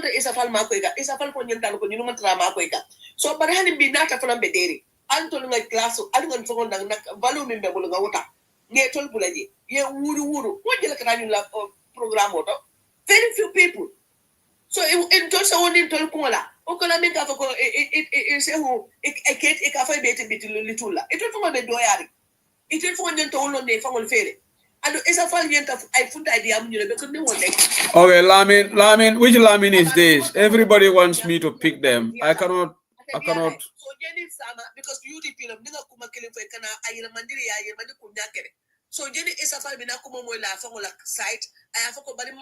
ta isa fal ma ko ega isa fal ko nyanta ko you know man tra ma ko ega so but hanim bi nata fana be deri antol nga class alngan fo ndak nak value min be bulu nga wuta ngetol bulaje ye wuru ko jela ka ñu la programme auto very few people. So in just only in Tolkola, Okola make up it say who it get a cafe bait little. It will from a doyari. It will from the toll on the family ferry. And it's a faliant of I put idea because no one okay, Lamin, which Lamin is this? Everybody wants me to pick them. I cannot. So Jenny Sama because you depend on Nina Kuma killing for Kana, I am Mandiri, so Jenny is a family la site. I have a company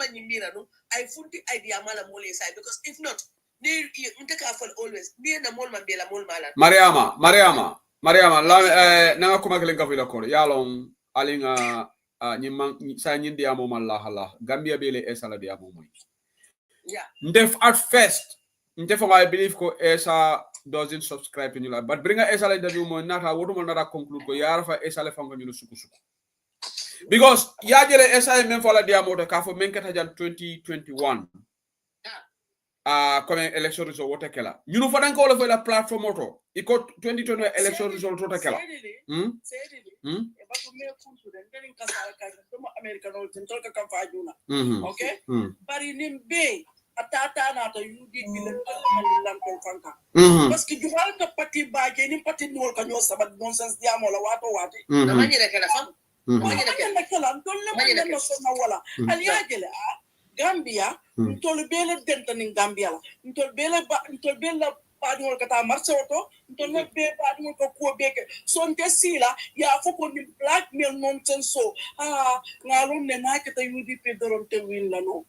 no. I put the idea mala mole side because if not, you take for always. Near the mole bela mole mala. Mariama, na kuma kelenga vila kor. Yalong alinga sa nyindi amo malahala. Gambia bele esala di amo moy. Yeah. Ndef at first I believe ko Esa doesn't subscribe to you, but bring a Esa interview mo nata wotumo nata conclude ko yara fa Esa le fango ñu suku because ya jele Esa men fola diamoto ka fo men kata jan 2021 comme election result wota kala ñu fa dan ko la la platform auto iko 2020 election result wota kala okay bari nimbe atata na to UDP le lan ko fanka parce que juwal ka pati baje ni pati nol ka ñoo sabat nonsense diamo la wato wati dama ñi rek la fam ma ñi rek la dolle ma ñi no so na wala al yaajele Gambia ntol bele denta ni Gambia la ntol bele baadumol kata marché oto ntol be baadumol ko ko beke son te sila ya foko ni blackmail nonsense so ngalon ne na keta UDP doron te win la no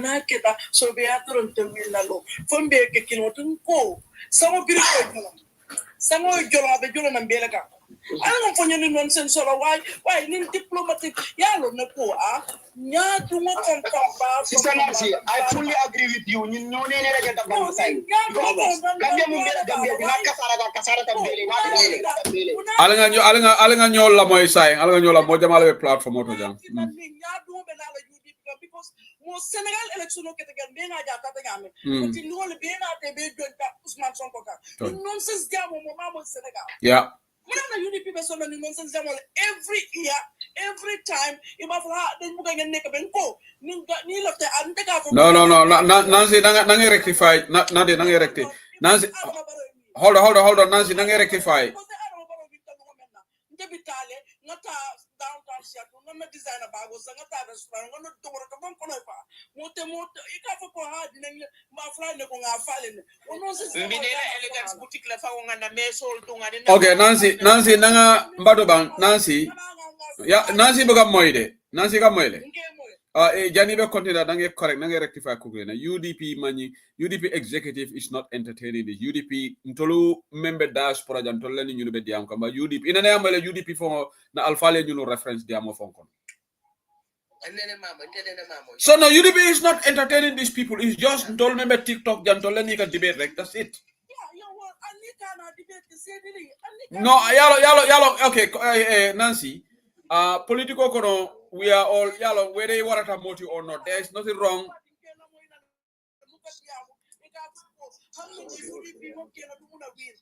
na keta so be doron te win la no fombe ke kinotun ko samo biri ko samo jolo be jolo na bele ka ala ko nyoni nonsense so why ni diplomatic ya lo na ko nya tu mo kon ba Sister Nancy, I fully agree with you. You know ne rek ta ban say. Gambia mu bela Gambia dina kasara ta bele ala nga ñol la moy say ala nga ñol la mo jamal be platform auto jang because mo Senegal election o kete gan be nga ja ta ngame ti no le be na te be don ta Ousmane Sonko ka nonsense jamo mo mamo Senegal yeah Muna UDP be so many nonsense jamo every year every time imafla den buga ngeen nek ben ko ni la te ante ka fo no Nancy na nga rectify na de na nga rectify Nancy hold on Nancy na nga rectify debitale ngata downtown Seattle ngama designer bago sa ngata restaurant ngano tongoro ka bon kono pa mote ika fo ko ha dinañ ma fla ne ko nga fale ne wono se mbinela elegance boutique la fa ngana mesol to ngani okay Nancy na nga mbado bang Nancy ya Nancy buga moyde Nancy ga moyle Jani be continue da nga correct nga rectify ko na UDP executive is not entertaining this UDP ntolu member diaspora jan tol len ñu be diam ko ba UDP ina na amale UDP fo na alfale ñu reference diam fon kon so no UDP is not entertaining these people it's just ntol member TikTok jan tol len ka debate rek that's it no yalo okay Nancy political kono we are all yalo whether you want to motive or not there is nothing wrong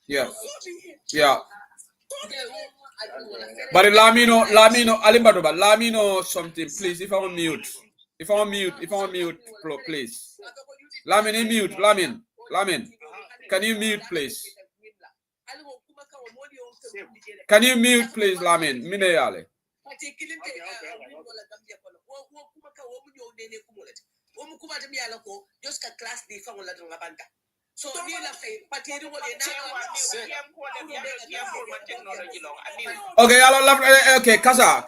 yeah but Lamino Alimbadoba Lamino something please if I want mute please Lamin can you mute please Lamin mine yale so okay kasa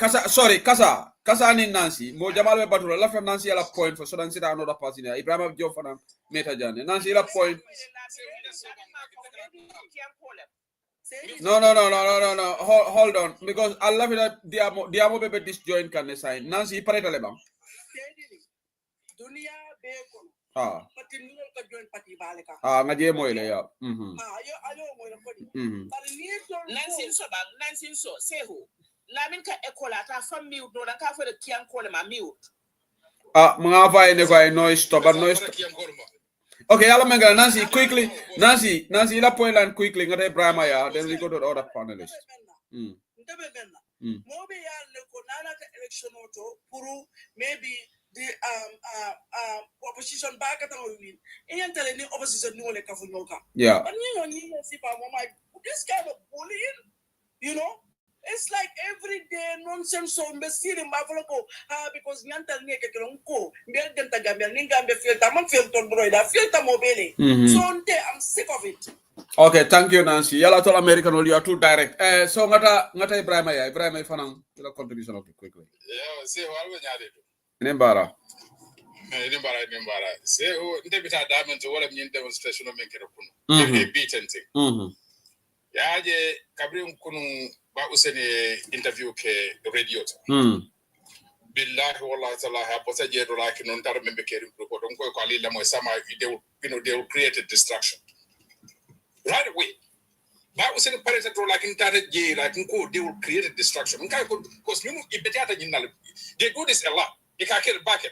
ni Nancy mo jamal be batula la Nancy ala point for so dan sita another person Ibrahima Joe fana meta jane Nancy ala point no hold on because I love it that diamo bebe disjoin can sign Nancy pareta le bang dunia be ko pati ni ko join pati baleka ngaje moyle ya ayo moyle ko bari ni Nancy so sehu lamin ka ekola ta fammi do dan ka fa de kian ko le ma miut mga vai ne vai noise stop okay yalla menga Nancy quickly Nancy la point line quickly ngata Ibrahima ya then we go to the other panelists mo be ya le ko nana ka election auto pour maybe the opposition back at all win and tell any opposition no le ka fu nyoka yeah but you see pa mo my this kind of bullying you know it's like every day nonsense so mbesiri mbavuloko because nyanta ngeke kelonko mbel denta Gambia ningambe filter man filter droida filter mobile so I'm sick of it. Okay, thank you Nancy yalla to American you are too direct so ngata Ibrahima fanang la contribution okay quickly yeah say walwa nyaade to nembara say ndebita diamond wala min demonstration o men kero kuno e beaten thing yaaje kabri kunu ba usene interview ke radio to billahi wallahi taala ha posa je do la ki non tar membe keri ko don ko ali la mo sama video they will create a distraction right away. But we say the parents like in they will create a distraction. Because they do this a lot. They can't get it back.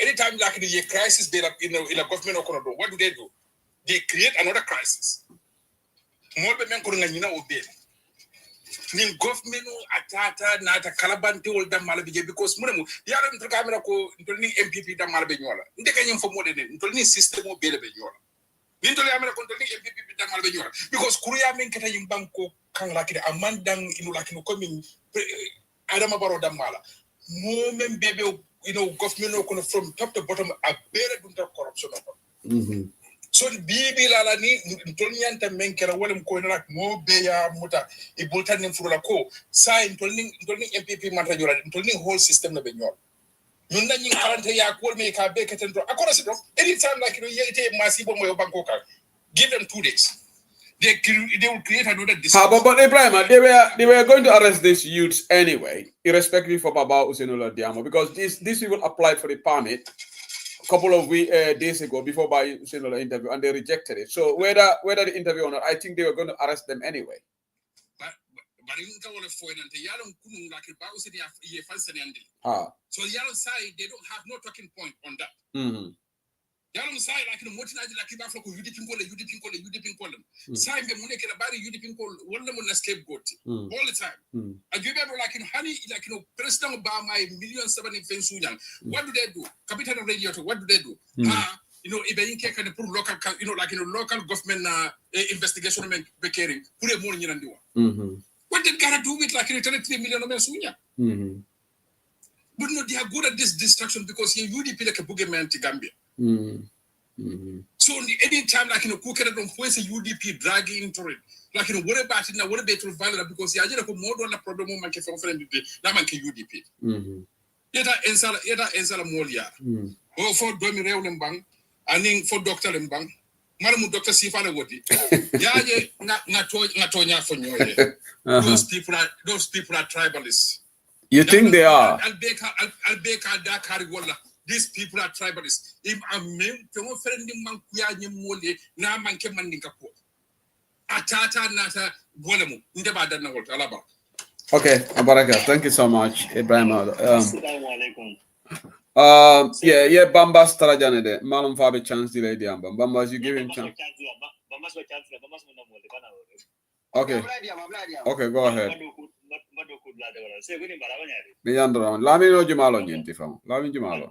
Anytime like in a crisis, they in a government or what do? They create another crisis. More men couldn't obey. Nin government atata na ata kalabanti ol dam malabije because munemu yaram to camera ko ntolni MPP dam malabe nyola ndeka nyem fo modene ntolni system o bele be nyola nintoli amera ko ntolni MPP dam malabe nyola because kuruya men kata yim banko kan lakide amandang inu lakino komin adama baro dam mala mo men bebe government ko from top to bottom a bele dunta corruption so bibi la ni ntolnyanta menkera wala mko na mo beya muta e bolta nim furula ko sa ntolni MPP mata jola ntolni whole system na be nyol ñun nañu kalante ya ko me ka be keten do akora si do anytime like yete masibo mo banko ka give them 2 days they will create another distraction. But Ibrahim, they were going to arrest these youths anyway, irrespective of Baba Usenola Diamo, because these people applied for the permit couple of days ago before by Usenola interview, and they rejected it. So whether the interview or not, I think they were going to arrest them anyway. But so yellow side they don't have no talking point on that. Yellow side like the motion like Africa UDP side the money can buy UDP one lemon scapegoat all the time. And you remember like in honey like President Obama $1,700,000 what do they do? Capital radio what do they do? If can put local like local government investigation make caring put a money in do. What did gotta do with like 33 million of but no, they are good at this distraction because you UDP like a boogeyman to Gambia. So any time like cook it on where's a UDP dragging into it. Like what about it now? What about to value because you are just more on the problem man can friend now man can UDP. Yeta ensala molia. Oh for Domi Rewlembang, and for Dr. Lembang. Madam Dr. Sifana Wodi. Yaje Natonya for you. Those people are tribalists. You think they are? Albeka Dakariwala. These people are tribalists. If a man from offending Mankuya Mole, now Manke Mandinkapo. Atata Nata Bolemu, Ndebadana Alaba. Okay, Abaraka, thank you so much, Ibrahim. Yeah, Bamba Starajane de Malum Fabi chance delay the Amba. Bamba, you give him chance. Okay, go ahead. Biyandra, Lami no Jumalo Yenti from Lami Jumalo.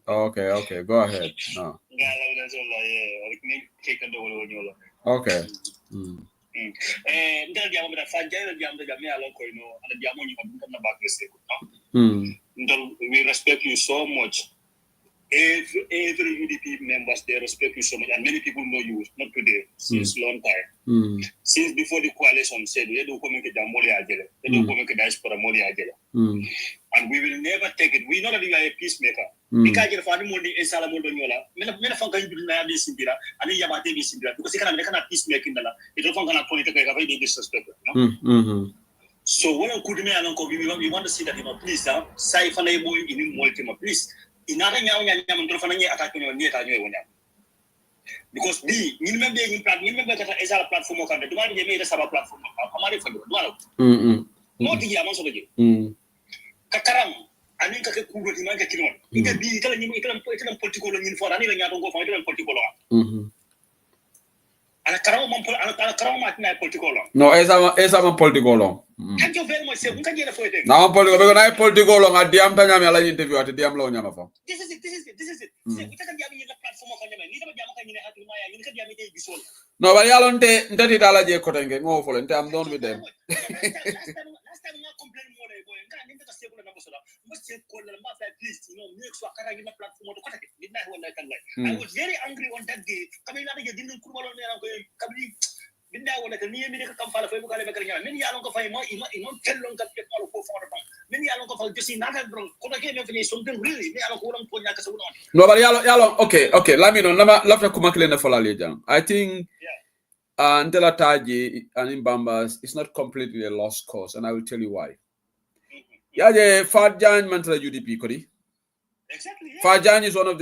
Okay, go ahead. No. Okay. We respect you so much. Every UDP members, they respect you so much, and many people know you, not today, since long time. Since before the coalition said, we don't come into they don't come into Diaspora and we will never take it. We know that you are a peacemaker. Because you find money in Salamondola, many function you didn't have this in Bira, and you have this in Bira, because you cannot peacemaking, it don't function political, very disrespectful. So when I could me and we want to see that, please, say for labor in Multima, please. Inara attacking your because you remember that as a platform of the one you made a platform of not the amount of the Kakaram, I think I could remind the it can be telling you political for any go for political. And a Karam political. No, as I'm political. Thank you very much. Now, political long at the Amtana interview at the Diamlo Yamafa. This is it. We can get a platform of no, but y'all don't $30 cotton more for it. I'm done with them. Last time I complained more please, make sure I get a platform I was very angry on that day. Coming out again, didn't come on didn't want to near me come for the many are long for tell long that people for many are long for just in another something really. No, but y'all okay. Let me know. Let me come for la I think until Ataji and in Bambas, it's not completely a lost cause, and I will tell you why. Yeah, Fadjan Mantra UDP Kodi. Exactly. Yeah. Fajani is was one of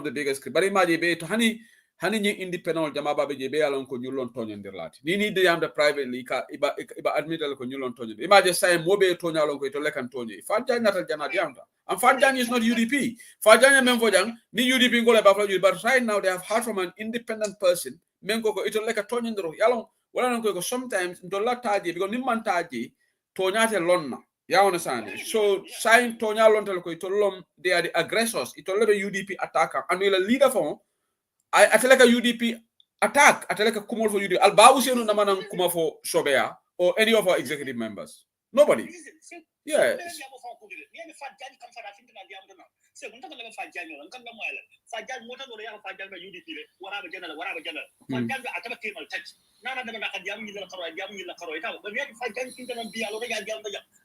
the biggest. But imagine be to hani independent jama babe je be alon ko nyulon tonyendir lati. Ni need yam the privately ka iba admit ko nyulon tonyendir. Imagine say mobe tonya alon ko to lekan tonye. Fajani natal jana diamta. And Fajani is not UDP. Fajani memfojang ni UDP ngole ba flo but right now they have heard from an independent person. Menko ko ito leka tonyendir yalon wala non ko sometimes ndola taji because nimman taji tonyate lonna. You understand? So, sign Tonya Lontel ko itolom, they are the aggressors. Itolom UDP attacker. And we're a leader for I feel like a UDP attack. I feel like a kumul for UDP. Albabu siya no naman ang kuma for Sobea or any of our executive members. Nobody. Yeah.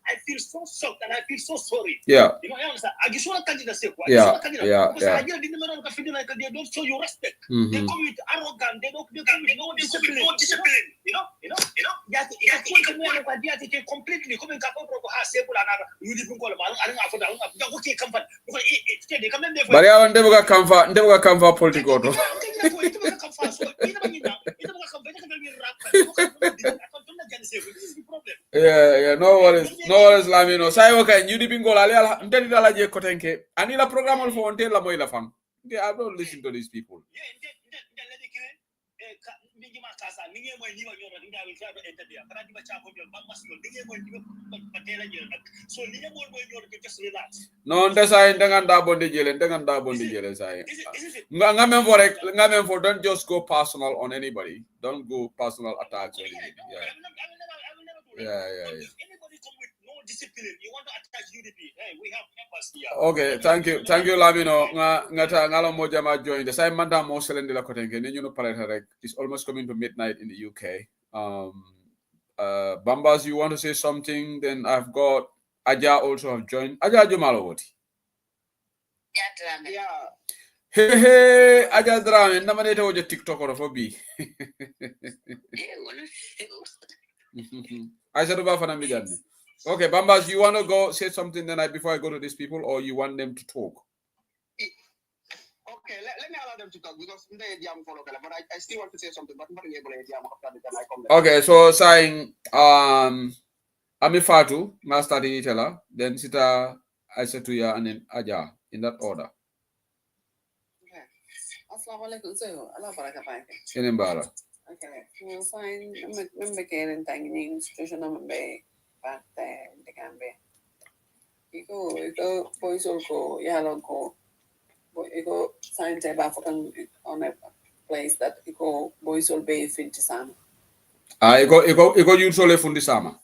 I feel so shocked and I feel so sorry. Yeah. You know, I understand. Yeah. They don't show you respect. They come with arrogant. They come with no discipline. You know. Completely. But I never come for political. Yeah, no worries, Lamino. Say okay, you didn't go je kotenke. Ani la program for until la moila fan. Okay, I don't listen to these people. No, bondi jele say. Ngamen for don't just go personal on anybody. Don't go personal attacks on anybody. Yeah. Anybody come with no discipline, you want to attack UDP? Hey, we have members here. Okay, thank you, Lamino. Ngata ngalo moja ma join. The same manda mo selende la kotenke. Ni nyuno paleta rek. It's almost coming to midnight in the UK. Bambas, you want to say something? Then I've got Aja also have joined. Aja Jumalo what? Yeah. Hey, Aja Drame. Namanete oje TikTok or for B. I said about Fanamidane. Okay, Bambas, you want to go say something tonight before I go to these people, or you want them to talk? Okay, let me allow them to talk because they follow, but I still want to say something. But I'm able to. Okay, so saying Ami Fatu, Master Ditela, then Sita Aisatuya, and then Aja in that order. Okay. Assalamualaikum. So, Allah barakapay. Inimbara. Okay, so fine. I'm getting tiny institution. I'm be but the Gambia. Iko boys also yellow go. Iko sign tab African on a place that iko boys will be finti sama. Iko usually fundi sama.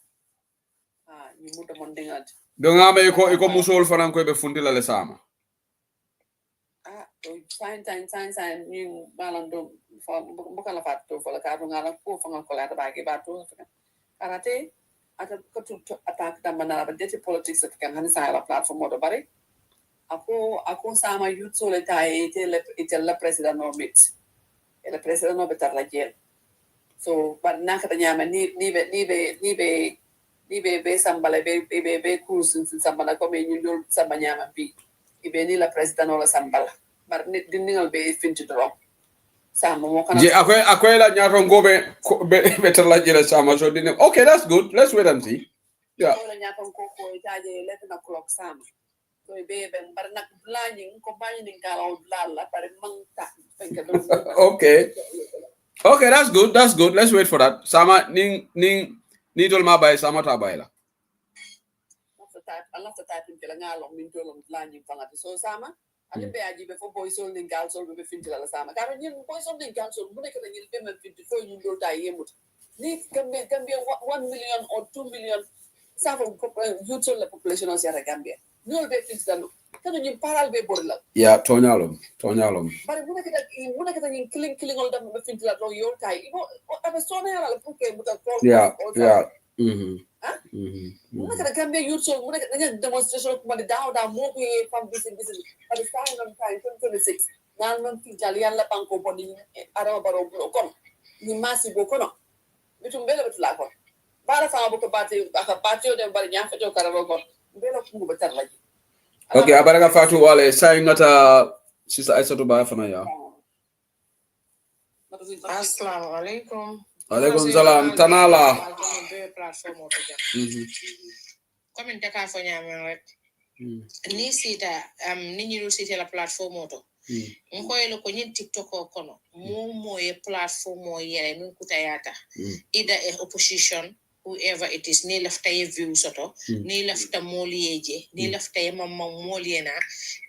You muta mondingat. Dongame iko musol fanan ko be fundi la le sama. Sign new balando. Bukan la fatu for la card ngala ko fanga ko la bagi batu karate ata ko to attack da manara ba dete politics at kan hanisa la platform modo bare ako sama youth so le tai ite la president no mit el president no betar la gel so but na kata nyama ni be sambale be kurus sambala ko me nyul sambanyama bi ibe ni la president no la sambala bar ni dingal be finti drop akwai la nyato ngobe better la jira sama so dine. Okay, that's good. Let's wait and see. Yeah. La nyato ko 11 o'clock sama. So be bar nak blani ko bani ni galaw la pare mangta. Okay, that's good. Let's wait for that. Sama ning tol ma bay sama ta bay la. Allah ta type in la ngalong min tolom blani fangati so sama. I be aji before boys only girls all be finti la sama. Karo ni boys only girls all mune kata ni be men finti fo you do ta yemut. Ni Gambia 1 million or 2 million safa youth la population of Gambia. No be finti la. Kano ni paral be borla. Yeah, tonyalom. But mune kata ni killing all them be finti la do your tai. Ibo aba so na la puke muta ko. Yeah. Muna kata Gambia youth so muna kata demonstration kuma down mo ko from this but the time on time 2026 nan man fi jalian la banko boni ara baro ko ni masi bo kono bitum bele betula ko bara fa bo ko bati aka patio de bar nya fato karabo ko bele ko bo tarlaji Okay, abaraka fatu wale saying ngata sisa Aissatou Ba fana ya. Assalamu alaikum. Alaikum salam tanala. Comme in taka fo nyame rek. Ni sita ni ñu sita la plateforme auto. Nkoyelo ko ñin TikTok ko kono. Mo ye platform mo yere min kutayata. Either a opposition whoever it is ni lafta ye view soto ni lafta molieje ni lafta ye mamma moliena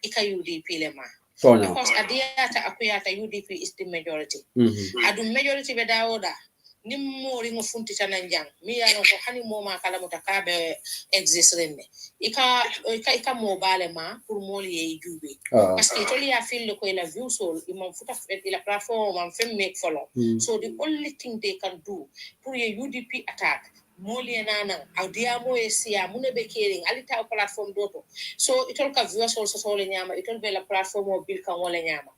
ika UDP lema. Because adiata akuyata UDP is the majority. Adu majority be dawoda ni mori ngo funti tananjang mi ya ko hani moma kala mutakabe exist renne ika mobile ma pour moli ye jube parce que toli ya feel ko ila view so imam futa ila platform am fem make follow so the only thing they can do pour ye UDP attack moli nana audiamo e sia mune be kering alita platform doto so itol ka viewers also so le nyama itol be la platform o bil kan wala nyama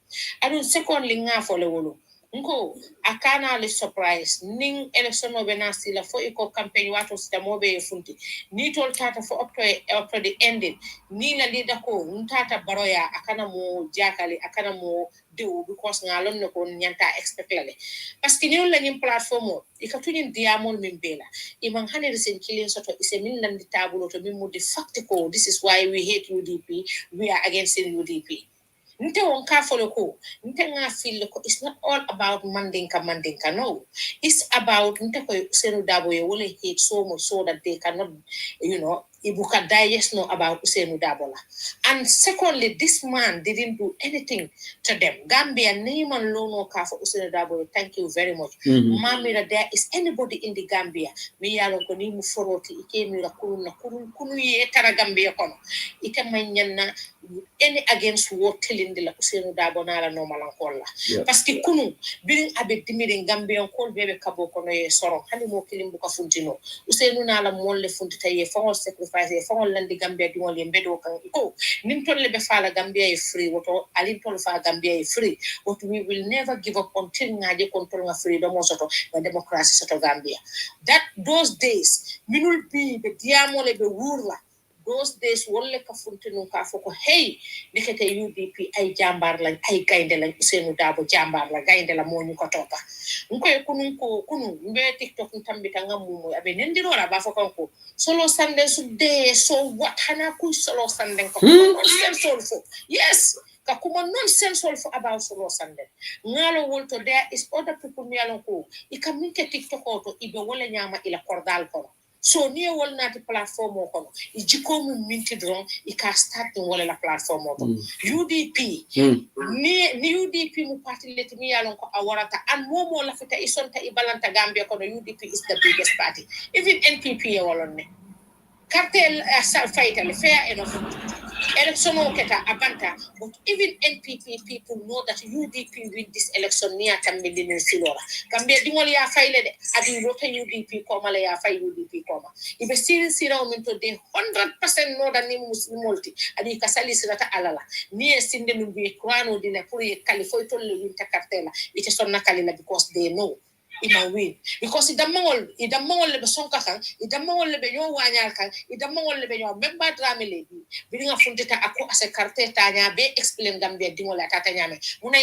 adun second linga fo le wolo nko akana le surprise ning election no benasi la fo iko campaign wato stamobe funti ni tol tata fo up to the ending ni la leader ko ntata baroya akana mo jakali akana mo do because ngalon no ko nyanta expect lale parce que ñun la ñim platform o ikatuñin diamol min bela imam hanere sen kilin soto ise min landi tabulo to min mo de factico this is why we hate UDP we are against UDP nte won ka folo ko nte nga feel ko it's not all about mandinka no it's about nte ko Senu Dabo ye wole hate so much so that they cannot ibuka digest know about Senu Dabo la and secondly this man didn't do anything to them Gambia neyman lono ka for Senu Dabo thank you very much mamira there is anybody in the Gambia mi yalo ko ni mu foroti ike mi la kunu ye tara Gambia kono ike manyanna any against what telling the Senu Dabo na la normal ankola parce que kunu birin abe dimirin Gambian kol bebe kabo kono ye soro hani mo kilim buka funtino Senu na la molle funtita ye fongol sacrifice ye fongol landi Gambia di wol ye mbedo kan ko nim tolle be fala Gambia ye free woto alin tol fa Gambia ye free but we will never give up until ngaje control nga freedom soto na democracy soto Gambia that those days minul bi be diamole be wurla those days wolle ka funtinu ka foko hey nekete UDP ay jambar lañ ay gaynde lañ Senu Dabo jambar la gaynde la moñu ko topa ngoy kunu mbe TikTok tambita ngamu abe nendirora ba foko ko solo sande su de so what hana ku solo sande ko nonsense yes ka kuma nonsense about solo sande ngalo wolto there is other people mi alon ko ikamike TikTok to ibe wala nyama ila kordal ko so ni wol nati platform o kono ijiko mu minti dron ika start wala la platform o UDP ni UDP mu parti leti mi yalon ko awarata an momo la fita isonta ibalanta Gambia kono UDP is the biggest party even NPP e wolon ne cartel fighter le fair enough election o keta abanta but even NPP people know that UDP win this election near Tambindin Silora Gambia dingol ya faile de adi rota UDP koma la ya fay UDP koma ibe sira o minto de 100% know that ni muslimolti adi kasali sirata alala ni sinde no be kwano dina pour e kalifo to le winta cartela ite sonna kalila because they know ima win because idamangol le besonka kan idamangol le benyo wanyal kan idamangol le benyo memba drame le bi nga funtita ako ase carte tanya be explain Gambia dingol atata nyame muna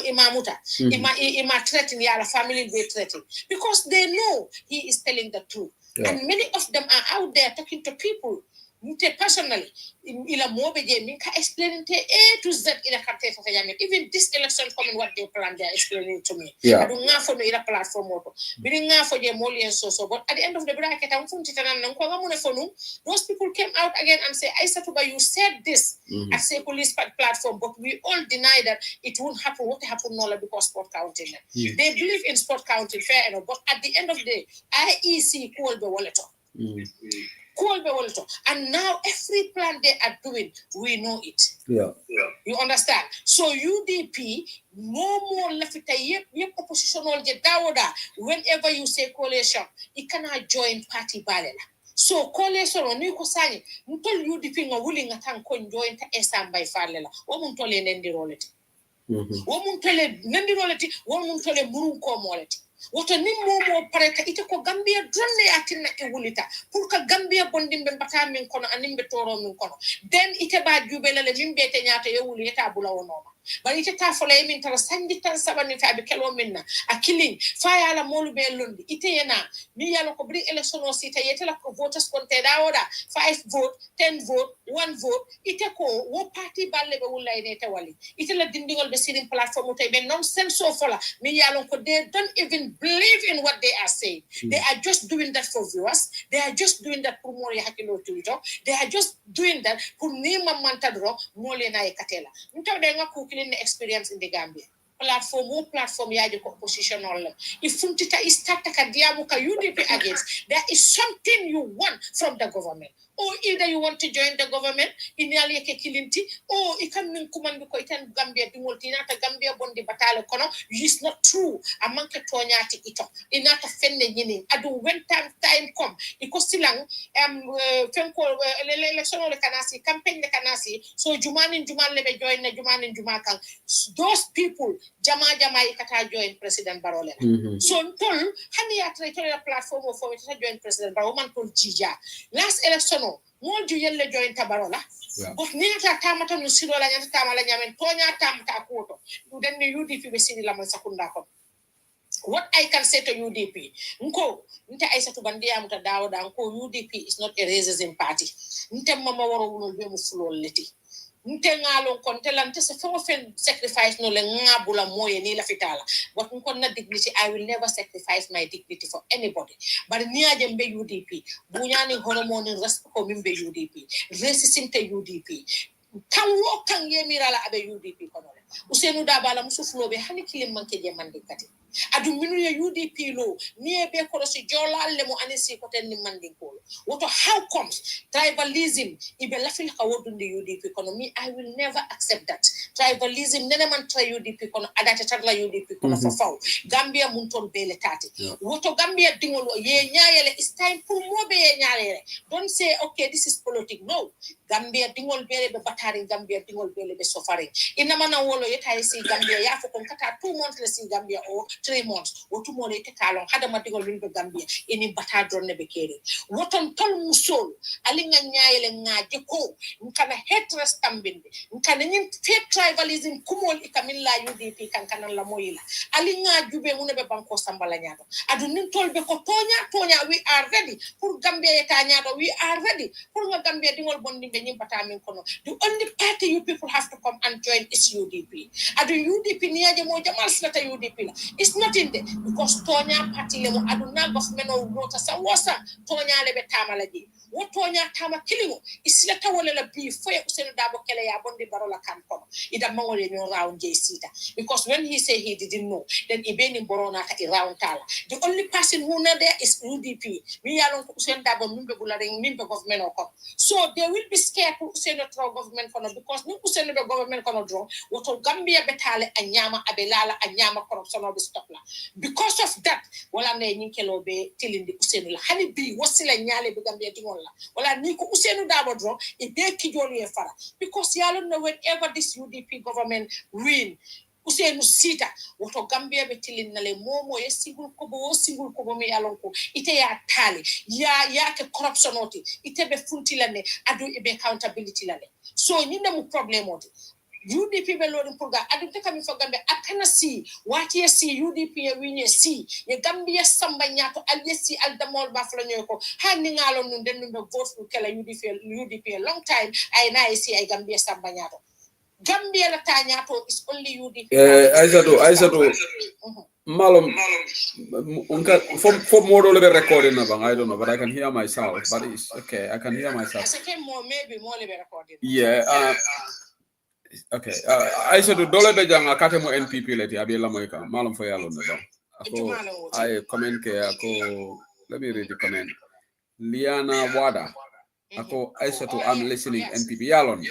ima muta ima threaten ya la family be threaten because they know he is telling the truth and many of them are out there talking to people mute personally ila mobe je min ka explain te A to Z ila carte tata nyame even this election coming what they plan they are explaining to me adu nga fo no ila platform auto bi nga fo je molien so but at the end of the bracket am funti tanan nan ko ngamune fo nu those people came out again and say Aissatou Ba you said this at say police platform but we all deny that it won't happen what happened no because sport counting they believe in sport counting fair enough but at the end of the day IEC call the wallet and now every plan they are doing we know it you understand so UDP no more left yep oppositional je dawoda whenever you say coalition it cannot join party balela so coalition oni ko sani ntol UDP nga wuli nga tan ko join ta esamba falela o mun tole nendiroleti wo mun tole nendiroleti wo mun tole murun ko moleti woto ni momo pareka ite ko Gambia dronne atinna e wulita pour que Gambia bondimbe bata min kono animbe toro min kono den ite ba jubelele min bete nyaata e wuli eta bula wonoma bari ite ta fola min tara sanji tan sabani tabe kelo minna akilin fa yala molu be londi ite yena mi yalo ko bri election o sita yetela ko voters konte da oda 5 vote 10 vote 1 vote ite ko wo party balle be wulla ine te wali ite la dindingol be sirin platform to be nonsense so fola mi yalo ko they don't even believe in what they are saying. They are just doing that for viewers. They are just doing that for more hakilo Twitter. They are just doing that for nima mantadro more na ekatela. Nto de nga kukilin experience in the Gambia. Platform yaje ko opposition all. If funtita is tata ka diamu ka UDP against, there is something you want from the government. Or either you want to join the government in Yaliake Kilinti, or you can command ko itan Gambia dimultina ta Gambia bondi batale kono. It's not true. Amanke tonyati ito. Inata fenne yini. Adu when time come, iko silang fenko election le kanasi campaign le kanasi. So jumanin lebe join na jumanin jumakang. Those people jama ikata join President Barole. So ntol hani atra ito platform for it to join President Barole man tol jija. Last election mo ju yelle join Tabarola. But niata tamata no siro la nyata tamala nyamen tonya tamta koto. Den ni UDP be sini la man sakunda ko. What I can say to UDP, nko nte Aissatou Bandia muta Dawda nko UDP is not a racism party. Nte mama waro wulol be mu fulol leti. Nte ngalon kon telante se fo fen sacrifice no le ngabula moye ni la fitala. But nko na dignity, I will never sacrifice my dignity for anybody. But niaje mbe UDP, bunyani hormone respect ko mbe UDP. Racism te UDP. Kan wo kan yemirala abe UDP kono. Usenu dabala musufulobe hani kilim manke je mandikati. Adu minu ya UDP lo niye be korosi jola le mo anisi koten ni mandinko. Woto how comes tribalism ibe lafil ka wodundi UDP kono me I will never accept that. Tribalism nene man try UDP kono adata tagla UDP kono for faw. Gambia munton bele tati. Woto Gambia dingolo ye nyaayele it's time pour mo be ye nyaayele. Don't say okay this is politics. No. Gambia dingol bele be batari Gambia dingol bele be suffering. Inamana wolo yeta si Gambia ya fo kon kata 2 months le si Gambia o 3 months wotu mo le tekalon hada madigol min be Gambia ini bata drone be kere woton tol musol ali nga nyaayele ngaaje ko nkana hatred tambinde nkana nin fake tribalism kumol ikamilla UDP kankanan la moyila ali ngaajube mun be banko sambala nyaato adu nin tol be ko tonya we are ready pour Gambia yeta nyaato we are ready pour nga Gambia dingol bondi be nyim bata min kono the only party you people have to come and join is UDP adu UDP niaje mo jamal slata UDP la it's not in there because Tonya party lemo aduna government of water sa wasa Tonya lebe tamalaji wo Tonya tama kilingo isila tawole la bi foye useno dabo kele ya bondi barola kankono ida mangole no round sita because when he say he didn't know then ibeni borona ta round tala the only person who know there is UDP mi yalon ko useno dabo mimbe bulare mimbe government o so they will be scared to useno throw government kono because ni useno be government kono draw woto Gambia betale anyama abelala anyama corruption of stop la because of that wala ne nyinkelo be tilindi usenu la hani bi wasila nyaale be Gambia dingol la wala ni ko usenu dabo dro e be kijoli e fara because yalo no whenever this UDP government win usenu sita woto Gambia be tilinale momo e single ko me yalon ko ite ya tali ya ke corruption oti ite be funtilane adu e be accountability lale so nyinde mu problem oti UDP be loading program adute kami fo Gambia akana si wati si UDP e winye si ye Gambia samba nyato alisi aldamol ba fla nyoko hani ngalo nun den be vote for kala UDP a long time ay na si ay Gambia samba nyato Gambia la ta nyato is only UDP Aissatou malum unka for more or less recording na bang I don't know but I can hear myself but it's okay I can hear myself maybe more recording okay Aissatou dole be janga kate mo NPP leti abi la moy ka malum fo yalo ne ba ako ay comment ke ako let me read the comment Liana Wada ako Aissatou I'm listening NPP yalon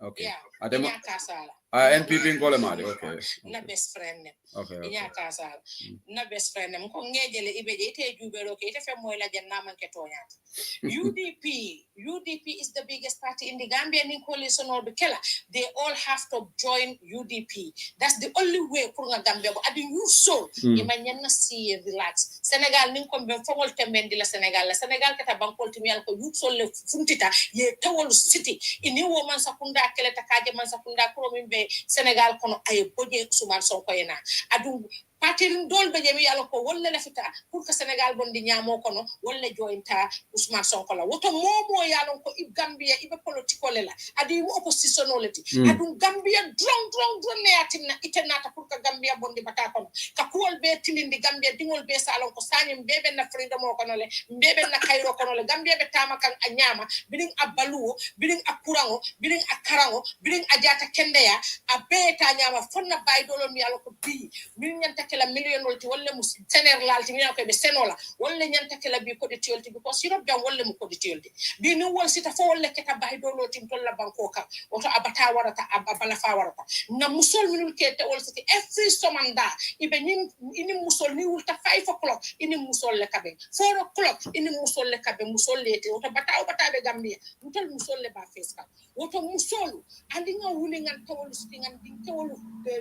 okay Inya kasala. NPP ngole mari, okay. Na best friend ne. Okay. Inya kasala. Na best friend ne ko ngejele ibeje ite jubelo ke ite fe moy la janna man ke toñat. UDP is the biggest party in the Gambia in coalition or Bikela. They all have to join UDP. That's the only way for Gambia. But you so you might not see relax. Senegal ninkom ben fawol temendi la Senegal. La Senegal kata bankol timial ko you so le funtita ye tawol city. Ini woman sakunda kele takaje man sakunda kuromimbe Senegal kono ay boje suman sonko yena. Adu parti dol be jemi yalla ko wolle la fita pour que Senegal bondi ñamo kono wolle jointa Ousmane Sonko la woto momo yalla ko ib Gambia ibe politiko le la adi opposition oleti adu Gambia drong ne atinna itenata pour que Gambia bondi bata kono ka kuol be tilindi Gambia dingol be salon ko sanyim bebe na freedom o kono le bebe na kayro kono le Gambia be tama kan anyama biding abaluo biding akurango biding akarango biding ajata kendeya abeta nyama fonna baydolo mi yalla ko bi min ñanta la million wolti wolle mu tener lalti mi ko be senola wolle ñanta la bi ko de tiolti because you know jam wolle mu ko de tiolti bi ni wol sita fo wolle keta baydo loti tolla banko ka oto abata warata abala fa warata na musol minul ke te wol sita every somanda ibe ñin ini musol ni wulta 5 o'clock ini musol le kabe 4 o'clock ini musol le kabe musol lete oto bata be Gambia mutal musol le ba face ka woto musolu andi nga wuli ngan tawol siti ngan din tawol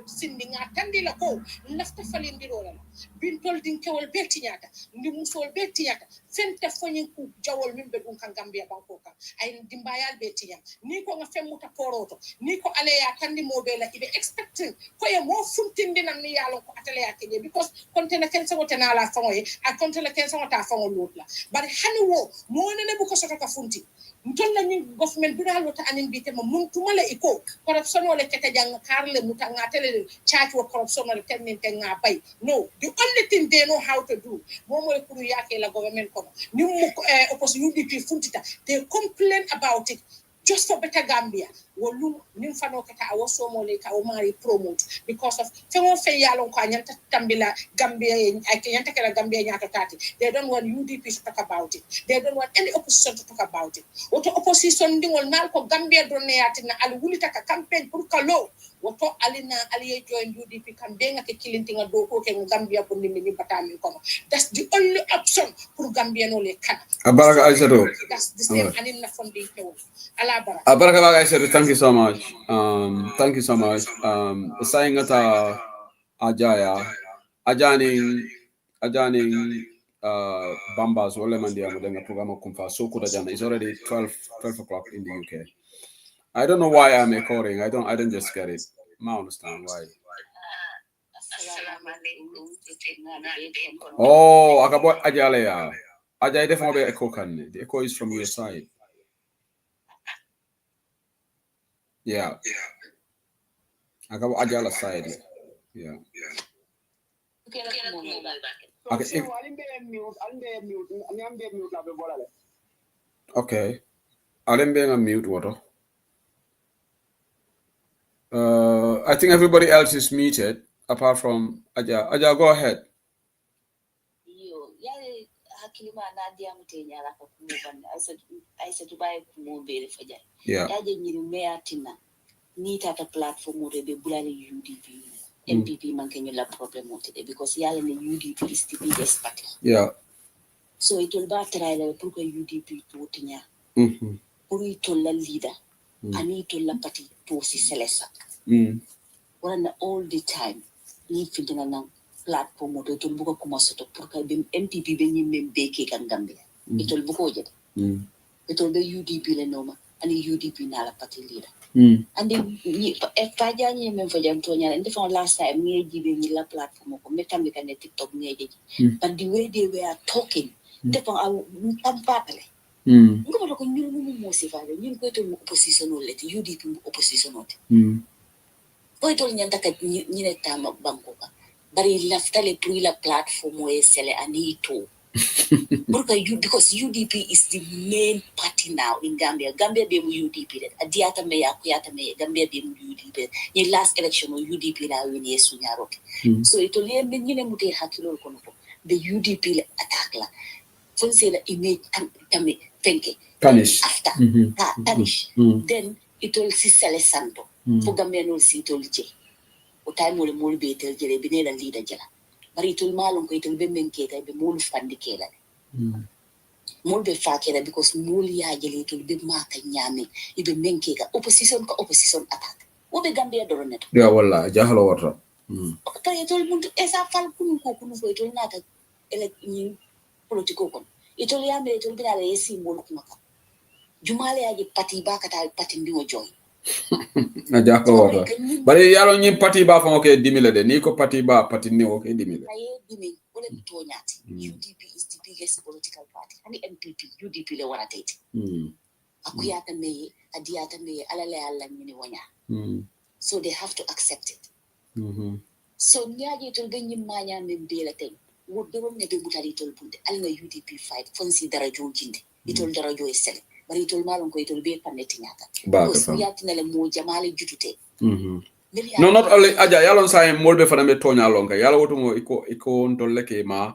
sindi nga tandila ko lafta falindirola bintol din kewol betiñata ndi musol betiñata fente foñin ku jawol min be dum kan Gambia banko kan ay dimbayal betiñam ni ko nga femmuta poroto ni ko aleya kandi mobe la ibe expecting ko e mo funtindinam ni yalon ko ataleya keje because kontena ken sa wotena la fangoy a kontena ken sa wota fango lotla bari hani wo mo nene bu ko soto ka funti ntolla ni government bi dal wota anin bite mo mun tumala iko corruption wala kete jang karle mutanga tele charge wa corruption wala tenin tenga bay no the only thing they know how to do momo e kuru yake la government kono ni mu opposition UDP funtita they complain about it just for better Gambia wolu nim fano kata awoso mo le ka o mari promote because of fengo fe yalon ko nyanta tambila Gambia ay nyanta kala Gambia nyato tati they don't want UDP to talk about it they don't want any opposition to talk about it woto opposition dingol nal ko Gambia don ne yatina al wulita ka campaign pour ka lo woto alina aliye join UDP kan benga ke kilintinga do ko ke Gambia ko nimmi batami kono that's the only option pour Gambia no le kan Abaraka Aissatou that's the same anin na funding ko ala bara Abaraka Aissatou thank you so much thank you so much saying ata ajani Bambas wala mandia modenga programa kumfa so kuda jana it's already 12 o'clock in the UK. I don't know why I'm recording. I don't just get it. I understand why. Oh, akabo ajale ya. Ajay defo be echo kan. The echo is from your side. Yeah. Akabo ajala side. Yeah. Okay. Okay. I'm being on mute, water. I think everybody else is muted apart from Aja. Aja, go ahead. Yeah. NPP man can you la problem today because yalla the UDP is the biggest party. Yeah. So it will be try pour que UDP to tinya. Pour it la leader. And it la party to si selesa. When all the time ni findina na platform to to buka kuma soto pour que NPP be ni membe ke kan Gambia. It will buko je. It will be UDP le noma and UDP na la party leader. And then if I didn't for them to and the last time me giving la platform ko me tam kan TikTok me but the way they were talking they from am papale ngo ko ñu mo ci fa ñu ko to opposition le UDP opposition ot ko to ñanta ka ñi ne tam banko ka bari laftale pour la platform o sele anito because UDP is the main party now in Gambia. Gambia be UDP. Adiata me akuyata me Gambia be UDP. In last election UDP la win yesu nyaroke. So it only menyine mute hakilo kono. The UDP attack la. Fonse la image tame thank punish after punish. Then it will see Sele Santo. fo Gambia no sitol je o time mo le mol be tel jere bi ne la leader jela bari tul malon ko itul be men keta be mol fandi kela mol be fa kela because mol ya jele tul be maka nyame ibe men keka opposition attack wo be Gambia do net ya walla jahalo wata to itul muntu esa fal kunu ko itul nata ele ni politiko kon itul ya me itul bi ala yesi mol ko maka jumale ya je pati ba kata pati ndiwo joy na jahalo wata bari yalo nyi pati ba fa ke dimile de ni ko pati ba pati ni o ke dimile aye dimi wala to nyati UDP is the biggest political party and MPP UDP le wara tete akuyata me adiyata me alale alla nyini wanya so they have to accept it so nyaji tol be nyimanya me bela ten wo be won ne be butali tol bunde alna UDP fight fonsi darajo jinde itol darajo esel bari itol malon ko itol be paneti nyata because yati nale mo jamale jutute no not only aja yalon say molbe fana me tonya longa yalo wotumo iko ntolle ke ma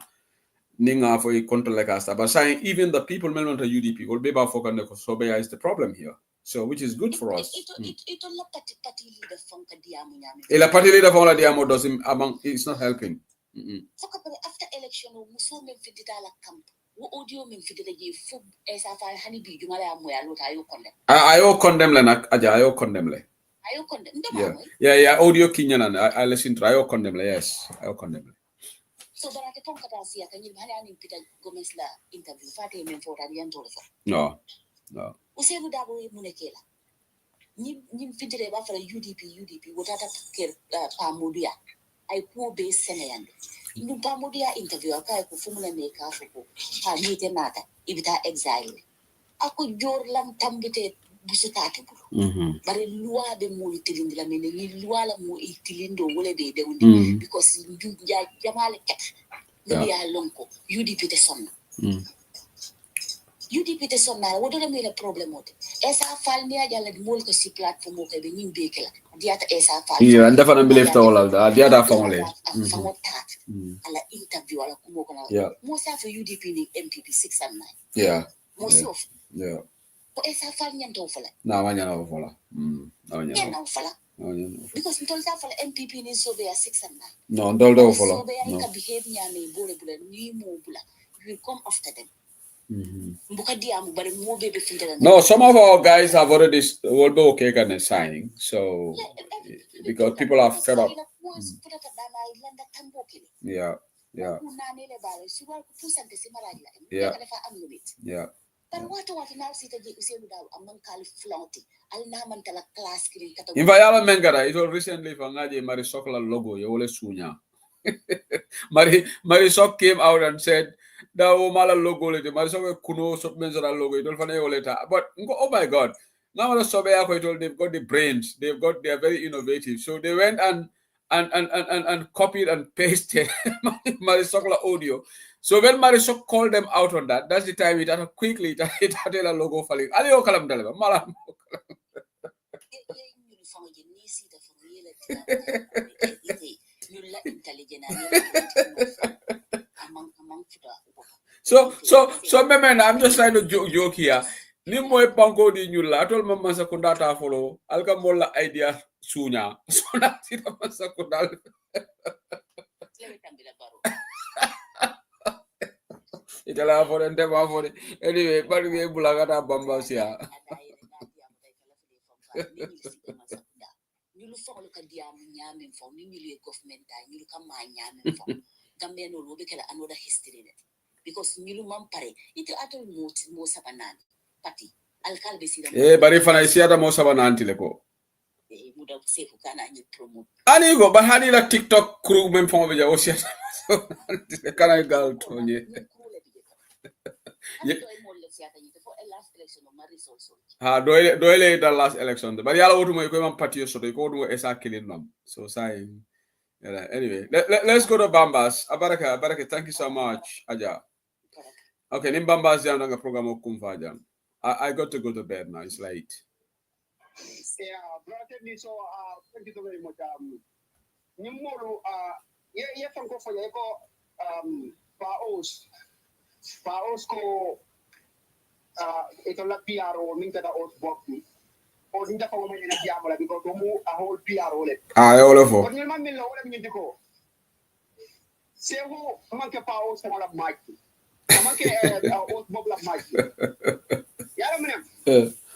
ninga for control casta but saying even the people melon to UDP will be about focus ko sobe is the problem here so which is good for us it la pati leader fonka diamu nyame e la party leader fonka diamu doesn't among it's not helping foka after election muso men fidita la camp wo audio men fidita je fu esa fa hani bi jumala ya moya lota ayo condemn le nak aja ayo condemn le yeah audio kinyana I listen to ayo condemn le yes ayo condemn le so barate fonka ta siya kanyi bali ani pita Gomez la interview fate men fota yan tole fa no usenu dabo munekela ni fidire ba fara UDP wotata ker pamudia ay ko be seneyan ni pamudia interview aka ko fumula ne ka foko ha ni te nata ibita exile ako jor lam tambite busutati bulu bare loi be mo tilindi la men ni loi la mo tilindo wala be dewndi because du jamale ket ni ya lonko UDP te sonna UDP te sonna wodo le mele problème ote esa fal ni ajala di mol ko si platform ko be nim be kala diata esa fal yeah ndafa na believe to wala diata famole famotat ala interview ala kumo ko mo sa for UDP ni MPP 6 and 9 yeah mo si of yeah ko esa fal nyanto fala na wanya na fala na fala because ntol sa fala MPP ni so be 6 and 9 no ndol fala so be ka behave nyame bole bole ni mo bula you will come after them no, some of our guys have already will be okay and signing. So because people are fed up. Yeah. Invayala Mengara, it was recently for Ngaji Marisokola logo, you will sunya. Marisok came out and said, "Da mala logo lete Marisok kuno sop menzara logo it will later." But oh my God, now they've got the brains, they are very innovative. So they went and copied and pasted Marisokla audio. So when Marisok called them out on that, that's the time it had a logo falling. Alio kalam daleba malam. So man, I'm just trying to joke here. Ni moy panko di nyulla atol mamma sakunda ta follow alka molla idea sunya so na sita masakunda itala for ente ma for anyway but we bulaga ta bamba sia ñu lu foglu ka diam ñamen fo ni ñu le government ta ñu ka ma ñamen fo gambe no lo be kala another history net because ñu lu mam pare ite atol mo sabanan pati alkalbe sira bari fana isiata mo sabananti le ko mu da sefu kana ñu promote ani go ba hani la TikTok crew même fo be ja aussi kana gal to ñe ha doyle the last election but yalla wotumo ko mam patio so ko wotumo esa kilin nam so say anyway let's go to Bambas abaraka thank you so much aja okay nim Bambas jam nga program kum fa jam I got to go to bed now it's late yeah brother me so thank you very much nimolu ye fanko fo ye ko paos ko ito la PRO min kada os bokni or ninja for women in a diamond because a whole PR role. All of But you man know what I mean to go. Say who monkey power small of Mikey. A monkey old bubble of Mikey. Yeah,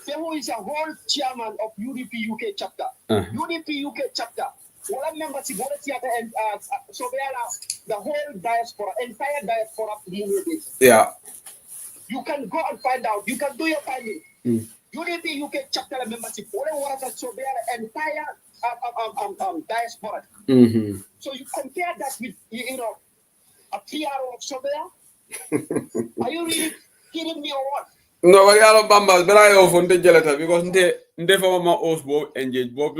say who is a whole chairman of UDP UK chapter. UDP UK chapter. What I remember, see, and so the whole diaspora, entire diaspora movement. Yeah. You can go and find out. You can do your finding. UDP UK chapter membership. What was the entire diaspora. So you compare that with a PR of Sobea. Are you really kidding me or what? No, but yalo bambas, but I often the gelata because nde for my os bob engage bob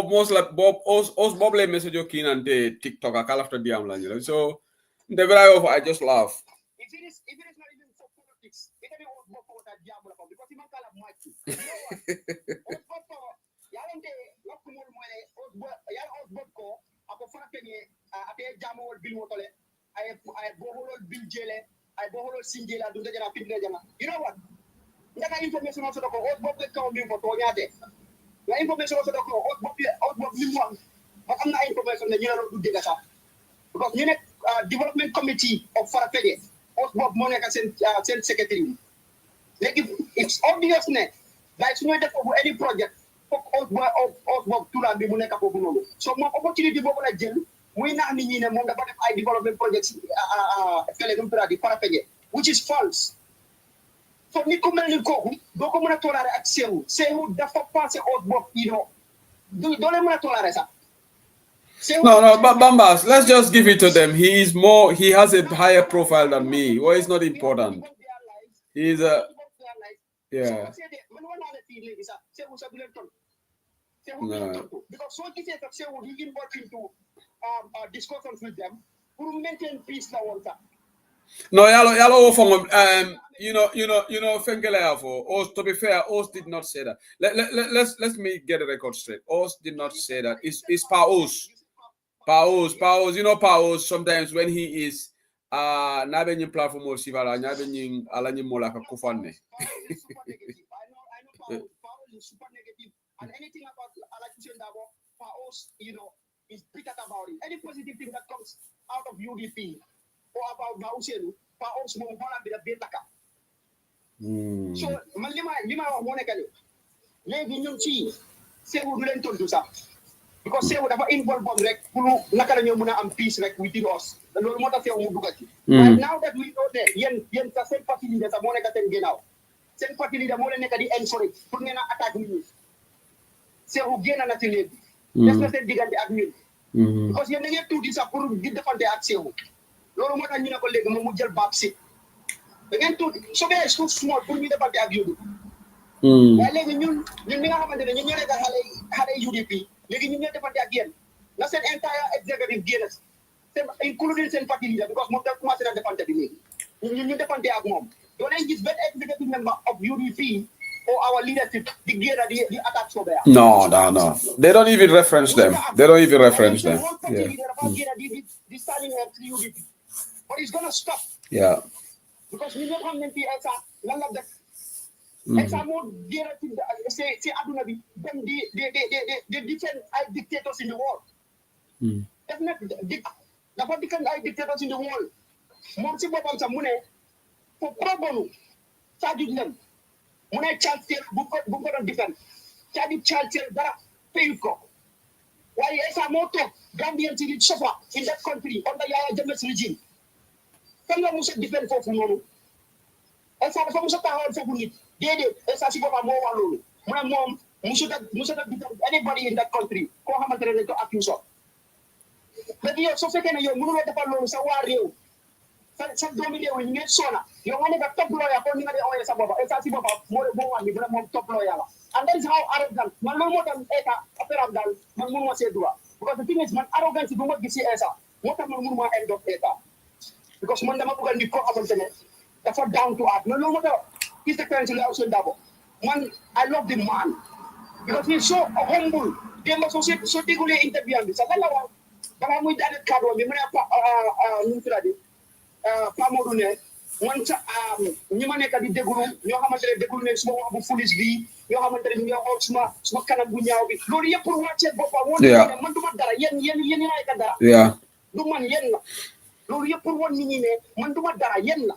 most like bob os bob le message you kin and the TikTok I call after the amlan. So the very of I just laugh. If it is not even for politics, it can be bob for that diablo because he man call up Mikey. Yalante lokumul moye os bob ko ako fana penye ate jamu wol bil motole ay boholol bil jele ay boholol sinjela du dajana pindre jana. You know what? Ndaka information also ko os bob ko mi mo to nyate. La information also ko os bob ni mo am na information ne ñu du dega sax. Because ñu nek development committee of Farafenni os bob mo nek sen secretary. Like it's obvious ne like suñu def for any project os bob tula bi mu nek fofu nonu. So mo opportunity bobu la jël muy nax nit ñi ne moom dafa def ay development projects fele dum di Farafenni which is false. So nit ku mel ni kooku doo ko mën a toléré ak Seewu dafa passé au bopp doo leen mën a toléré sax. No, but Bambas, let's just give it to them. He has a higher profile than me. Well, it's not important. He's a yeah. No. Because so he said that Seewu he involved into discussions with them to maintain peace now also. No, yalo from you know Fengele for Os. To be fair, Os did not say that. Let me get the record straight. Os did not say that. It's Paos. You know Paos. Sometimes when he is nabenyin platform or sivala nabenyin alanyin molaka kufane. I know Paos is super negative, and anything about accusations Paos, is bitter about it. Any positive thing that comes out of UDP. Or about Bausenu, Paos mo wala bi da betaka. So man lima wax mo nekani. Legi ñun ci Seewu du len tontu sax. Because Seewu dafa involve bom rek pour naka la ñu mëna am peace rek within us. Lolu motax Seewu mu dugal ci. But now that we know that yen sa sen parti leader sa mo nekk ten ginaaw. Sen parti leader mo len nekk di encourage pour ngena attaque nit ñi. Seewu génn na ci legi. Def na sen digante ak ñun. Because yen ngeen tuuti sax pour di defante ak Seewu. Lolu motax ñu ne ko legi mo mu jël baab si da ngeen tuuti so be so small pour ñu defante ak UDP waaye legi ñun mi nga xamante ne ñun ñoo nekk xale UDP legi ñun ñoo defante ak yéen na seen entire executive génn seen including seen parti leader because moom da commencé na defante bi léegi ñun ñu defante ak moom doo leen gis benn executive member of UDP or our leadership di génn di attaque Sobea. No. They don't even reference them. Yeah. But it's gonna stop. Yeah. Because we don't have many Elsa, none of them. Elsa more dear to say Aduna be them the different dictators in the world. Definitely the Vatican dictators in the world. More simple than some money for pro bono. Charge them. Money child care book on defense. Charge child care that pay for. Why Elsa more talk Gambian to suffer in that country under Yaya Jammeh's regime. Kan la musa defend fofu nonu esa dafa musa taxawal fofu nit dede esa si bopam mo wax lolu mu ne mom musa da defend anybody in that country ko xamantene dañ ko accuse legi yow so fekkee ne yow mënu la defal lolu sa waa réew sa doomi réew yi ngeen sona yow nga ne ka top lawyer ko ni nga di oye sa bopa esa si bopam mo wax ni mom top lawyer la and that is how arrogant man lolu mo tam eta affaire dal man mënu ma sé droit because the thing is man arrogance bu ma gis ci esa mo tam man mënu ma end of eta because man dama bëgg nit ko xamantene dafa down to earth no mo taw His Excellency Lawson Dabo man I love the man because he's so humble dem so digule interview bi sa la wax bala muy dal cadre bi mu ne pa ñu tradi pa Modou ne man ca ñi ma nekk di déglu ñoo xamante ne déglu ne suma wax bu fulis bi ñoo xamante ne ñoo xool suma kanam bu ñaaw bi loolu yëpp pour wàccee boppam woon ne man du ma dara yéen yaay ka dara du man yéen la loolu yëpp pour woon nit ñi ne man du ma dara yéen la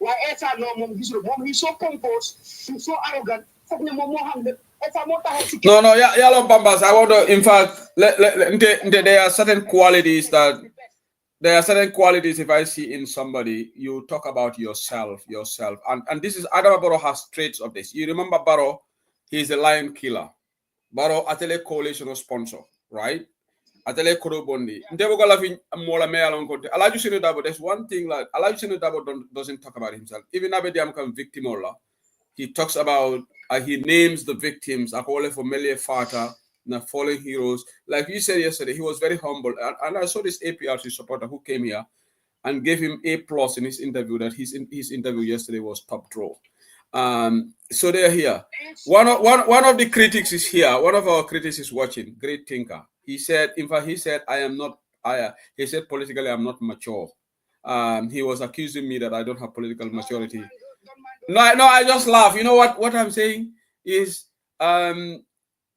waaye Essa non moom gisul moom he's so composed he's so arrogant foog ne moom moo xam ne Essa moo taxaw ci no yellow Bambas, I want to, in fact, there are certain qualities that if I see in somebody, you talk about yourself. And this is, Adam Barrow has traits of this. You remember Barrow, he's a lion killer. Barrow, Atele coalition sponsor, right? Atele Korobondi. There's one thing like Alaju Dabo doesn't talk about himself. Even Abediam can victim he talks about, he names the victims, Akole Familiar Fata, the fallen heroes. Like you said yesterday, he was very humble. And I saw this APRC supporter who came here and gave him A+ in his interview, that his interview yesterday was top draw. So they're here. One of the critics is here. One of our critics is watching, great thinker. He said, in fact, he said politically, I'm not mature. He was accusing me that I don't have political maturity. No, I just laugh. You know what I'm saying is,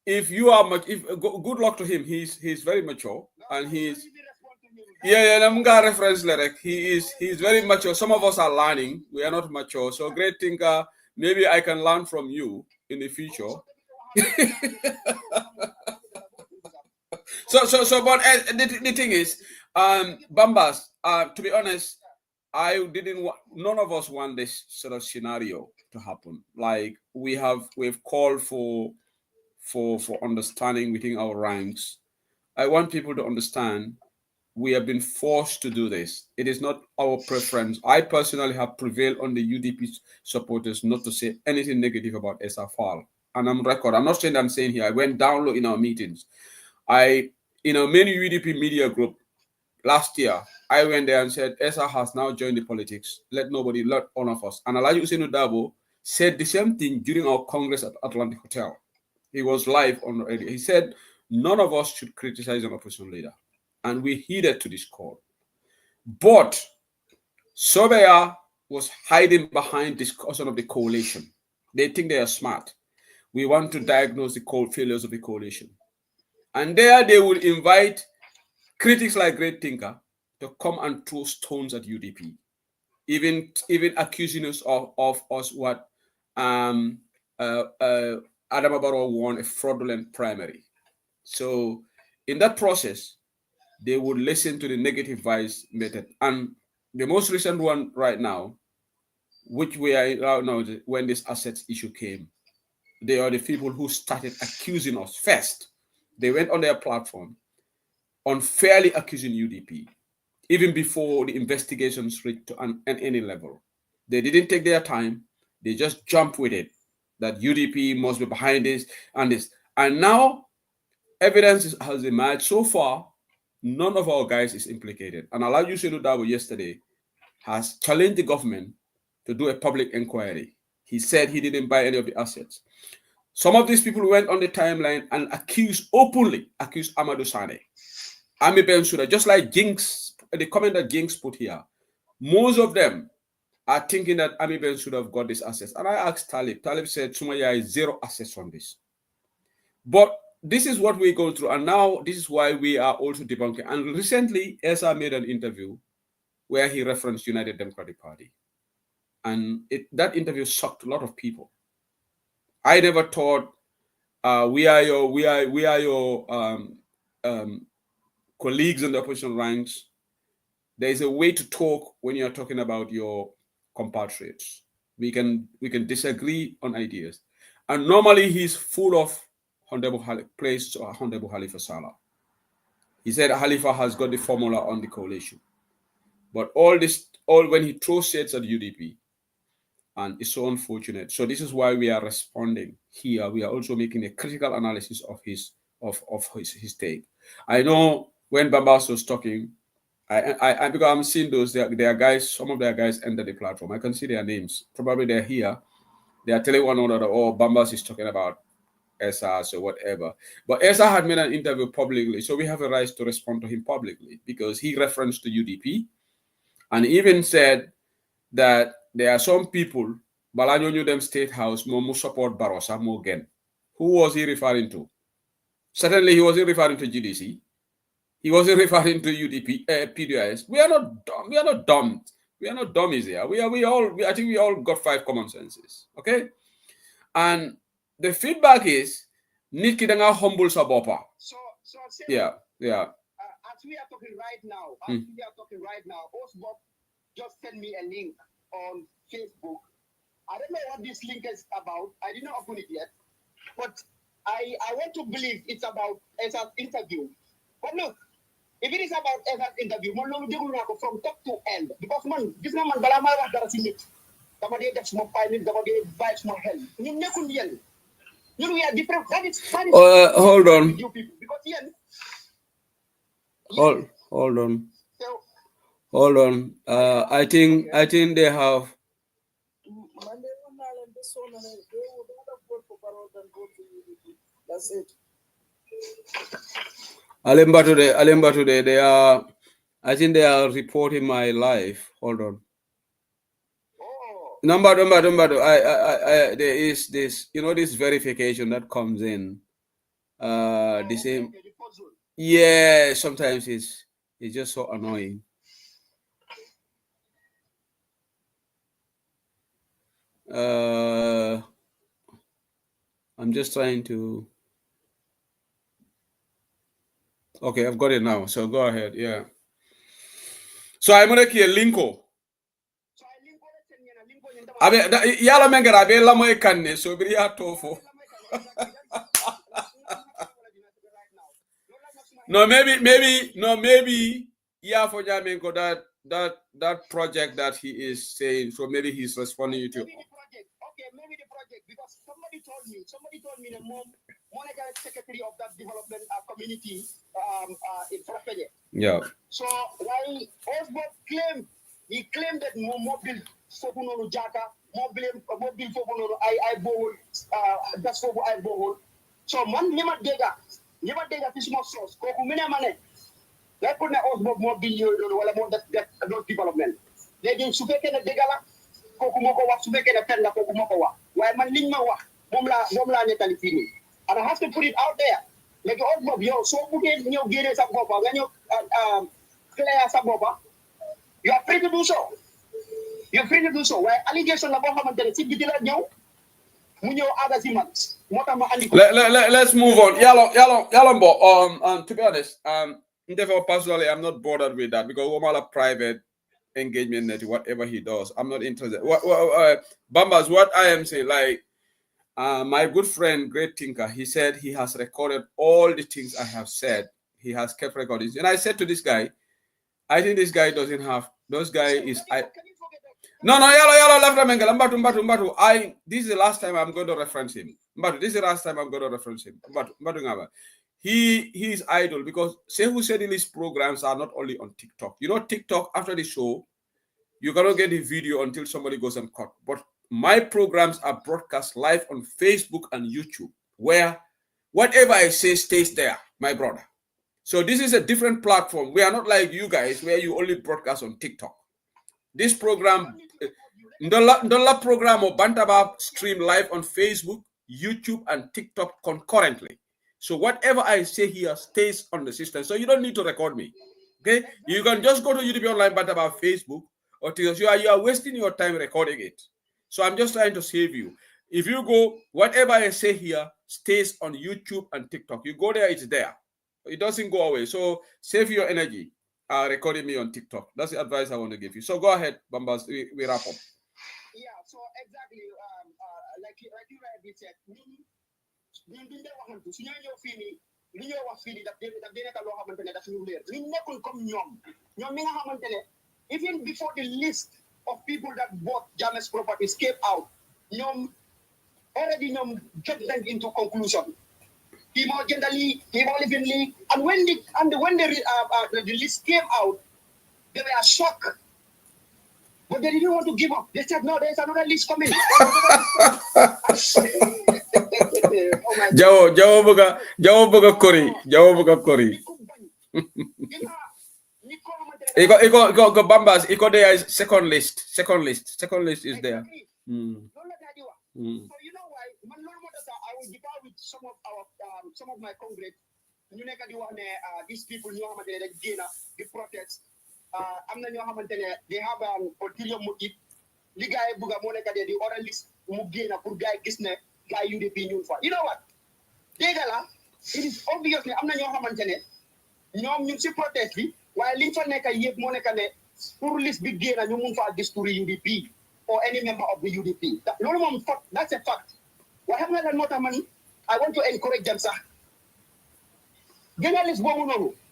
if you are good luck to him. He's very mature, and he's I'm gonna reference Lerek. He's very mature. Some of us are learning. We are not mature. So great thinker. Maybe I can learn from you in the future. But the thing is, Bambas, to be honest, none of us want this sort of scenario to happen. Like we've called for understanding within our ranks. I want people to understand we have been forced to do this. It is not our preference. I personally have prevailed on the UDP supporters not to say anything negative about Essa Fall. And I'm record. I'm not saying that I'm saying here. I went down low in our meetings. In a many UDP media group last year, I went there and said, Essa has now joined the politics. Let all of us. And Alhaji Usainu Dabo said the same thing during our Congress at Atlantic Hotel. He was live on the radio. He said, none of us should criticize an opposition leader. And we heeded to this call. But Sobea was hiding behind discussion of the coalition. They think they are smart. We want to diagnose the failures of the coalition. And there they will invite critics like Great Thinker to come and throw stones at UDP. Even accusing us of us what Adam Barrow won a fraudulent primary. So in that process, they would listen to the negative vice method. And the most recent one right now, which we are right now, when this assets issue came, they are the people who started accusing us first. They went on their platform unfairly accusing UDP, even before the investigations reached to any level. They didn't take their time. They just jumped with it, that UDP must be behind this and this. And now evidence has emerged. So far, none of our guys is implicated. And Alhaji Usainu Dabo yesterday has challenged the government to do a public inquiry. He said he didn't buy any of the assets. Some of these people went on the timeline and openly accused Amadou Sane, Ami Bensouda, just like Jinx, the comment that Jinx put here. Most of them are thinking that Ami Bensouda have got these assets. And I asked Talib. Talib said Sumaya is zero assets on this. But this is what we go through, and now this is why we are also debunking. And recently, Essa made an interview where he referenced United Democratic Party, and that interview shocked a lot of people. I never thought we are your colleagues in the opposition ranks. There is a way to talk when you are talking about your compatriots. We can disagree on ideas, and normally he's full of praise to Honorable Halifa Sallah. He said Halifa has got the formula on the coalition. But all when he throws shades at UDP, and it's so unfortunate. So this is why we are responding here. We are also making a critical analysis of his take. I know when Bambas was talking, because I'm seeing those, their guys, some of their guys enter the platform. I can see their names. Probably they're here. They are telling one another, oh, Bambas is talking about Essa or whatever. But Essa had made an interview publicly, so we have a right to respond to him publicly because he referenced to UDP and even said that there are some people, Balanyo knew them State House, more support Barossa, more again. Who was he referring to? Certainly, he wasn't referring to GDC. He wasn't referring to UDP, PDIS. We are not dumb. We are not dumb. We are not dummies here. I think we all got 5 common senses. Okay? And the feedback is, Nit kidanga humble sabopa. So yeah. As we are talking right now, Osborne just sent me a link on Facebook. I don't know what this link is about. I did not open it yet. But I want to believe it's about Esa's interview. But look, if it is about Esa's interview, from top to end. Because man, this man balama was dara ci nit. Dama dey def suma pilot, dama dey buy suma hell. Ñun nekkul yeen. Ñun we are different. That is hold on. Because yeen Hold on. I think they have. That's it. Alemba today. They are. I think they are reporting my life. Hold on. Number. There is this. This verification that comes in. The same. Yeah, sometimes it's just so annoying. I'm just trying to. Okay, I've got it now. So go ahead. Yeah. So I'm gonna key a linko. Abe yala mengera abe la moy kanne so biri ya tofo. No, maybe yeah, for Jamenko that project that he is saying, so maybe he's responding to. Okay, maybe the project, because somebody told me the monetary secretary of that development community in Frapede. Yeah. So why Osborne claimed that mobile Fokuno Jaka, mobile Fokuno I bowl, that's for I bowl. So man never dega fish more source. Koku mine mane. That could not Osborne mobile wala more that development. They didn't supeke na degala. Koku moko wa supeke na pen la koku moko wa. Why man lingma wa momla netali fini. And I have to put it out there. Like Osborne, yo, so buke nyo gere sa boba, when you clear sa boba, you are free to do so. You're free to do so. Why allegation la boha man tele si bidila nyo munyo other simans. Let's move on. Yalombo, to be honest, therefore personally I'm not bothered with that because Womala private engagement net, whatever he does, I'm not interested. Bambas, what I am saying, like my good friend, great thinker, he said he has recorded all the things I have said. He has kept recordings. And I said to this guy, I think this guy doesn't have, those guy is, no, yalo, left Mbatu. This is the last time I'm going to reference him. Mbatu, this is the last time I'm going to reference him. Mbatu, he is idle because Sehu Sedilis programs are not only on TikTok. TikTok, after the show, you cannot get the video until somebody goes and cut. But my programs are broadcast live on Facebook and YouTube, where whatever I say stays there, my brother. So this is a different platform. We are not like you guys, where you only broadcast on TikTok. This program, Ndola program of Bantaba stream live on Facebook, YouTube, and TikTok concurrently. So whatever I say here stays on the system. So you don't need to record me. Okay? You can just go to UDP Online Bantaba Facebook, or you are wasting your time recording it. So I'm just trying to save you. If you go, whatever I say here stays on YouTube and TikTok. You go there, it's there. It doesn't go away. So save your energy. Recording me on TikTok. That's the advice I want to give you. So go ahead, Bambas. We wrap up. Yeah. So exactly, like you rightly said, even before the list of people that bought James properties came out, already get them into conclusion. He more generally, he more livingly, and when the list came out, they were shocked. But they didn't want to give up. They said, no, there's another list coming. Jawo buga kori. Iko Bambas. Iko there is second list is there. So you know why? I will depart with some of my congress. You know, these people you have the protests. I'm not they have ulterior motive. The guy buga moneka the orange list mugena pour guy gisne guy UDP ñun fa. You know what? Degala, it is obviously am na ñoo xamantene ñom ñu ci protest bi waye liñ fa nekk yépp mo nekk ne pour list bi génn ñu mun fa gis turi UDP or any member of the UDP. That's a fact. What happened at Motamani? I want to encourage them, sir. Journalists,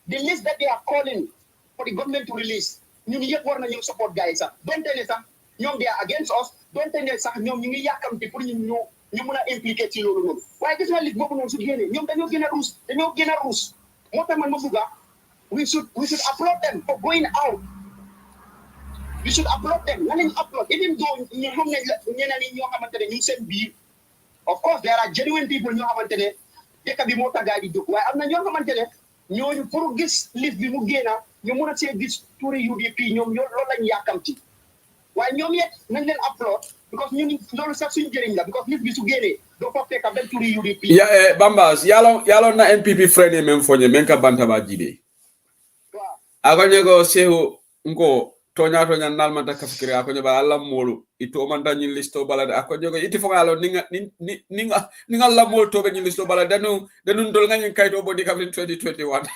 the list that they are calling for the government to release, you support guys, sir. Don't tell us, sir. They are against us. Don't tell us, sir. You implicate you. Why this one list we should applaud them for going out. We should applaud them. Even though of course there are genuine people they can be more guided. Why I'm not young for this list bi mu gena ñu mëna sé gis touri UDP ñom loolu lañ yakamti way ñom yet nañ leen upload because ñun loolu sax suñu jëriñ la because list bi su génné do ko fekk ben touri UDP ya Bambas yalo na NPP friendly même foñe men ka bantaba jibe akonye go sehu ngo tonya nalmanta kafikiri akonye ba alla molu ito manta nyi listo balade akonye go iti fogalo ninga la mol to be nyi listo balade danu dol ngani kayto bodi kabrin 2021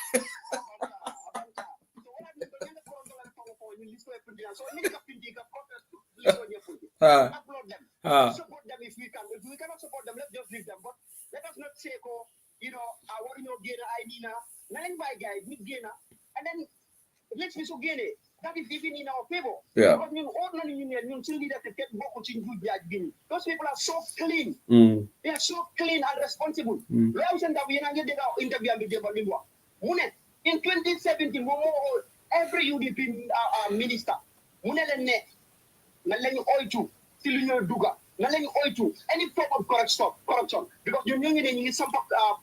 support them if we can. If we cannot support them, let's just leave them. But let us not say, I want to get I need nine by guys, and then let's be so get it. That is even in our favor. Yeah. Because ordinary union, those people are so clean. They are so clean and responsible. In 2017, every UDP minister, any form of corruption, because you need some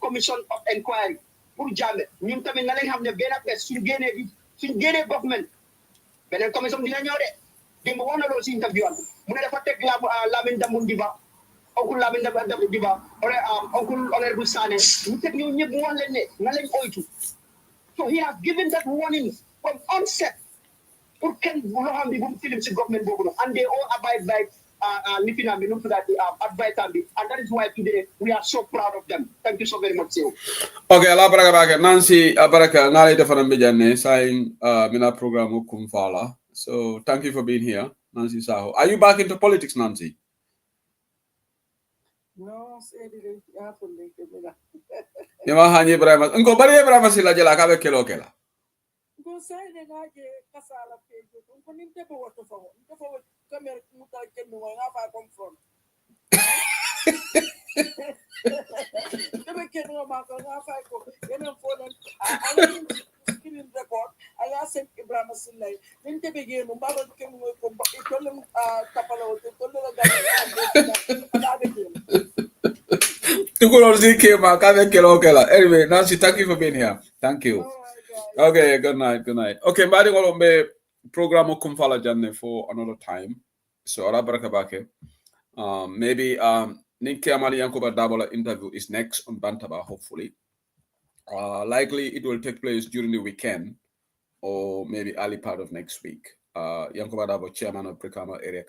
commission of inquiry. Pour jamais, nous tamit na lañ xamné ben appel suñu génné government benen commission dina ñëw dé demb wona lo ci interview mu né dafa tek Lamine Damboune Diba oncle Lamine Damboune Diba oncle honorable Sané ñu tek ñu ñëpp won leen né na lañ oytu. So he has given that warning from onset pour ken lo xam bi bu film ci government bobu and they all abide by advice, and that is why today we are so proud of them. Thank you so very much, Sir. Okay, Allah baraka Nancy baraka nale defana mbejane saying mina program kumfala. So thank you for being here, Nancy Saho. Are you back into politics, Nancy? No, you have to make it. Yama hani Ibrahim. Unko bari Ibrahim sila jela ka be kelo kela. Go say the gaje kasala page. Unko ninte ko wato fa. Ninte ko camera muta ken mo nga fa come from. Tebe ken mo ma ko nga fa ko. Yenen phone I screen record. I asked Ibrahim Silla. Ninte be ge mo ba ko ken mo ko itolum tapalo tolum Anyway, Nancy, thank you for being here. Thank you. Okay, good night. Okay, Mbadi Ngolombe program kumfala janne for another time. So ala baraka bake. Maybe Ninki Amali Yankoba Dabola interview is next on Bantaba, hopefully. Likely it will take place during the weekend or maybe early part of next week. Yankoba Dabo, chairman of Brikama Area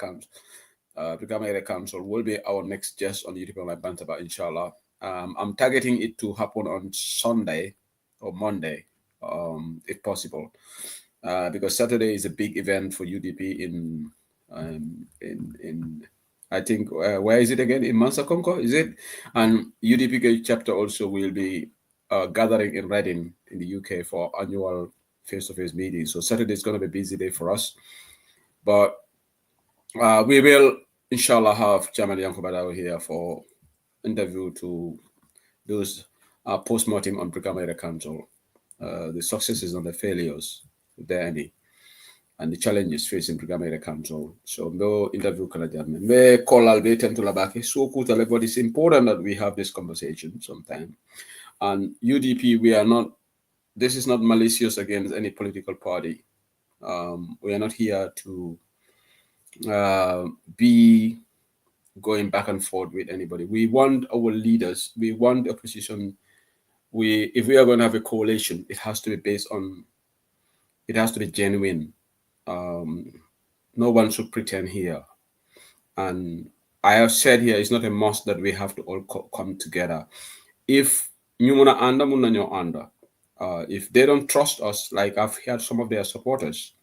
Council, will be our next guest on YouTube Online Bantaba, inshallah. I'm targeting it to happen on Sunday or Monday, if possible, because Saturday is a big event for UDP in I think where is it again, in Mansakonko, is it? And UDP chapter also will be gathering in Reading in the UK for annual face-to-face meetings. So Saturday is going to be a busy day for us, but we will inshallah have Chairman Yankobadawa here for interview to those postmortem on Brikama Area Council, the successes and the failures, if there are any, and the challenges facing Brikama Area Council. So no interview Canadian. Me call Albert to Labaki. So but it's important that we have this conversation sometime. And UDP, we are not, this is not malicious against any political party. We are not here to be going back and forth with anybody. We want our leaders. We want the opposition. If we are going to have a coalition, it has to be based on. It has to be genuine. No one should pretend here. And I have said here, it's not a must that we have to all come together. If you wanna under, if they don't trust us, like I've heard some of their supporters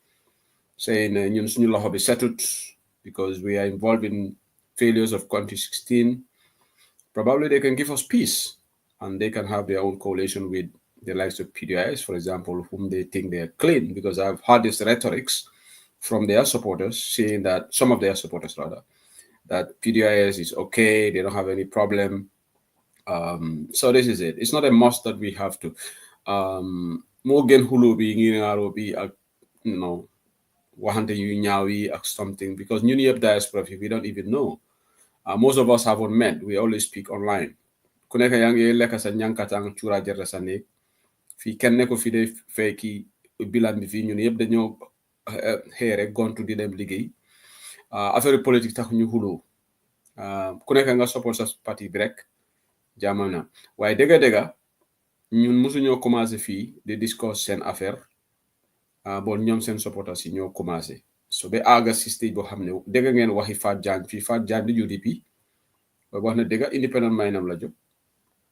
saying, be settled because we are involved in failures of 2016, probably they can give us peace and they can have their own coalition with the likes of PDIS, for example, whom they think they're clean, because I've heard this rhetorics from their supporters saying that, some of their supporters rather, that PDIS is okay, they don't have any problem. So this is it. It's not a must that we have to. Morgan Hulu being in ROB, wahante yu nyawi or something, because new diaspora, we don't even know. Most of us haven't met. We always speak online. Kuneka yangi leka sa nyankatang chura jera sa nek. Fi kenne ko fi de feki bilan bi fi ñun yeb dañoo xéré gontu di dem liggéey. Affaire politique tax ñu xulo. Ku nekk nga support sa parti bi rek jamana. Waaye dëgga ñun musu ñoo commencé fii di discuss seen affaire. Bon ñoom seen supporters yi ñoo commencé. So be aga si stage boo xam ne dëgg ngeen waxi Fat Jan fii Fat Jan di UDP. Wax na dëgg independent maynam la jóg.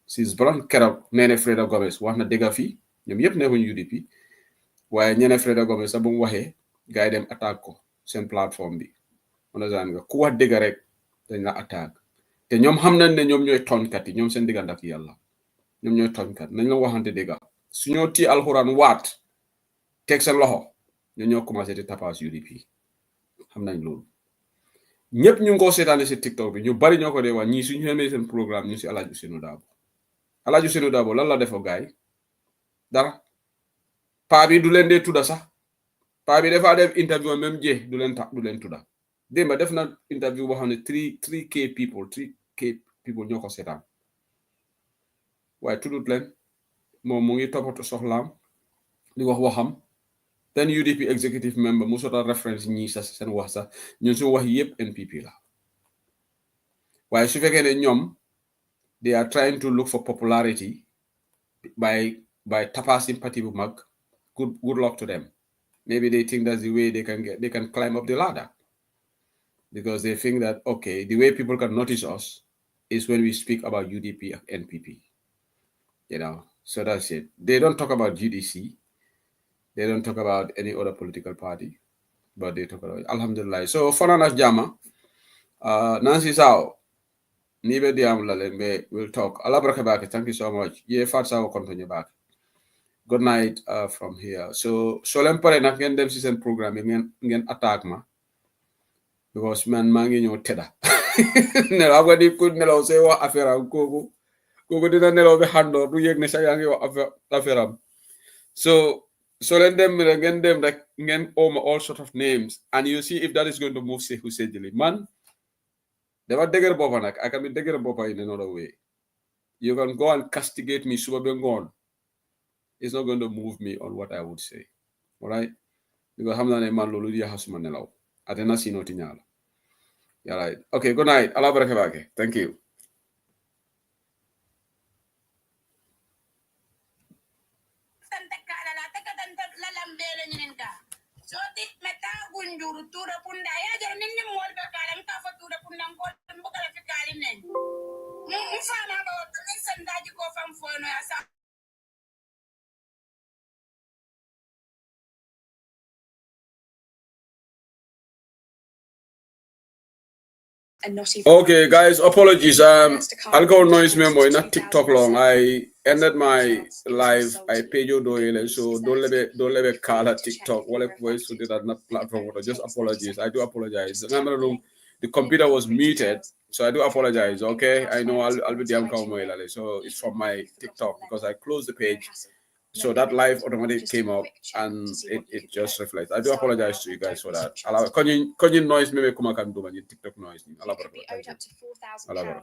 Sis Brown keroog Nene Freda Gomez wax na dëgg fii ñoom yëpp nekkuñu UDP. Waaye ñene Freda Gomez sax bu mu waxee gars yi dem attaque ko seen plateforme bi. Understand nga ku wax dëgg rek dañ la attaque. Te ñoom xam nañ ne ñoom ñooy tooñkat yi ñoom seen diggante ak yàlla. Ñoom ñooy tooñkat nañ la waxante dëgg. Su ñoo tii alxuraan waat teg seen loxo ñoo ñoo commencé di tapas UDP. Xam nañ loolu. Ñëpp ñu ngi ko seetaane si TikTok bi ñu bari ñoo ko dee wax ñii suñu xamee seen programme ñu si Alaaji Ousseynou Dabo. Alaaji Ousseynou Dabo lan la defoo gaay dara. Paa bi du leen dee tudda sax. Paa bi dafa def interview même jeex du leen tudda. Démba def na interview boo xam ne 3K people ñoo ko seetaan. Waaye tuddut leen moom mu ngi toppatoo soxlaam di wax waxam. Then UDP executive member mu sota reference ñii sax seen wax sax ñun suñu wax yëpp NPP la. Waaye su fekkee ne ñoom they are trying to look for popularity by tapasing party bu mag, good luck to them. Maybe they think that's the way they can climb up the ladder. Because they think that, okay, the way people can notice us is when we speak about UDP and NPP. So that's it. They don't talk about GDC. They don't talk about any other political party. But they talk about it. Alhamdulillah. So, Fonanas Jama, Nancy Sao, Nibe Diamla, we'll talk. Allah back. Thank you so much. Yeah, Fatsa will continue back. Good night from here. So lempare nak ngeen dem ci sen programme ngeen attaque ma. Because man maa ngi ñëw tedda nelaw nga di ku nelaw say wax affaire am kooku dina nelaw bi xandoor du yëg ne sax yaa ngi wax affaire am. So leen dem rek ngeen dem rek ngeen oma all sort of names and you see if that is going to move Sekou Sedili. Man dama dëgër boppa nag I can be dëgër boppa in another way. You can go and castigate me suba be ngoon. It's not going to move me on what I would say. All right? Because I'm not a man lolu dia hasuma nelaw. Atena sino tinyala. Yeah, right. Okay, good night. Allah barakabake. Thank you. Okay, guys, apologies. Alcohol noise memo, not TikTok long. I ended my live. I paid you doyle, so don't let it call a TikTok. Whatever voice to that not platform. Just apologies. I do apologize. Remember, the computer was muted, so I do apologize. Okay, I know I'll be damn so it's from my TikTok because I closed the page. So that live automatically came up and it just reflects. I do apologize to you guys for that. Can you noise maybe come and do my TikTok noise?